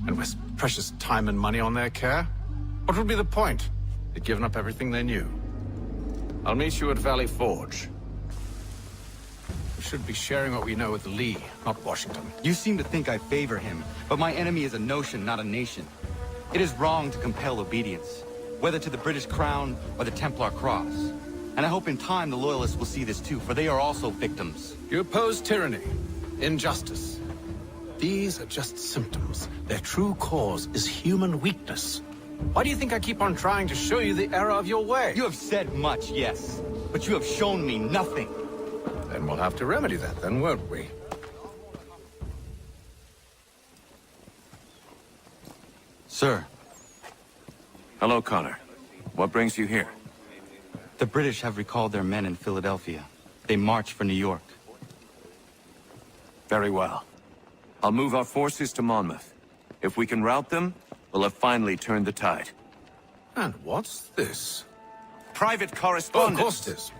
And waste precious time and money on their care? What would be the point? They'd given up everything they knew. I'll meet you at Valley Forge. We should be sharing what we know with Lee, not Washington.
You seem to think I favor him, but my enemy is a notion, not a nation. It is wrong to compel obedience, whether to the British Crown or the Templar Cross. And I hope in time the Loyalists will see this too, for they are also victims.
You oppose tyranny, injustice. These are just symptoms. Their true cause is human weakness. Why do you think I keep on trying to show you the error of your way?
You have said much, yes, but you have shown me nothing.
Then we'll have to remedy that then, won't we?
Sir.
Hello, Connor. What brings you here?
The British have recalled their men in Philadelphia. They march for New York.
Very well. I'll move our forces to Monmouth. If we can rout them, we'll have finally turned the tide.
And what's this?
Private
Oh,
correspondence.
of course it is.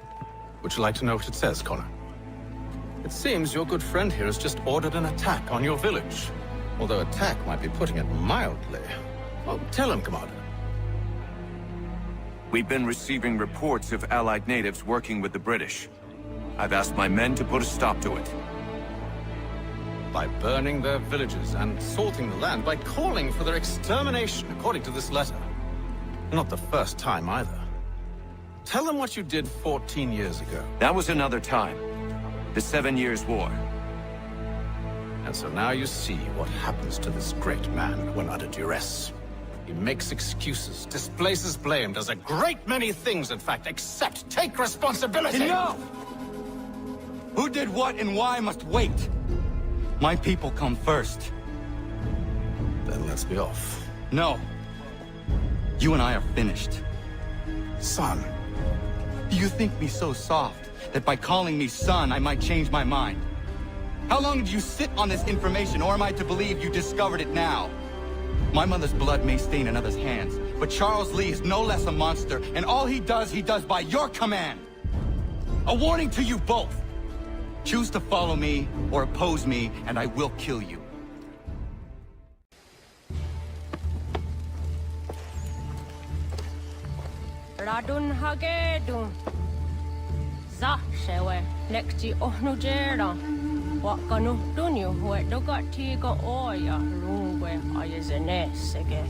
Would you like to know what it says, Connor? It seems your good friend here has just ordered an attack on your village. Although attack might be putting it mildly. Well, tell him, Commander.
We've been receiving reports of Allied natives working with the British. I've asked my men to put a stop to it.
By burning their villages and salting the land, by calling for their extermination, according to this letter. Not the first time, either. Tell them what you did 14 years ago.
That was another time. The 7 Years' War.
And so now you see what happens to this great man when under duress. He makes excuses, displaces blame, does a great many things, in fact, except take responsibility!
Enough! Who did what and why must wait. My people come first.
Then let's be off.
No. You and I are finished.
Son.
Do you think me so soft that by calling me son, I might change my mind? How long did you sit on this information, or am I to believe you discovered it now? My mother's blood may stain another's hands, but Charles Lee is no less a monster, and all he does by your command. A warning to you both. Choose to follow me or oppose me, and I will kill you.
Radun hagedun. Za shewe nekti ohnujera. Wakanu dunyu huedoga tiga oya rungwe ayezenesege.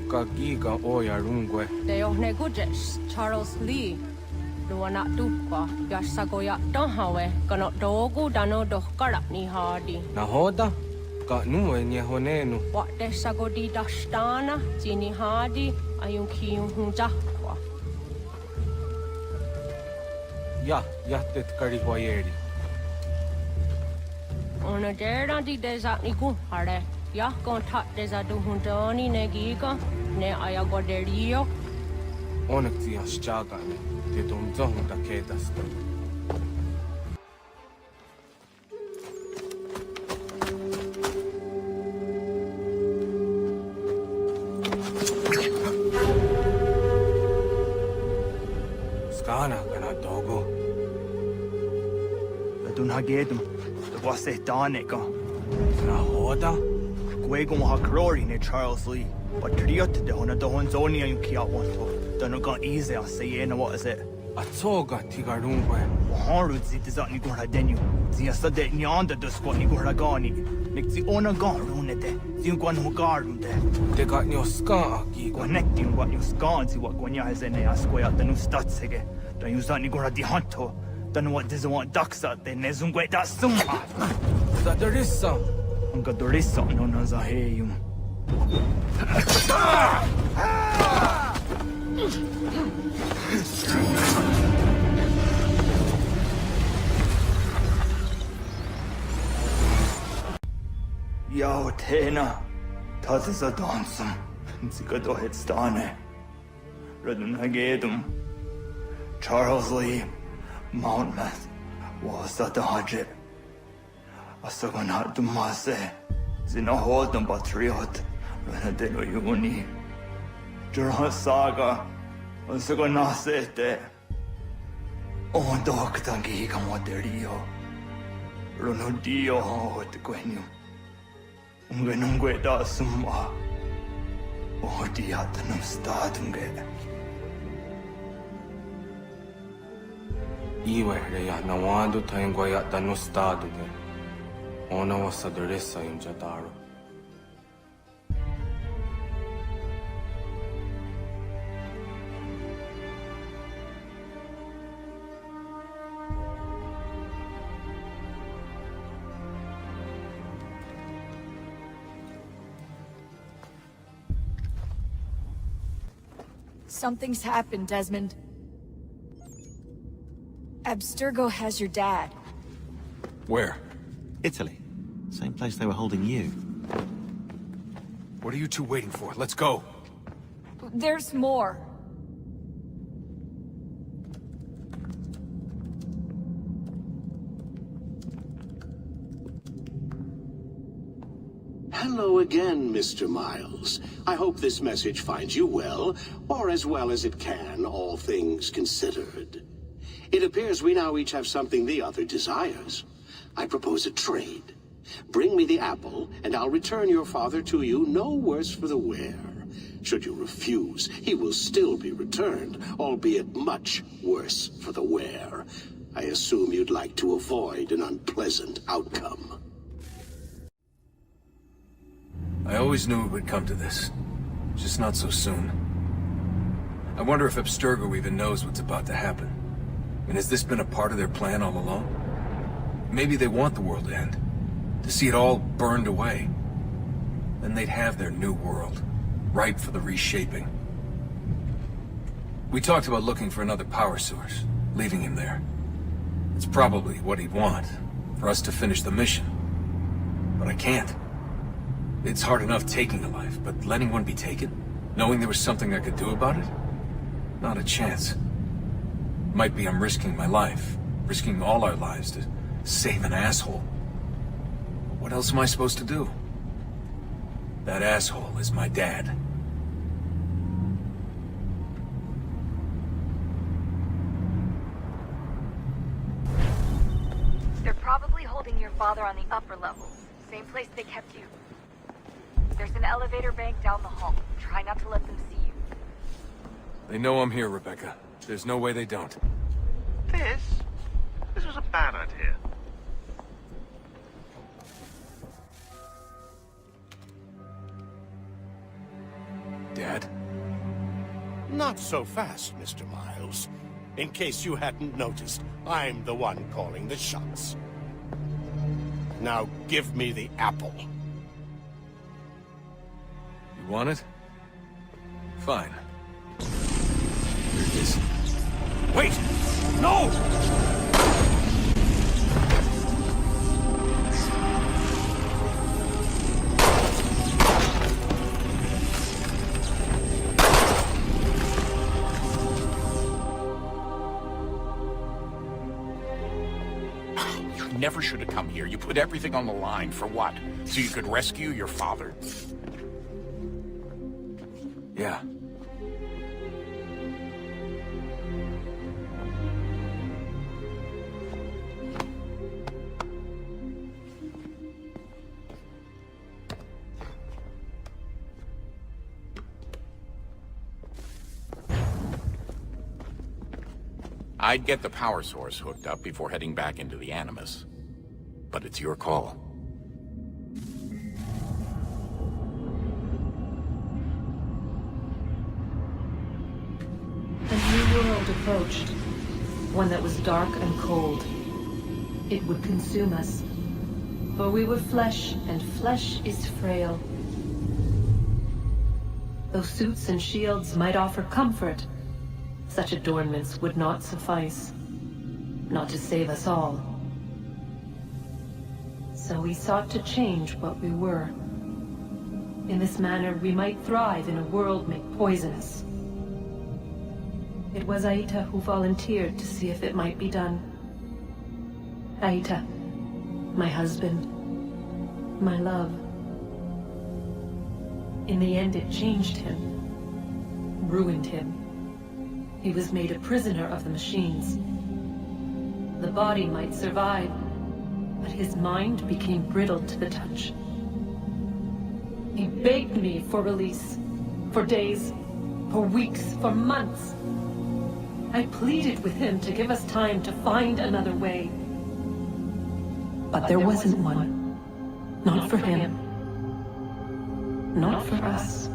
Ka giga oya rungwe.
They ohne gujes Charles Lee. duana tukwa yasagoya donhawe kono dogu dano dohkara ni hardi.
Nahoda? Ka nuwe ni honenu.
What de sagodi dashtana zini hardi ayun kiyun hunjakwa.
Ya tet kari 𝐂reed.
Ona dera di desa ni ku hare. Ya kontak desa du hundoni negiga ne ayagoderio.
Onak ti aschaga ne. Te dom zohn da ketas. Skana kana dogo.
Dun hagedum. Was it Danica? Nahoda? Gwego ha glory ne Charles Lee. But Triot de Hona the Honzonia you kia want to. Don't go easy, I say, what is it?
A toga tigarungwe.
𝐅ull zit is on Nigura Denu. The Asade Nyanda does go Nigura Gani. Nick the Ona Garune de. The Guan who garden de.
They got your scar,
connecting what you scan, see what Guanya has in a square at the new Statsege. Don't use that Nigura di Hunto. Don't know what does want ducks out there, Nezungwe that summa.
That there is some.
Unga there is something on us, I hear you. Yo, Tena, das ist ein Dansum. Sie geht doch jetzt da, ne? Redden Hagedum. Charles Lee, Mountmouth, was that the Hajib? Asagon hat du Masse. Sie noch Hodem Patriot. Wenn er den Juni. Jura Saga. Asagon Nasete. Und doch dann gehe ich am Moderio. Ronodio hat Gwenum. Ungenungue da summa. Oh, die hat einen Statunge.
Iwe ya nawando tayengwa ya tano stado de. Ona wasadresa yung jadaro.
Something's happened, Desmond. Abstergo has your dad.
Where?
Italy. Same place they were holding you.
What are you two waiting for? Let's go.
There's more.
Hello again, Mr. Miles. I hope this message finds you well, or as well as it can, all things considered. It appears we now each have something the other desires. I propose a trade. Bring me the apple, and I'll return your father to you no worse for the wear. Should you refuse, he will still be returned, albeit much worse for the wear. I assume you'd like to avoid an unpleasant outcome.
I always knew it would come to this. Just not so soon. I wonder if Abstergo even knows what's about to happen. And has this been a part of their plan all along? Maybe they want the world to end. To see it all burned away. Then they'd have their new world, ripe for the reshaping. We talked about looking for another power source, leaving him there. It's probably what he'd want, for us to finish the mission. But I can't. It's hard enough taking a life, but letting one be taken? Knowing there was something I could do about it? Not a chance. Might be I'm risking my life, risking all our lives to save an asshole. But what else am I supposed to do? That asshole is my dad.
They're probably holding your father on the upper levels. Same place they kept you. There's an elevator bank down the hall. Try not to let them see you.
They know I'm here, Rebecca. There's no way they don't.
This was a bad idea.
Dad?
Not so fast, Mr. Miles.
In case you hadn't noticed, I'm the one calling the shots. Now give me the apple.
You want it? Fine. Here it is.
Wait! No!
You never should have come here. You put everything on the line. For what? So you could rescue your father?
Yeah.
I'd get the power source hooked up before heading back into the Animus. But it's your call.
A new world approached. One that was dark and cold. It would consume us. For we were flesh, and flesh is frail. Though suits and shields might offer comfort, such adornments would not suffice. Not to save us all. So we sought to change what we were. In this manner, we might thrive in a world made poisonous. It was Aita who volunteered to see if it might be done. Aita, my husband, my love. In the end, it changed him, ruined him. He was made a prisoner of the machines. The body might survive, but his mind became brittle to the touch. He begged me for release, for days, for weeks, for months. I pleaded with him to give us time to find another way. But there wasn't one. Not for him. Not for us.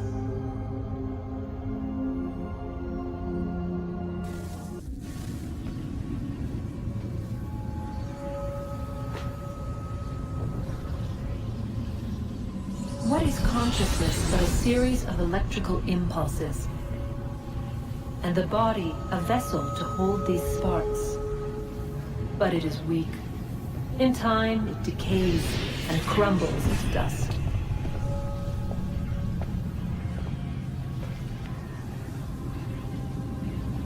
What is consciousness but a series of electrical impulses? And the body a vessel to hold these sparks. But it is weak. In time, it decays and crumbles as dust.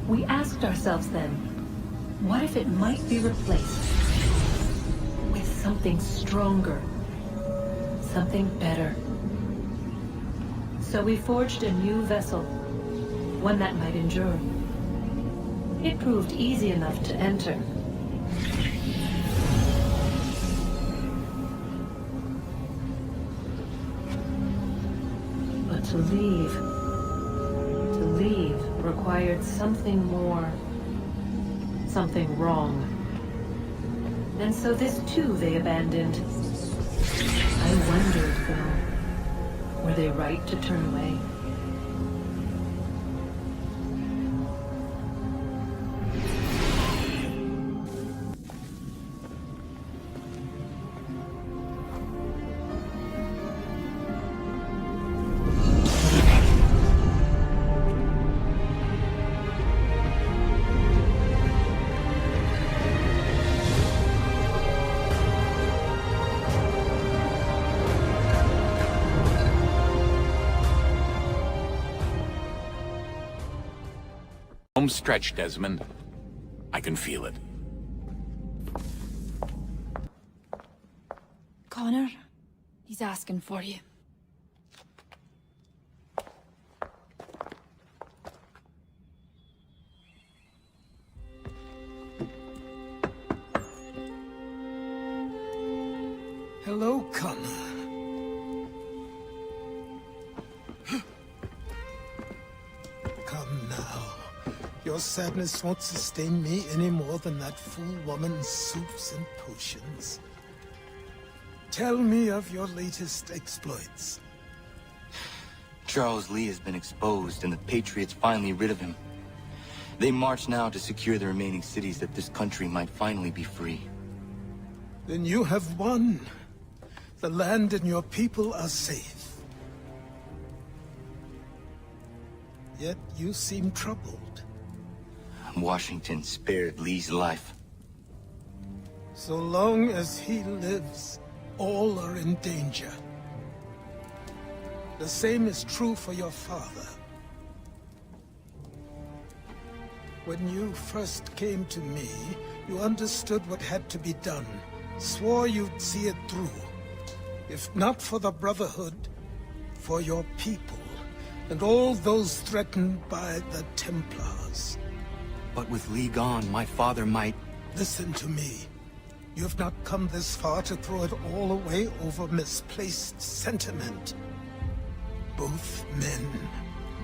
We asked ourselves then, what if it might be replaced with something stronger, something better? So we forged a new vessel, one that might endure. It proved easy enough to enter. But to leave required something more, something wrong. And so this too they abandoned. I wondered, though, were they right to turn away?
Home stretch, Desmond. I can feel it.
Connor, he's asking for you.
Hello, Connor. Come now. Your sadness won't sustain me any more than that fool woman's soups and potions. Tell me of your latest exploits.
Charles Lee has been exposed and the Patriots finally rid of him. They march now to secure the remaining cities that this country might finally be free.
Then you have won. The land and your people are safe. Yet you seem troubled.
Washington spared Lee's life.
So long as he lives, all are in danger. The same is true for your father. When you first came to me, you understood what had to be done, swore you'd see it through. If not for the Brotherhood, for your people, and all those threatened by the Templars.
But with Lee gone, my father might...
Listen to me. You have not come this far to throw it all away over misplaced sentiment. Both men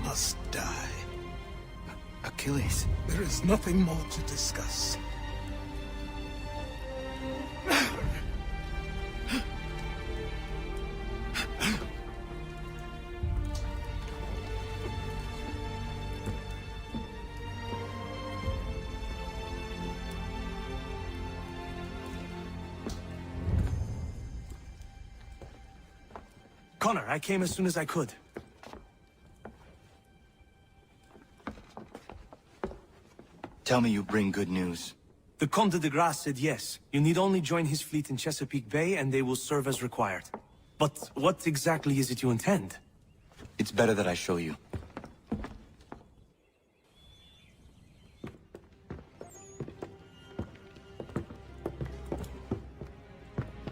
must die.
Achilles.
There is nothing more to discuss.
Connor, I came as soon as I could.
Tell me you bring good news.
The Comte de Grasse said yes. You need only join his fleet in Chesapeake Bay and they will serve as required. But what exactly is it you intend?
It's better that I show you.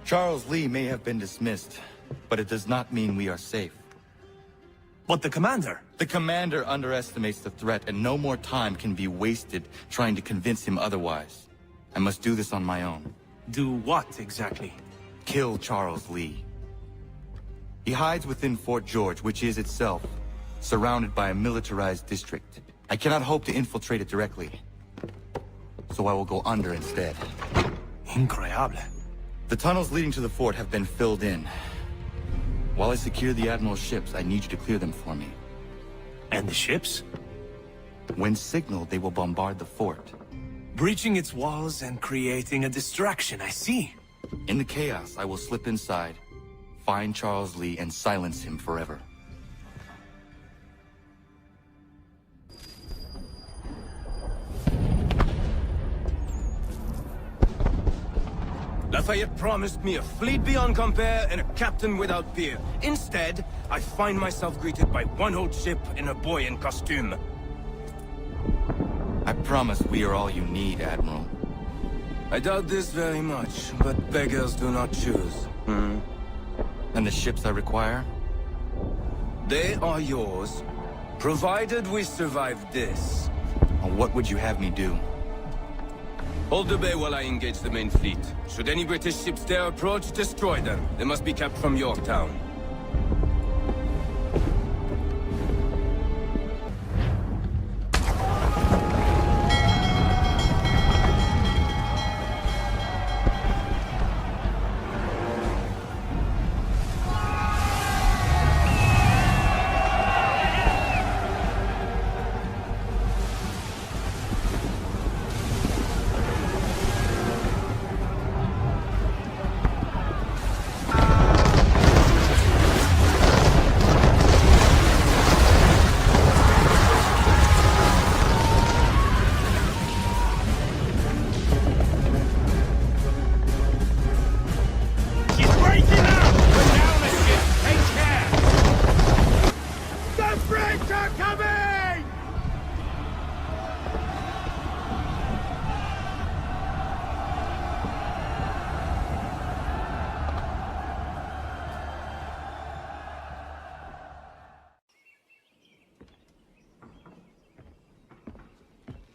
Charles Lee may have been dismissed, but it does not mean we are safe.
But the commander?
The commander underestimates the threat, and no more time can be wasted trying to convince him otherwise. I must do this on my own.
Do what, exactly?
Kill Charles Lee. He hides within Fort George, which is itself surrounded by a militarized district. I cannot hope to infiltrate it directly, so I will go under instead.
Incroyable.
The tunnels leading to the fort have been filled in. While I secure the Admiral's ships, I need you to clear them for me.
And the ships?
When signaled, they will bombard the fort.
Breaching its walls and creating a distraction, I see.
In the chaos, I will slip inside, find Charles Lee, and silence him forever.
Lafayette promised me a fleet beyond compare and a captain without peer. Instead, I find myself greeted by one old ship and a boy in costume.
I promise we are all you need, Admiral.
I doubt this very much, but beggars do not choose.
And the ships I require?
They are yours, provided we survive this.
What would you have me do?
Hold the bay while I engage the main fleet. Should any British ships dare approach, destroy them. They must be kept from Yorktown.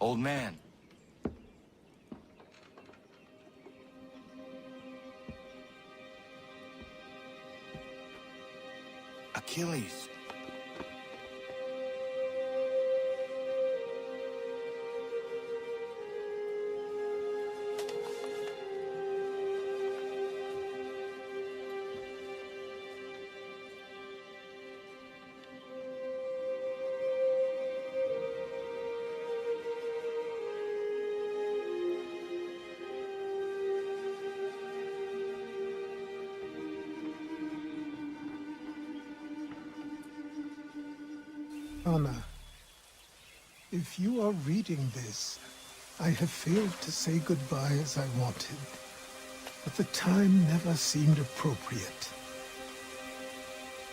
Old man. Achilles.
Anna, if you are reading this, I have failed to say goodbye as I wanted, but the time never seemed appropriate.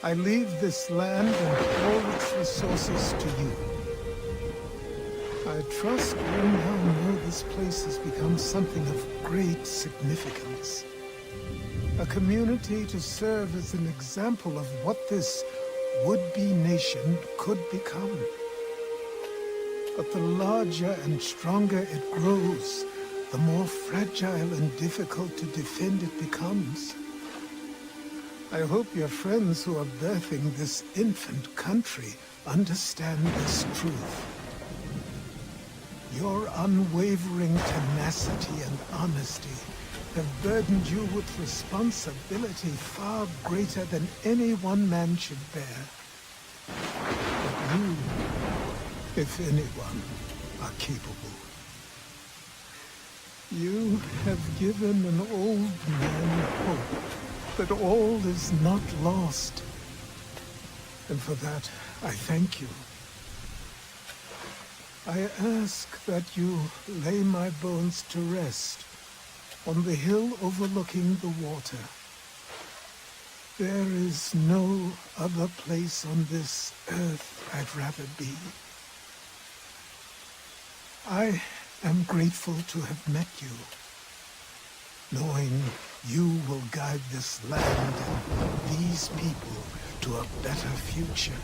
I leave this land and all its resources to you. I trust you now know this place has become something of great significance. A community to serve as an example of what this would-be nation could become. But the larger and stronger it grows, the more fragile and difficult to defend it becomes. I hope your friends who are birthing this infant country understand this truth. Your unwavering tenacity and honesty have burdened you with responsibility far greater than any one man should bear. But you, if anyone, are capable. You have given an old man hope that all is not lost. And for that, I thank you. I ask that you lay my bones to rest on the hill overlooking the water. There is no other place on this earth I'd rather be. I am grateful to have met you, knowing you will guide this land and these people to a better future.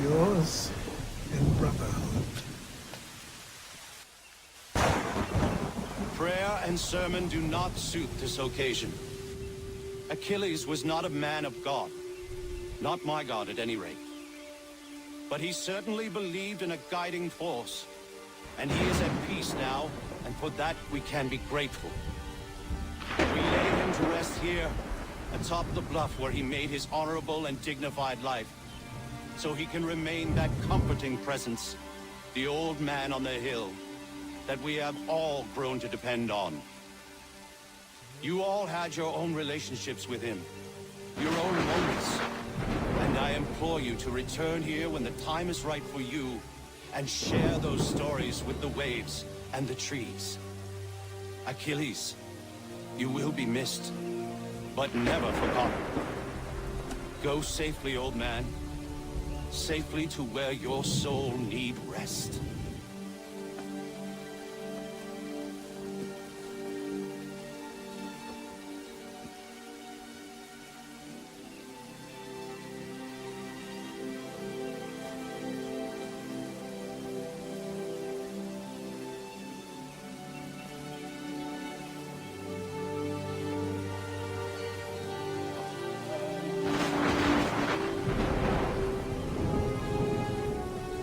Yours in brotherhood.
Prayer and sermon do not suit this occasion. Achilles was not a man of God. Not my God, at any rate. But he certainly believed in a guiding force. And he is at peace now, and for that we can be grateful. We lay him to rest here, atop the bluff where he made his honorable and dignified life, so he can remain that comforting presence, the old man on the hill, that we have all grown to depend on. You all had your own relationships with him, your own moments, and I implore you to return here when the time is right for you and share those stories with the waves and the trees. Achilles, you will be missed, but never forgotten. Go safely, old man. Safely to where your soul need rest.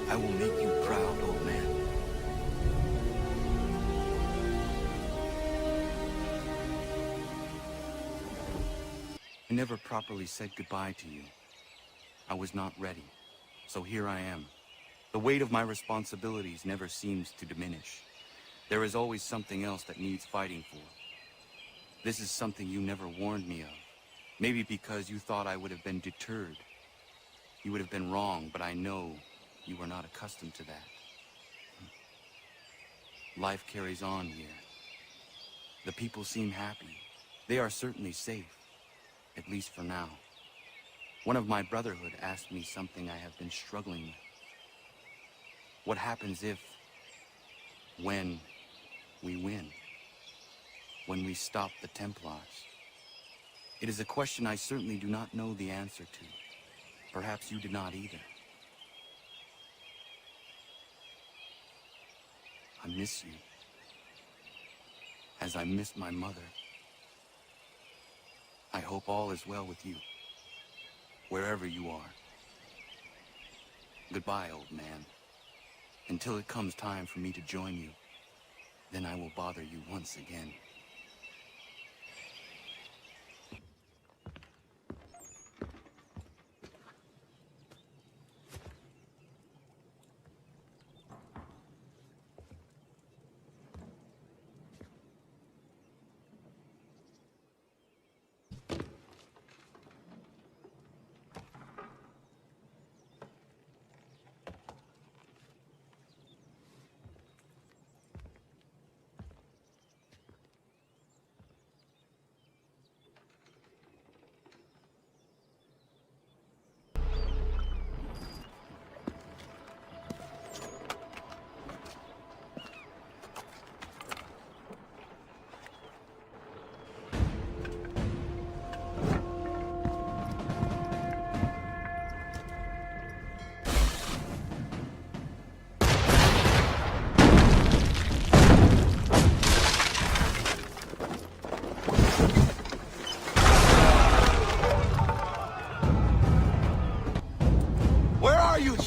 I will make you proud, old man. I never properly said goodbye to you. I was not ready, so here I am. The weight of my responsibilities never seems to diminish. There is always something else that needs fighting for. This is something you never warned me of. Maybe because you thought I would have been deterred. You would have been wrong, but I know you were not accustomed to that. Life carries on here. The people seem happy. They are certainly safe, at least for now. One of my brotherhood asked me something I have been struggling with. What happens if, when we win? When we stop the Templars? It is a question I certainly do not know the answer to. Perhaps you did not either. I miss you, as I miss my mother. I hope all is well with you, wherever you are. Goodbye, old man. Until it comes time for me to join you, then I will bother you once again.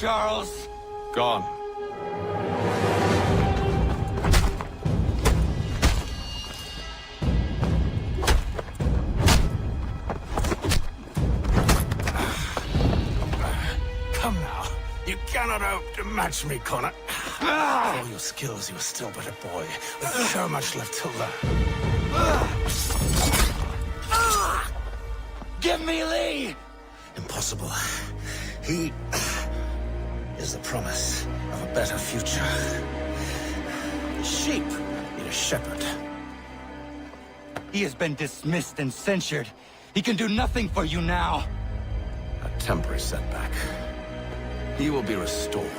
Charles?
Gone.
Come now. You cannot hope to match me, Connor. For all your skills, you are still but a boy, with so much left to learn.
Give me Lee!
Impossible. He is the promise of a better future. Sheep need a shepherd.
He has been dismissed and censured. He can do nothing for you now.
A temporary setback. He will be restored.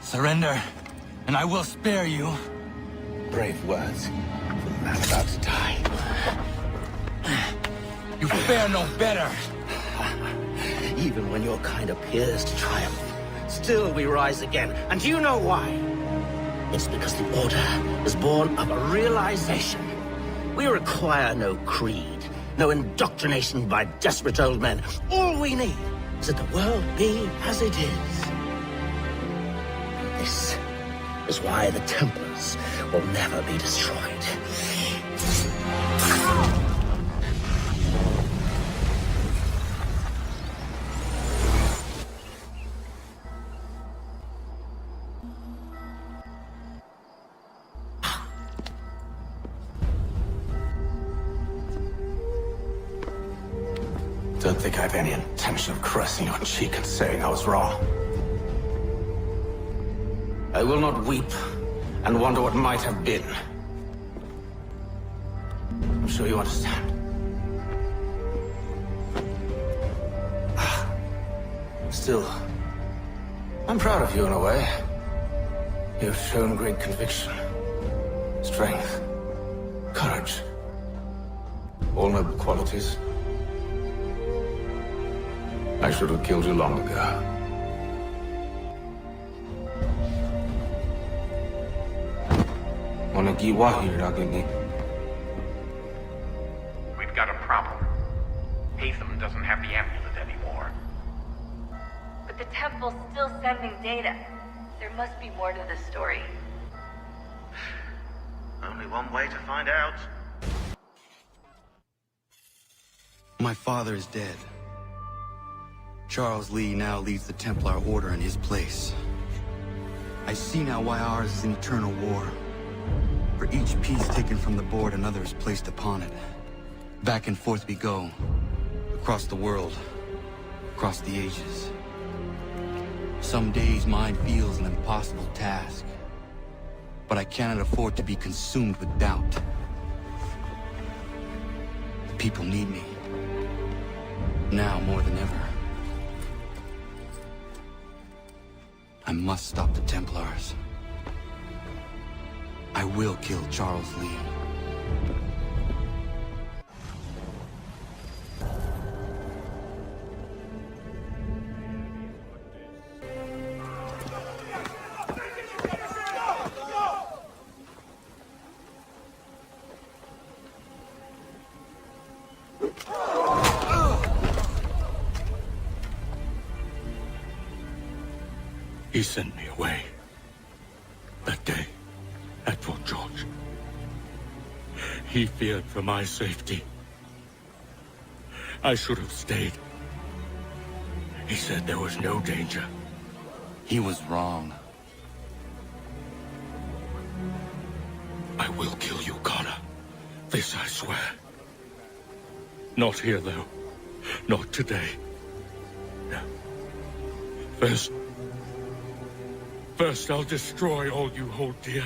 Surrender, and I will spare you.
Brave words for the man about to die.
You fare no better.
Even when your kind appears to triumph, still we rise again. And do you know why? It's because the Order is born of a realization. We require no creed, no indoctrination by desperate old men. All we need is that the world be as it is. This is why the Templars will never be destroyed.
Don't think I have any intention of caressing your cheek and saying I was wrong. I will not weep and wonder what might have been. I'm sure you understand. Still, I'm proud of you in a way. You've shown great conviction, strength, courage. All noble qualities. I should have killed you long ago.
We've got a problem. 𝐁even doesn't have the amulet anymore.
But the temple's still sending data. There must be more to this story.
Only one way to find out.
My father is dead. Charles Lee now leads the Templar Order in his place. I see now why ours is an eternal war. For each piece taken from the board, another is placed upon it. Back and forth we go. Across the world. Across the ages. Some days mine feels an impossible task. But I cannot afford to be consumed with doubt. The people need me. Now more than ever. I must stop the Templars. I will kill Charles Lee.
He sent me away. That day, at Fort George. He feared for my safety. I should have stayed. He said there was no danger.
He was wrong.
I will kill you, Connor. This I swear. Not here, though. Not today. No. First, I'll destroy all you hold dear.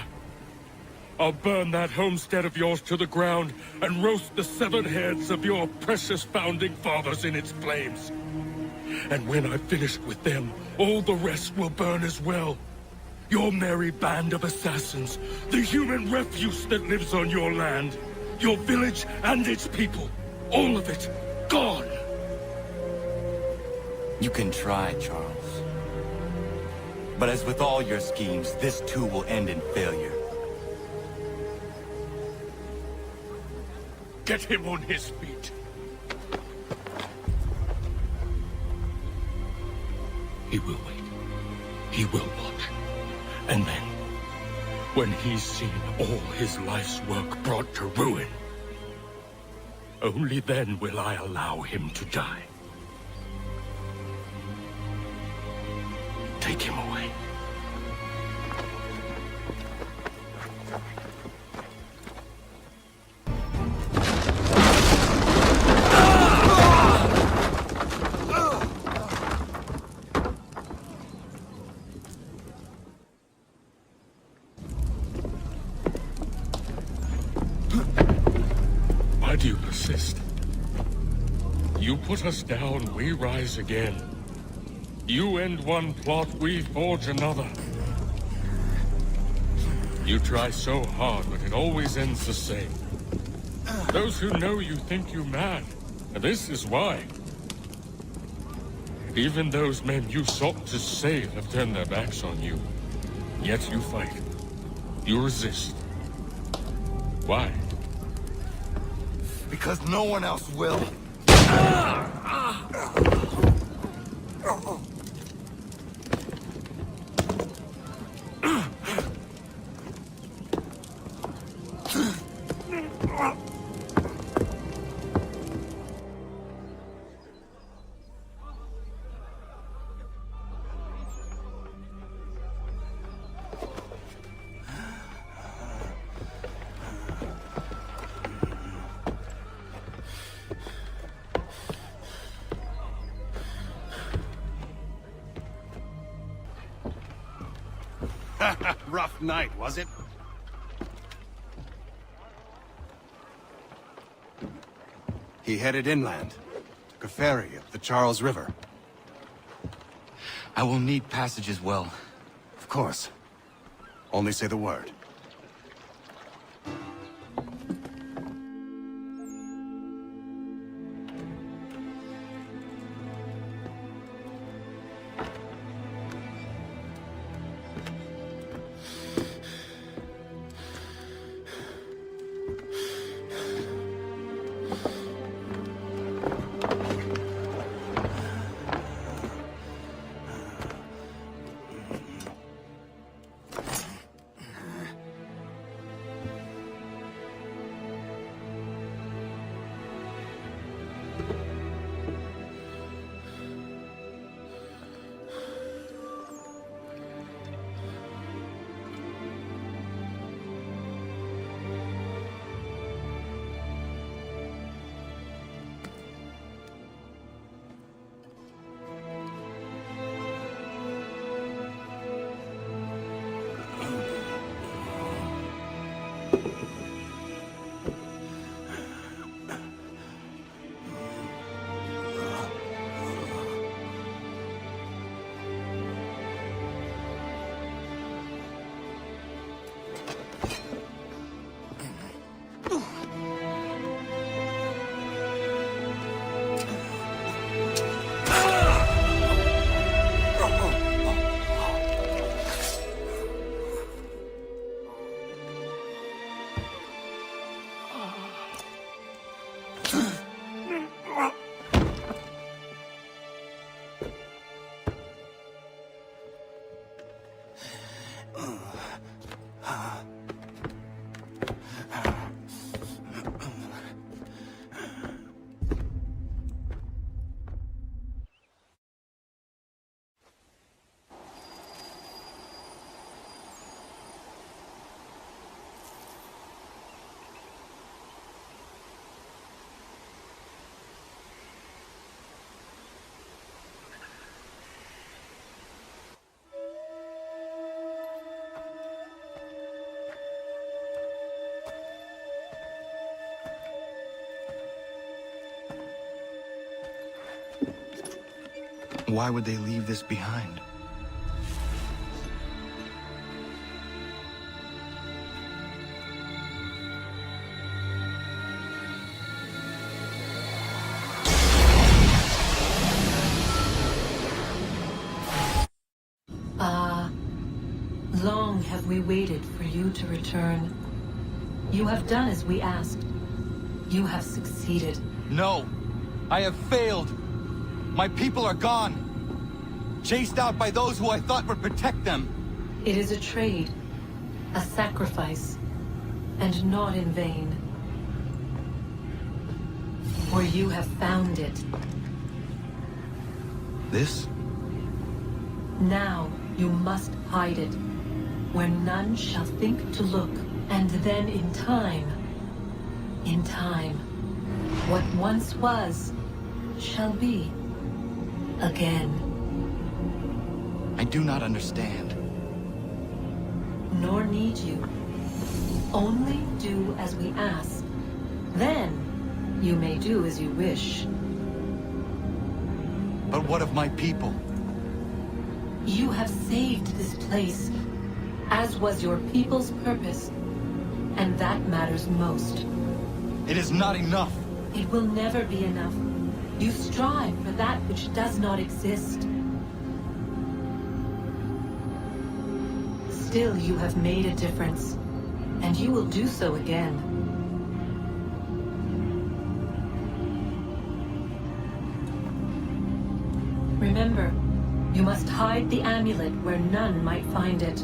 I'll burn that homestead of yours to the ground and roast the severed heads of your precious founding fathers in its flames. And when I've finished with them, all the rest will burn as well. Your merry band of assassins, the human refuse that lives on your land, your village and its people, all of it, gone.
You can try, Charles. But as with all your schemes, this too will end in failure.
Get him on his feet. He will wait. He will watch. And then, when he's seen all his life's work brought to ruin, only then will I allow him to die. Take him away. Why do you persist? You put us down, we rise again. You end one plot, we forge another. You try so hard, but it always ends the same. Those who know you think you mad, and this is why. Even those men you sought to save have turned their backs on you. Yet you fight. You resist. Why?
Because no one else will.
Rough night, was it? He headed inland. Took a ferry up the Charles River.
I will need passage as well.
Of course. Only say the word.
Why would they leave this behind?
We waited for you to return. You have done as we asked. You have succeeded.
No! I have failed! My people are gone! Chased out by those who I thought would protect them!
It is a trade, a sacrifice, and not in vain. For you have found it.
This?
Now you must hide it, where none shall think to look, and then in time, what once was, shall be, again.
I do not understand.
Nor need you. Only do as we ask. Then, you may do as you wish.
But what of my people?
You have saved this place, as was your people's purpose, and that matters most.
It is not enough.
It will never be enough. You strive for that which does not exist. Still, you have made a difference, and you will do so again. Remember, you must hide the amulet where none might find it.